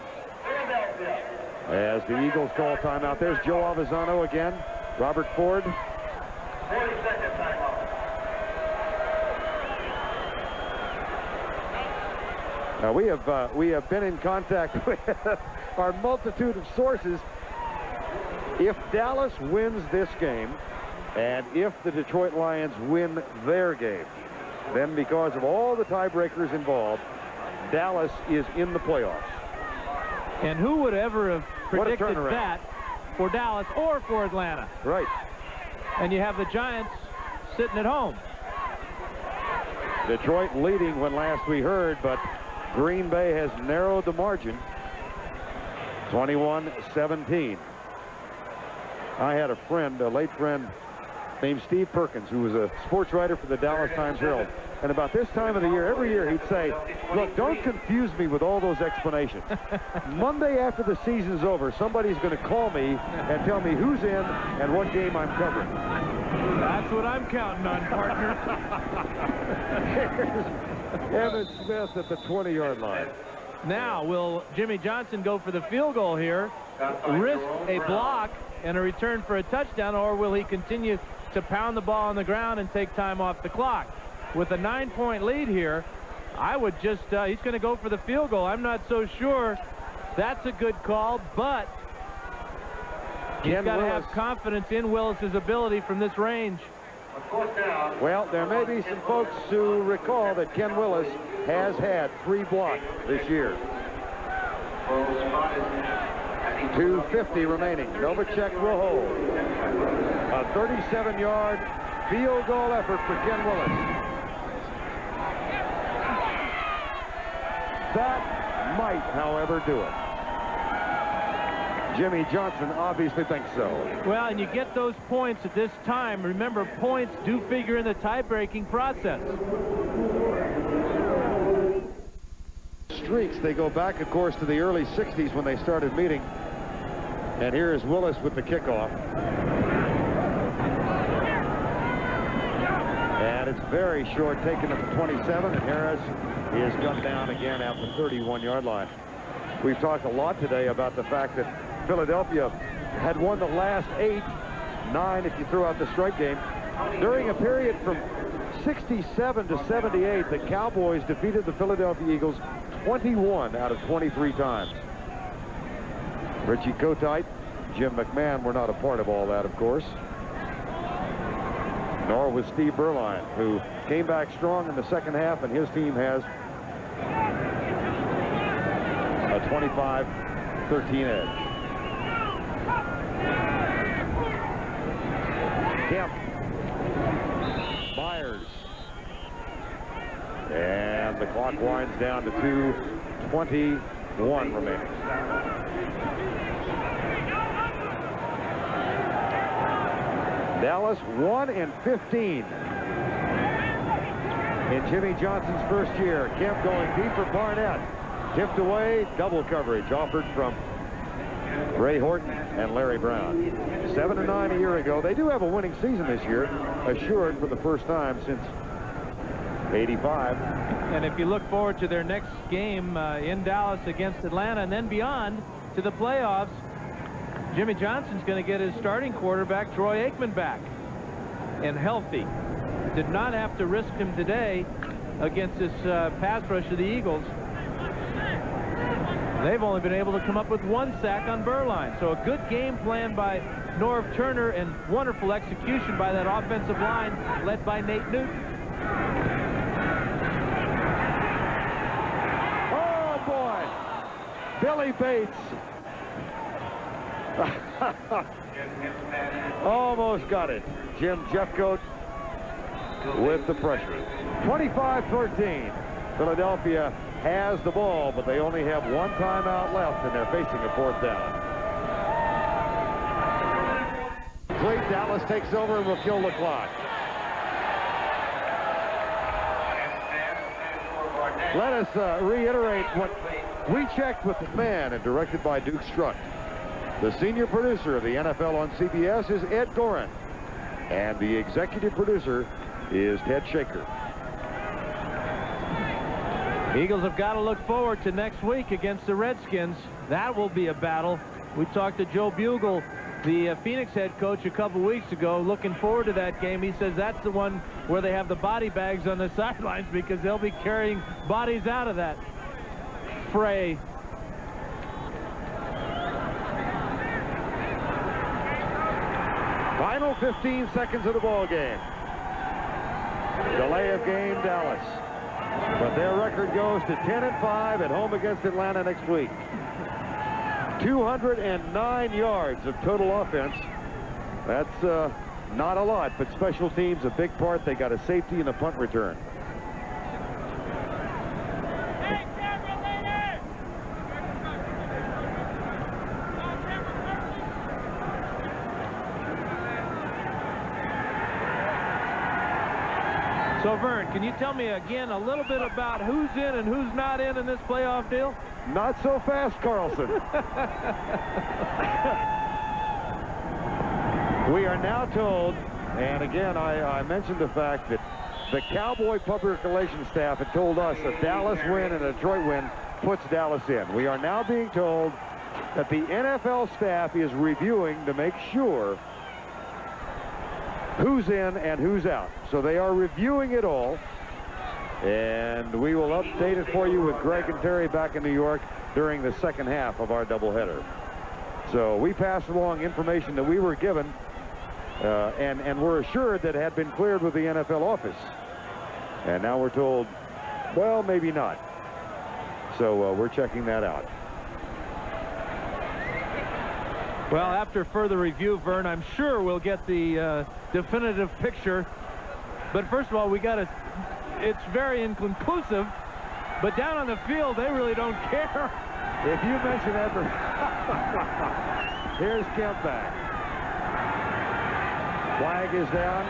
B: as the Eagles call timeout. There's Joe Avisano again. Robert Ford.
D: 40-second timeout.
B: Now we have been in contact with our multitude of sources. If Dallas wins this game, and if the Detroit Lions win their game, then because of all the tiebreakers involved, Dallas is in the playoffs.
C: And who would ever have predicted that for Dallas or for Atlanta?
B: Right.
C: And you have the Giants sitting at home.
B: Detroit leading when last we heard, but Green Bay has narrowed the margin. 21-17. I had a friend, a late friend, named Steve Perkins, who was a sports writer for the Dallas Times-Herald. And about this time of the year, every year he'd say, look, don't confuse me with all those explanations. Monday after the season's over, somebody's going to call me and tell me who's in and what game I'm covering.
C: That's what I'm counting on, partner.
B: Here's Evan Smith at the 20-yard line.
C: Now, will Jimmy Johnson go for the field goal here, risk a block and a return for a touchdown, or will he continue to pound the ball on the ground and take time off the clock? With a 9-point lead here, I would just, he's going to go for the field goal. I'm not so sure that's a good call, but he's got to have confidence in Willis's ability from this range.
B: Well, there may be some folks who recall that Ken Willis has had 3 blocks this year. 2:50 remaining. Novacek will hold. A 37-yard field goal effort for Ken Willis. That might, however, do it. Jimmy Johnson obviously thinks so.
C: Well, and you get those points at this time. Remember, points do figure in the tie-breaking process.
B: Streaks, they go back, of course, to the early 60s when they started meeting. And here is Willis with the kickoff. And it's very short, taken at the 27, and Harris is gunned down again at the 31-yard line. We've talked a lot today about the fact that Philadelphia had won the last 8, 9 if you throw out the strike game. During a period from 67 to 78, the Cowboys defeated the Philadelphia Eagles 21 out of 23 times. Richie Kotite, Jim McMahon were not a part of all that, of course. Nor was Steve Berline, who came back strong in the second half, and his team has a 25-13 edge. Kemp. Myers. And the clock winds down to 2:21 remaining. Dallas 1-15 in Jimmy Johnson's first year. Kemp going deep for Barnett. Tipped away, double coverage offered from Ray Horton and Larry Brown. 7-9 a year ago. They do have a winning season this year, assured for the first time since 85.
C: And if you look forward to their next game in Dallas against Atlanta and then beyond to the playoffs, Jimmy Johnson's going to get his starting quarterback, Troy Aikman, back and healthy. Did not have to risk him today against this pass rush of the Eagles. They've only been able to come up with 1 sack on Berline. So a good game plan by Norv Turner and wonderful execution by that offensive line led by Nate Newton.
B: Oh, boy. Billy Bates. Almost got it. Jim Jeffcoat with the pressure. 25-13. Philadelphia has the ball, but they only have 1 timeout left, and they're facing a 4th down. Cleat, Dallas takes over and will kill the clock. Let us reiterate what We checked with the man and directed by Duke Strutt. The senior producer of the NFL on CBS is Ed Gorin. And the executive producer is Ted Shaker.
C: Eagles have got to look forward to next week against the Redskins. That will be a battle. We talked to Joe Bugle, the Phoenix head coach, a couple weeks ago, looking forward to that game. He says that's the one where they have the body bags on the sidelines because they'll be carrying bodies out of that fray.
B: Final 15 seconds of the ball game. Delay of game, Dallas. But their record goes to 10-5 at home against Atlanta next week. 209 yards of total offense. That's not a lot, but special teams a big part. They got a safety and a punt return.
C: So, Verne, can you tell me again a little bit about who's in and who's not in this playoff deal?
B: Not so fast, Carlson. We are now told, and again, I mentioned the fact that the Cowboy public relations staff had told us a Dallas win and a Detroit win puts Dallas in. We are now being told that the NFL staff is reviewing to make sure who's in and who's out. So they are reviewing it all, and we will update it for you with Greg and Terry back in New York during the second half of our doubleheader. So we passed along information that we were given and were assured that had been cleared with the NFL office. And now we're told, well, maybe not. So we're checking that out.
C: Well, after further review, Verne, I'm sure we'll get the definitive picture. But first of all, it's very inconclusive. But down on the field, they really don't care.
B: If you mention that, here's Kemp back. Flag is down.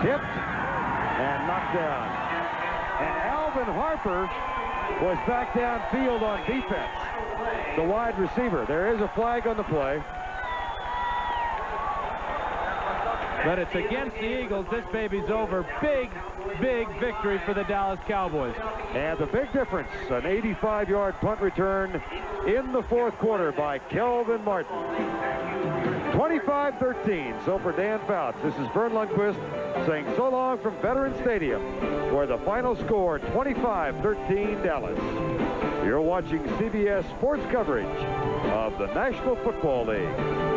B: Tipped and knocked down. And Alvin Harper was back downfield on defense. The wide receiver. There is a flag on the play.
C: But it's against the Eagles. This baby's over. Big, big victory for the Dallas Cowboys.
B: And the big difference, an 85-yard punt return in the fourth quarter by Kelvin Martin. 25-13. So for Dan Fouts, this is Verne Lundquist saying so long from Veterans Stadium, where the final score, 25-13 Dallas. You're watching CBS Sports coverage of the National Football League.